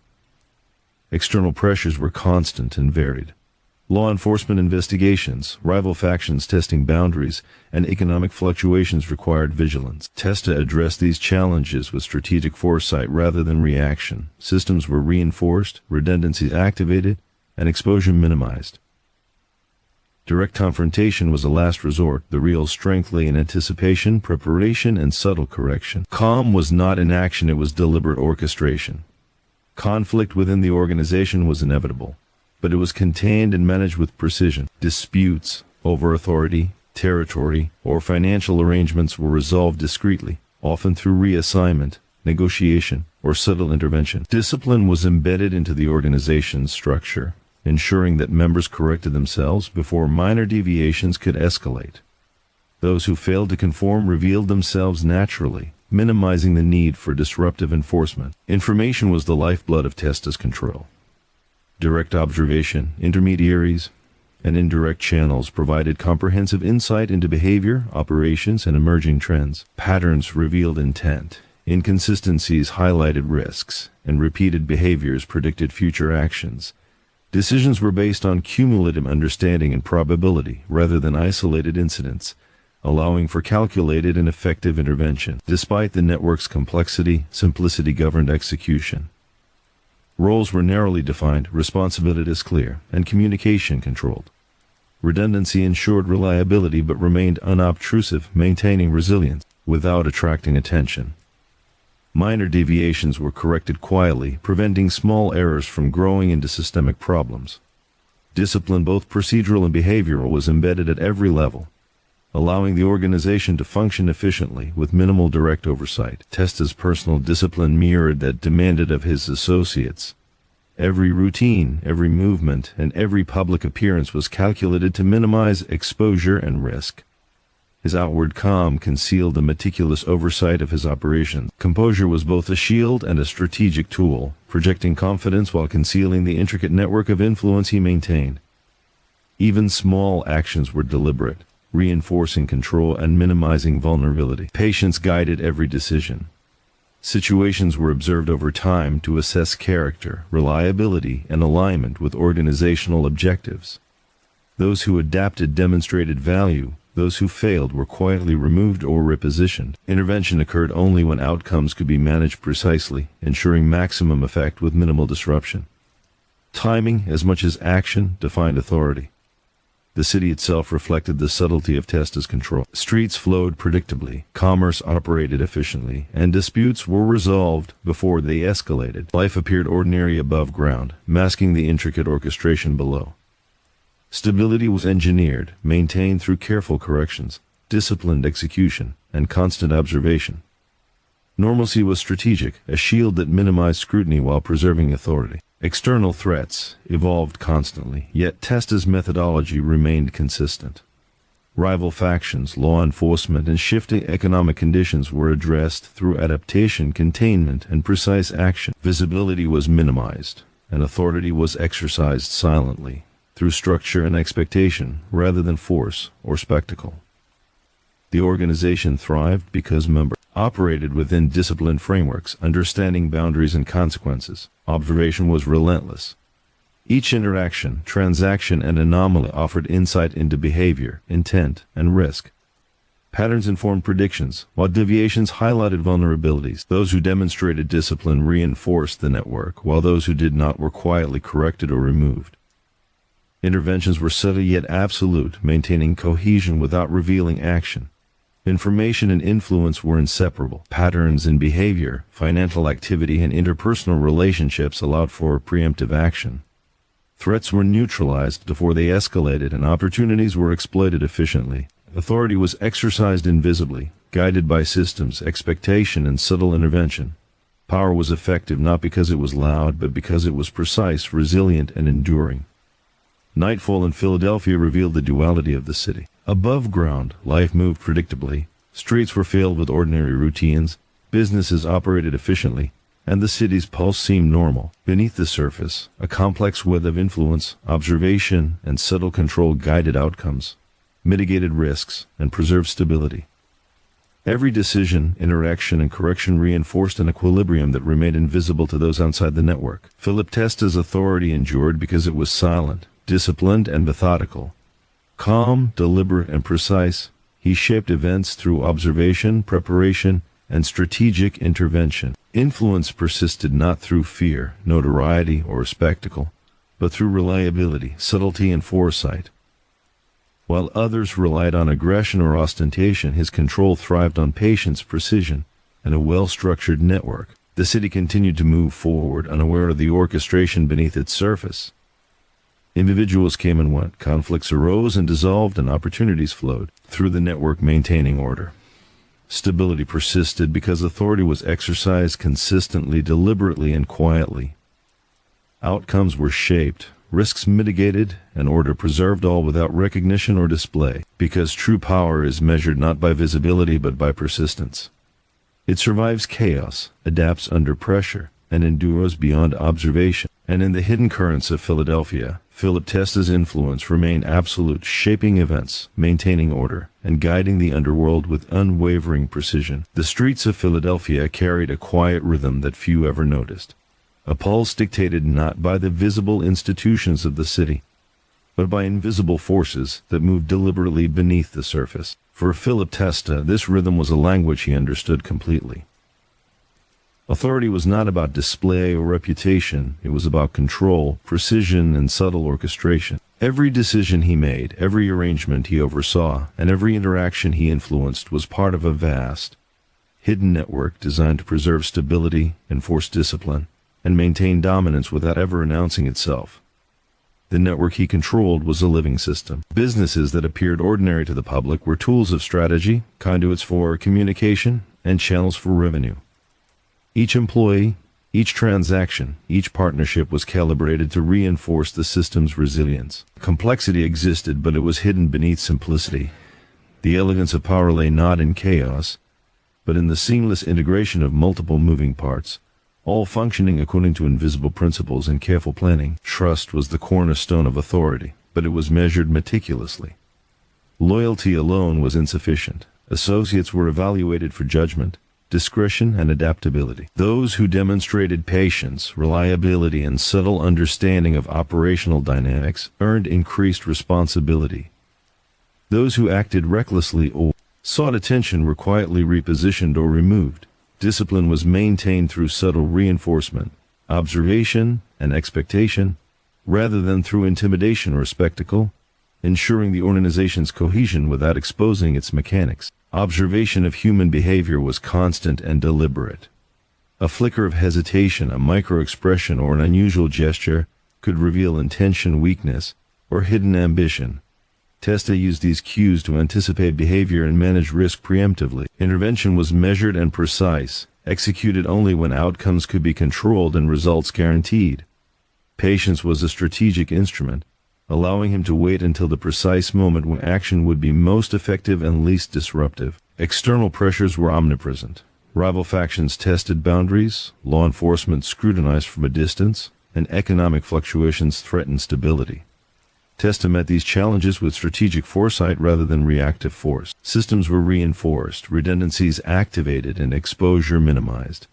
External pressures were constant and varied. Law enforcement investigations, rival factions testing boundaries, and economic fluctuations required vigilance. Testa addressed these challenges with strategic foresight rather than reaction. Systems were reinforced, redundancies activated, and exposure minimized. Direct confrontation was a last resort. The real strength lay in anticipation, preparation, and subtle correction. Calm was not inaction, it was deliberate orchestration. Conflict within the organization was inevitable, but it was contained and managed with precision. Disputes over authority, territory, or financial arrangements were resolved discreetly, often through reassignment, negotiation, or subtle intervention. Discipline was embedded into the organization's structure, ensuring that members corrected themselves before minor deviations could escalate. Those who failed to conform revealed themselves naturally, minimizing the need for disruptive enforcement. Information was the lifeblood of Testa's control. Direct observation, intermediaries, and indirect channels provided comprehensive insight into behavior, operations, and emerging trends. Patterns revealed intent, inconsistencies highlighted risks, and repeated behaviors predicted future actions. Decisions were based on cumulative understanding and probability rather than isolated incidents, allowing for calculated and effective intervention. Despite the network's complexity, simplicity governed execution. Roles were narrowly defined, responsibilities clear, and communication controlled. Redundancy ensured reliability but remained unobtrusive, maintaining resilience without attracting attention. Minor deviations were corrected quietly, preventing small errors from growing into systemic problems. Discipline, both procedural and behavioral, was embedded at every level, allowing the organization to function efficiently with minimal direct oversight. Testa's personal discipline mirrored that demanded of his associates. Every routine, every movement, and every public appearance was calculated to minimize exposure and risk. His outward calm concealed the meticulous oversight of his operations. Composure was both a shield and a strategic tool, projecting confidence while concealing the intricate network of influence he maintained. Even small actions were deliberate, reinforcing control and minimizing vulnerability. Patience guided every decision. Situations were observed over time to assess character, reliability, and alignment with organizational objectives. Those who adapted demonstrated value. Those who failed were quietly removed or repositioned. Intervention occurred only when outcomes could be managed precisely, ensuring maximum effect with minimal disruption. Timing, as much as action, defined authority. The city itself reflected the subtlety of Testa's control. Streets flowed predictably, commerce operated efficiently, and disputes were resolved before they escalated. Life appeared ordinary above ground, masking the intricate orchestration below. Stability was engineered, maintained through careful corrections, disciplined execution, and constant observation. Normalcy was strategic, a shield that minimized scrutiny while preserving authority. External threats evolved constantly, yet Testa's methodology remained consistent. Rival factions, law enforcement, and shifting economic conditions were addressed through adaptation, containment, and precise action. Visibility was minimized, and authority was exercised silently, through structure and expectation, rather than force or spectacle. The organization thrived because members operated within disciplined frameworks, understanding boundaries and consequences. Observation was relentless. Each interaction, transaction, and anomaly offered insight into behavior, intent, and risk. Patterns informed predictions, while deviations highlighted vulnerabilities. Those who demonstrated discipline reinforced the network, while those who did not were quietly corrected or removed. Interventions were subtle yet absolute, maintaining cohesion without revealing action. Information and influence were inseparable. Patterns in behavior, financial activity, and interpersonal relationships allowed for preemptive action. Threats were neutralized before they escalated, and opportunities were exploited efficiently. Authority was exercised invisibly, guided by systems, expectation, and subtle intervention. Power was effective not because it was loud, but because it was precise, resilient, and enduring. Nightfall in Philadelphia revealed the duality of the city. Above ground, life moved predictably. Streets were filled with ordinary routines, businesses operated efficiently, and the city's pulse seemed normal. Beneath the surface, a complex web of influence, observation, and subtle control guided outcomes, mitigated risks, and preserved stability. Every decision, interaction, and correction reinforced an equilibrium that remained invisible to those outside the network. Philip Testa's authority endured because it was silent, disciplined, and methodical. Calm, deliberate, and precise, he shaped events through observation, preparation, and strategic intervention. Influence persisted not through fear, notoriety, or spectacle, but through reliability, subtlety, and foresight. While others relied on aggression or ostentation, his control thrived on patience, precision, and a well-structured network. The city continued to move forward, unaware of the orchestration beneath its surface. Individuals came and went, conflicts arose and dissolved, and opportunities flowed through the network, maintaining order. Stability persisted because authority was exercised consistently, deliberately, and quietly. Outcomes were shaped, risks mitigated, and order preserved, all without recognition or display, because true power is measured not by visibility but by persistence. It survives chaos, adapts under pressure, and endures beyond observation. And in the hidden currents of Philadelphia, Philip Testa's influence remained absolute, shaping events, maintaining order, and guiding the underworld with unwavering precision. The streets of Philadelphia carried a quiet rhythm that few ever noticed, a pulse dictated not by the visible institutions of the city, but by invisible forces that moved deliberately beneath the surface. For Philip Testa, this rhythm was a language he understood completely. Authority was not about display or reputation. It was about control, precision, and subtle orchestration. Every decision he made, every arrangement he oversaw, and every interaction he influenced was part of a vast, hidden network designed to preserve stability, enforce discipline, and maintain dominance without ever announcing itself. The network he controlled was a living system. Businesses that appeared ordinary to the public were tools of strategy, conduits for communication, and channels for revenue. Each employee, each transaction, each partnership was calibrated to reinforce the system's resilience. Complexity existed, but it was hidden beneath simplicity. The elegance of power lay not in chaos, but in the seamless integration of multiple moving parts, all functioning according to invisible principles and careful planning. Trust was the cornerstone of authority, but it was measured meticulously. Loyalty alone was insufficient. Associates were evaluated for judgment, discretion, and adaptability. Those who demonstrated patience, reliability, and subtle understanding of operational dynamics earned increased responsibility. Those who acted recklessly or sought attention were quietly repositioned or removed. Discipline was maintained through subtle reinforcement, observation, and expectation, rather than through intimidation or spectacle. ensuring the organization's cohesion without exposing its mechanics. Observation of human behavior was constant and deliberate. A flicker of hesitation, a micro-expression, or an unusual gesture could reveal intention, weakness, or hidden ambition. Testa used these cues to anticipate behavior and manage risk preemptively. Intervention was measured and precise, executed only when outcomes could be controlled and results guaranteed. Patience was a strategic instrument, allowing him to wait until the precise moment when action would be most effective and least disruptive. External pressures were omnipresent. Rival factions tested boundaries, law enforcement scrutinized from a distance, and economic fluctuations threatened stability. Testa met these challenges with strategic foresight rather than reactive force. Systems were reinforced, redundancies activated, and exposure minimized.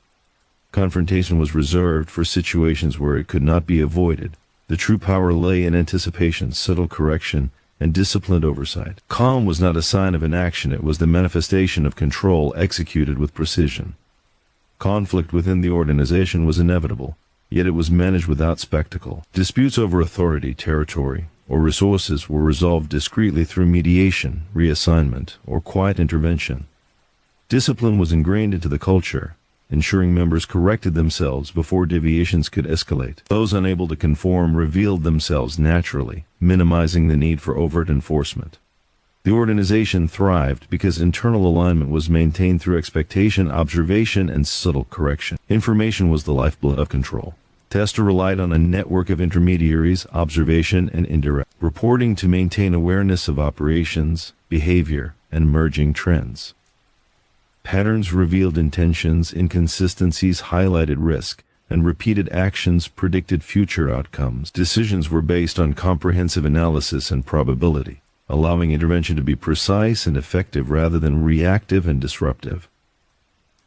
Confrontation was reserved for situations where it could not be avoided. The true power lay in anticipation, subtle correction, and disciplined oversight. Calm was not a sign of inaction, it was the manifestation of control executed with precision. Conflict within the organization was inevitable, yet it was managed without spectacle. Disputes over authority, territory, or resources were resolved discreetly through mediation, reassignment, or quiet intervention. Discipline was ingrained into the culture, ensuring members corrected themselves before deviations could escalate. Those unable to conform revealed themselves naturally, minimizing the need for overt enforcement. The organization thrived because internal alignment was maintained through expectation, observation, and subtle correction. Information was the lifeblood of control. Testa relied on a network of intermediaries, observation, and indirect reporting to maintain awareness of operations, behavior, and emerging trends. Patterns revealed intentions, inconsistencies highlighted risk, and repeated actions predicted future outcomes. Decisions were based on comprehensive analysis and probability, allowing intervention to be precise and effective rather than reactive and disruptive.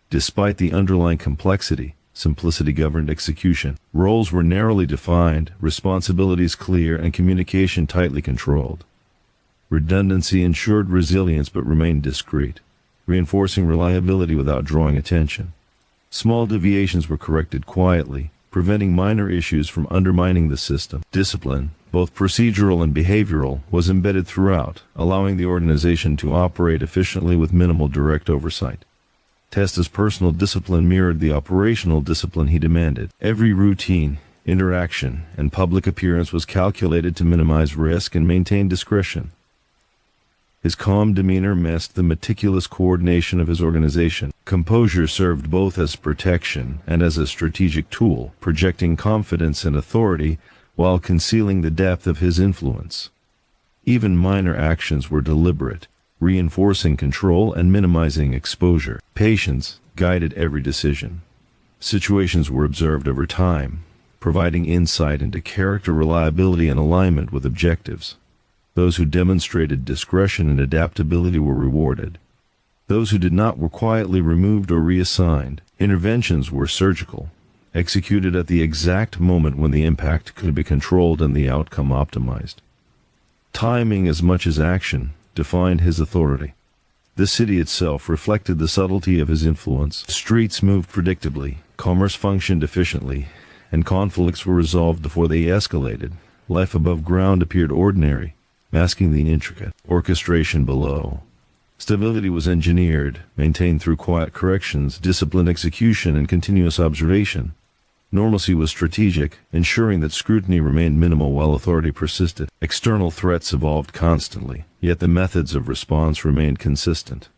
Despite the underlying complexity, simplicity governed execution. Roles were narrowly defined, responsibilities clear, and communication tightly controlled. Redundancy ensured resilience but remained discreet, reinforcing reliability without drawing attention. Small deviations were corrected quietly, preventing minor issues from undermining the system. Discipline, both procedural and behavioral, was embedded throughout, allowing the organization to operate efficiently with minimal direct oversight. Testa's personal discipline mirrored the operational discipline he demanded. Every routine, interaction, and public appearance was calculated to minimize risk and maintain discretion. His calm demeanor masked the meticulous coordination of his organization. Composure served both as protection and as a strategic tool, projecting confidence and authority while concealing the depth of his influence. Even minor actions were deliberate, reinforcing control and minimizing exposure. Patience guided every decision. Situations were observed over time, providing insight into character, reliability, and alignment with objectives. Those who demonstrated discretion and adaptability were rewarded. Those who did not were quietly removed or reassigned. Interventions were surgical, executed at the exact moment when the impact could be controlled and the outcome optimized. Timing, as much as action, defined his authority. The city itself reflected the subtlety of his influence. Streets moved predictably, commerce functioned efficiently, and conflicts were resolved before they escalated. Life above ground appeared ordinary, masking the intricate orchestration below. Stability was engineered, maintained through quiet corrections, disciplined execution, and continuous observation. Normalcy was strategic, ensuring that scrutiny remained minimal while authority persisted. External threats evolved constantly, yet the methods of response remained consistent.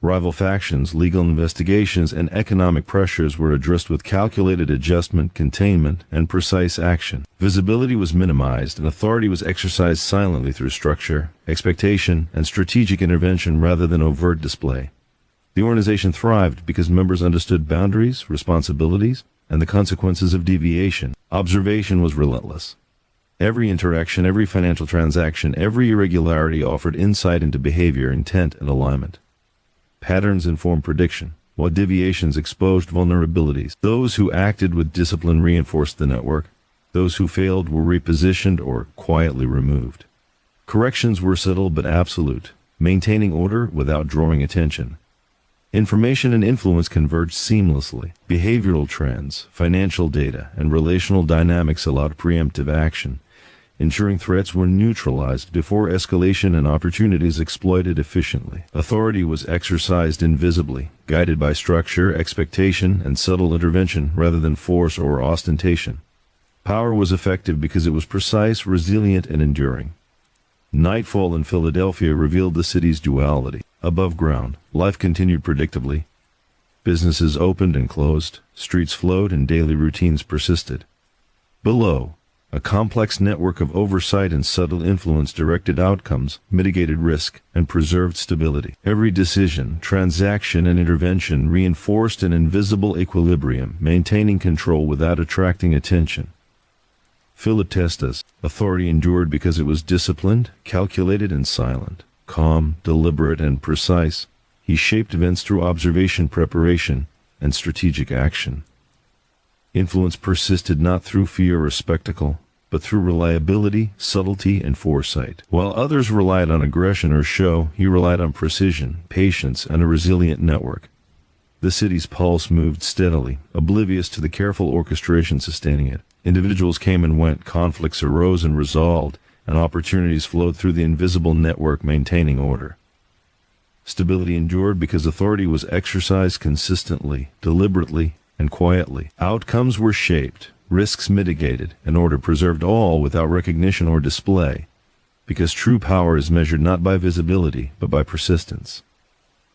Rival factions, legal investigations, and economic pressures were addressed with calculated adjustment, containment, and precise action. Visibility was minimized, and authority was exercised silently through structure, expectation, and strategic intervention rather than overt display. The organization thrived because members understood boundaries, responsibilities, and the consequences of deviation. Observation was relentless. Every interaction, every financial transaction, every irregularity offered insight into behavior, intent, and alignment. Patterns informed prediction, while deviations exposed vulnerabilities. Those who acted with discipline reinforced the network. Those who failed were repositioned or quietly removed. Corrections were subtle but absolute, maintaining order without drawing attention. Information and influence converged seamlessly. Behavioral trends, financial data, and relational dynamics allowed preemptive action, ensuring threats were neutralized before escalation and opportunities exploited efficiently. Authority was exercised invisibly, guided by structure, expectation, and subtle intervention rather than force or ostentation. Power was effective because it was precise, resilient, and enduring. Nightfall in Philadelphia revealed the city's duality. Above ground, life continued predictably. Businesses opened and closed, streets flowed, and daily routines persisted. Below, a complex network of oversight and subtle influence directed outcomes, mitigated risk, and preserved stability. Every decision, transaction, and intervention reinforced an invisible equilibrium, maintaining control without attracting attention. Philip Testa's authority endured because it was disciplined, calculated, and silent. Calm, deliberate, and precise, he shaped events through observation, preparation, and strategic action. Influence persisted not through fear or spectacle, but through reliability, subtlety, and foresight. While others relied on aggression or show, he relied on precision, patience, and a resilient network. The city's pulse moved steadily, oblivious to the careful orchestration sustaining it. Individuals came and went, conflicts arose and resolved, and opportunities flowed through the invisible network maintaining order. Stability endured because authority was exercised consistently, deliberately, and quietly. Outcomes were shaped, risks mitigated, and order preserved, all without recognition or display, because true power is measured not by visibility, but by persistence.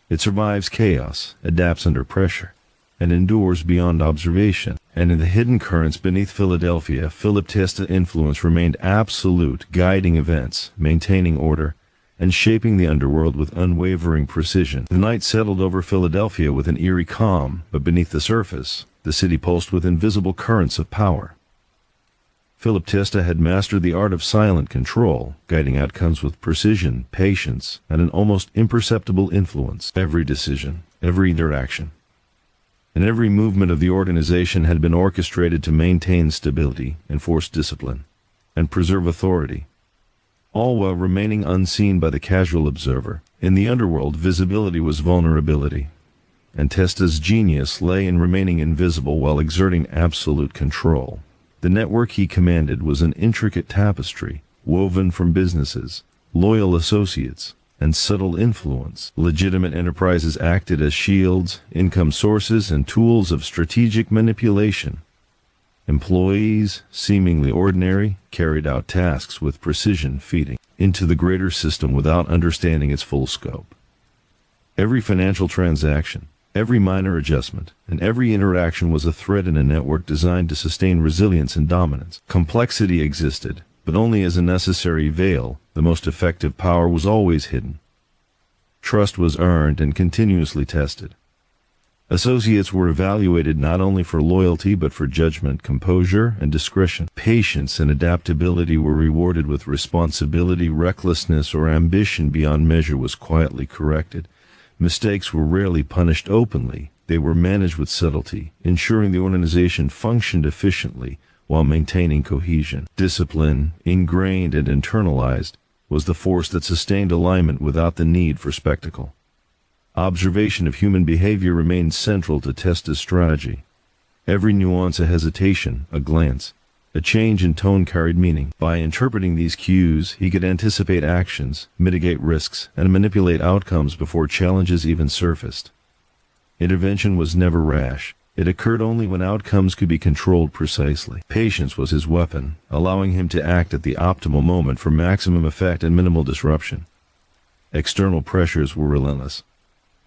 It survives chaos, adapts under pressure, and endures beyond observation. And in the hidden currents beneath Philadelphia, Philip Testa influence remained absolute, guiding events, maintaining order, and shaping the underworld with unwavering precision. The night settled over Philadelphia with an eerie calm, but beneath the surface, the city pulsed with invisible currents of power. Philip Testa had mastered the art of silent control, guiding outcomes with precision, patience, and an almost imperceptible influence. Every decision, every interaction, and every movement of the organization had been orchestrated to maintain stability, enforce discipline, and preserve authority, all while remaining unseen by the casual observer. In the underworld, visibility was vulnerability, and Testa's genius lay in remaining invisible while exerting absolute control. The network he commanded was an intricate tapestry, woven from businesses, loyal associates, and subtle influence. Legitimate enterprises acted as shields, income sources, and tools of strategic manipulation. Employees, seemingly ordinary, carried out tasks with precision, feeding into the greater system without understanding its full scope. Every financial transaction, every minor adjustment, and every interaction was a thread in a network designed to sustain resilience and dominance. Complexity existed, but only as a necessary veil. The most effective power was always hidden. Trust was earned and continuously tested. Associates were evaluated not only for loyalty but for judgment, composure, and discretion. Patience and adaptability were rewarded with responsibility. Recklessness or ambition beyond measure was quietly corrected. Mistakes were rarely punished openly. They were managed with subtlety, ensuring the organization functioned efficiently while maintaining cohesion. Discipline, ingrained and internalized, was the force that sustained alignment without the need for spectacle. Observation of human behavior remained central to Testa's strategy. Every nuance, a hesitation, a glance, a change in tone carried meaning. By interpreting these cues, he could anticipate actions, mitigate risks, and manipulate outcomes before challenges even surfaced. Intervention was never rash. It occurred only when outcomes could be controlled precisely. Patience was his weapon, allowing him to act at the optimal moment for maximum effect and minimal disruption. External pressures were relentless.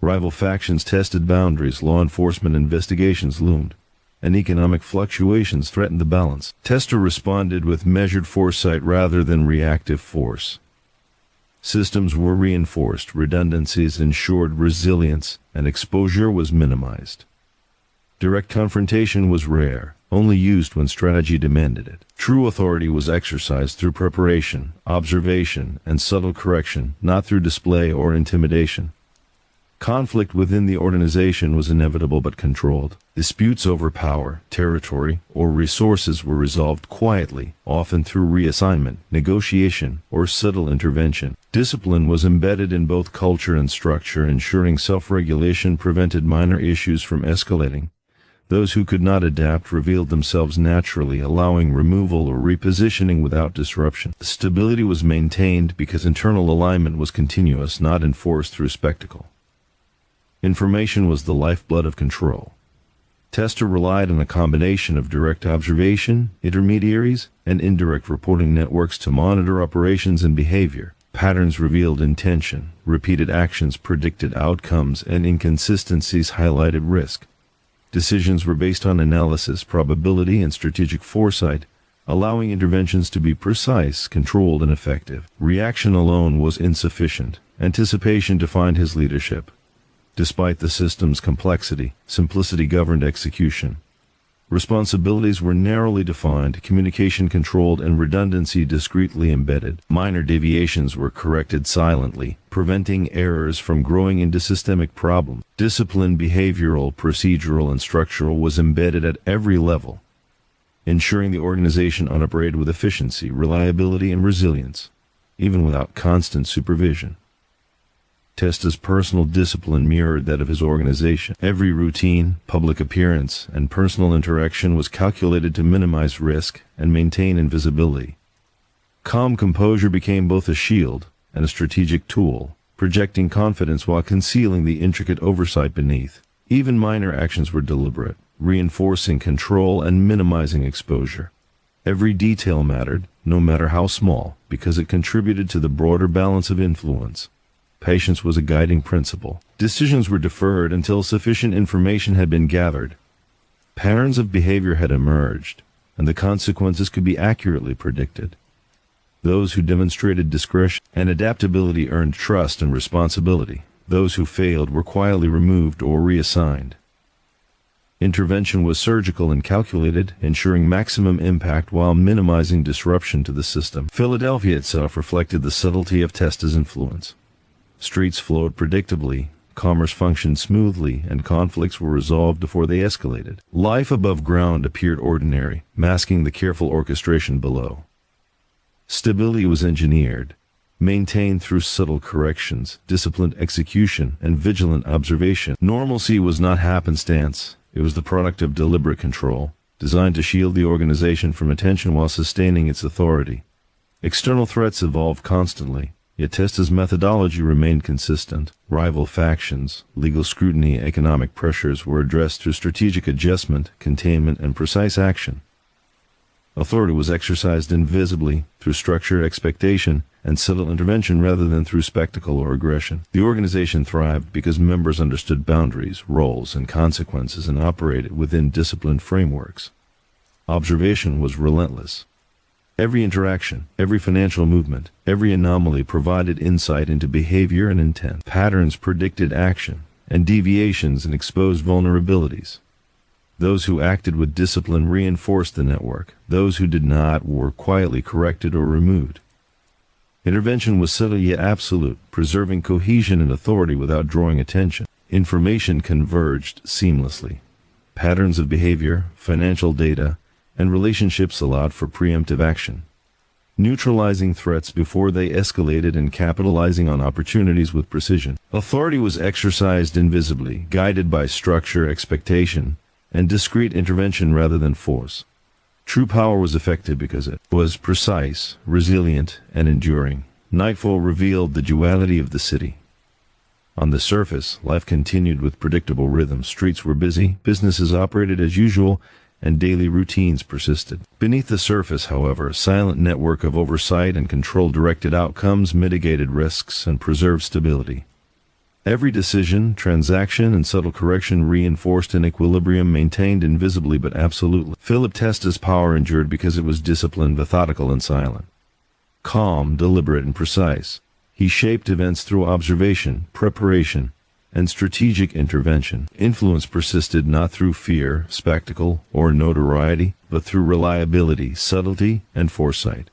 Rival factions tested boundaries, law enforcement investigations loomed, and economic fluctuations threatened the balance. Testa responded with measured foresight rather than reactive force. Systems were reinforced, redundancies ensured resilience, and exposure was minimized. Direct confrontation was rare, only used when strategy demanded it. True authority was exercised through preparation, observation, and subtle correction, not through display or intimidation. Conflict within the organization was inevitable but controlled. Disputes over power, territory, or resources were resolved quietly, often through reassignment, negotiation, or subtle intervention. Discipline was embedded in both culture and structure, ensuring self-regulation prevented minor issues from escalating. Those who could not adapt revealed themselves naturally, allowing removal or repositioning without disruption. Stability was maintained because internal alignment was continuous, not enforced through spectacle. Information was the lifeblood of control. Testa relied on a combination of direct observation, intermediaries, and indirect reporting networks to monitor operations and behavior. Patterns revealed intention, repeated actions predicted outcomes, and inconsistencies highlighted risk. Decisions were based on analysis, probability, and strategic foresight, allowing interventions to be precise, controlled, and effective. Reaction alone was insufficient. Anticipation defined his leadership. Despite the system's complexity, simplicity governed execution. Responsibilities were narrowly defined, communication controlled, and redundancy discreetly embedded. Minor deviations were corrected silently, preventing errors from growing into systemic problems. Discipline, behavioral, procedural, and structural, was embedded at every level, ensuring the organization operated with efficiency, reliability, and resilience, even without constant supervision. Testa's personal discipline mirrored that of his organization. Every routine, public appearance, and personal interaction was calculated to minimize risk and maintain invisibility. Calm composure became both a shield and a strategic tool, projecting confidence while concealing the intricate oversight beneath. Even minor actions were deliberate, reinforcing control and minimizing exposure. Every detail mattered, no matter how small, because it contributed to the broader balance of influence. Patience was a guiding principle. Decisions were deferred until sufficient information had been gathered. Patterns of behavior had emerged, and the consequences could be accurately predicted. Those who demonstrated discretion and adaptability earned trust and responsibility. Those who failed were quietly removed or reassigned. Intervention was surgical and calculated, ensuring maximum impact while minimizing disruption to the system. Philadelphia itself reflected the subtlety of Testa's influence. Streets flowed predictably, commerce functioned smoothly, and conflicts were resolved before they escalated. Life above ground appeared ordinary, masking the careful orchestration below. Stability was engineered, maintained through subtle corrections, disciplined execution, and vigilant observation. Normalcy was not happenstance. It was the product of deliberate control, designed to shield the organization from attention while sustaining its authority. External threats evolved constantly, yet Testa's methodology remained consistent. Rival factions, legal scrutiny, economic pressures were addressed through strategic adjustment, containment, and precise action. Authority was exercised invisibly, through structure, expectation, and subtle intervention rather than through spectacle or aggression. The organization thrived because members understood boundaries, roles, and consequences and operated within disciplined frameworks. Observation was relentless. Every interaction, every financial movement, every anomaly provided insight into behavior and intent. Patterns predicted action, and deviations and exposed vulnerabilities. Those who acted with discipline reinforced the network. Those who did not were quietly corrected or removed. Intervention was subtle yet absolute, preserving cohesion and authority without drawing attention. Information converged seamlessly. Patterns of behavior, financial data, and relationships allowed for preemptive action, neutralizing threats before they escalated and capitalizing on opportunities with precision. Authority was exercised invisibly, guided by structure, expectation, and discreet intervention rather than force. True power was effective because it was precise, resilient, and enduring. Nightfall revealed the duality of the city. On the surface, life continued with predictable rhythms. Streets were busy, businesses operated as usual, and daily routines persisted. Beneath the surface, however, a silent network of oversight and control directed outcomes, mitigated risks, and preserved stability. Every decision, transaction, and subtle correction reinforced an equilibrium maintained invisibly but absolutely. Philip Testa's power endured because it was disciplined, methodical, and silent. Calm, deliberate, and precise, he shaped events through observation, preparation, and strategic intervention. Influence persisted not through fear, spectacle, or notoriety, but through reliability, subtlety, and foresight.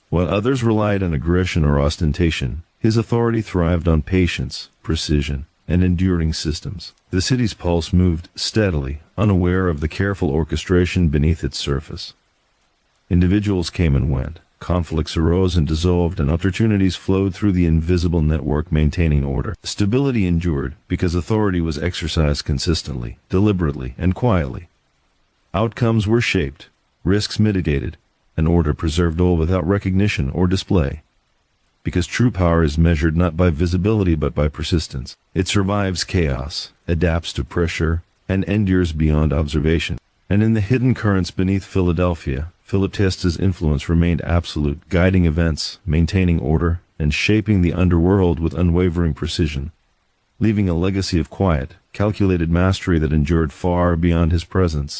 While others relied on aggression or ostentation, his authority thrived on patience, precision, and enduring systems. The city's pulse moved steadily, unaware of the careful orchestration beneath its surface. Individuals came and went. Conflicts arose and dissolved, and opportunities flowed through the invisible network maintaining order. Stability endured because authority was exercised consistently, deliberately, and quietly. Outcomes were shaped, risks mitigated, and order preserved, all without recognition or display. Because true power is measured not by visibility but by persistence. It survives chaos, adapts to pressure, and endures beyond observation. And in the hidden currents beneath Philadelphia, Philip Testa's influence remained absolute, guiding events, maintaining order, and shaping the underworld with unwavering precision, leaving a legacy of quiet, calculated mastery that endured far beyond his presence.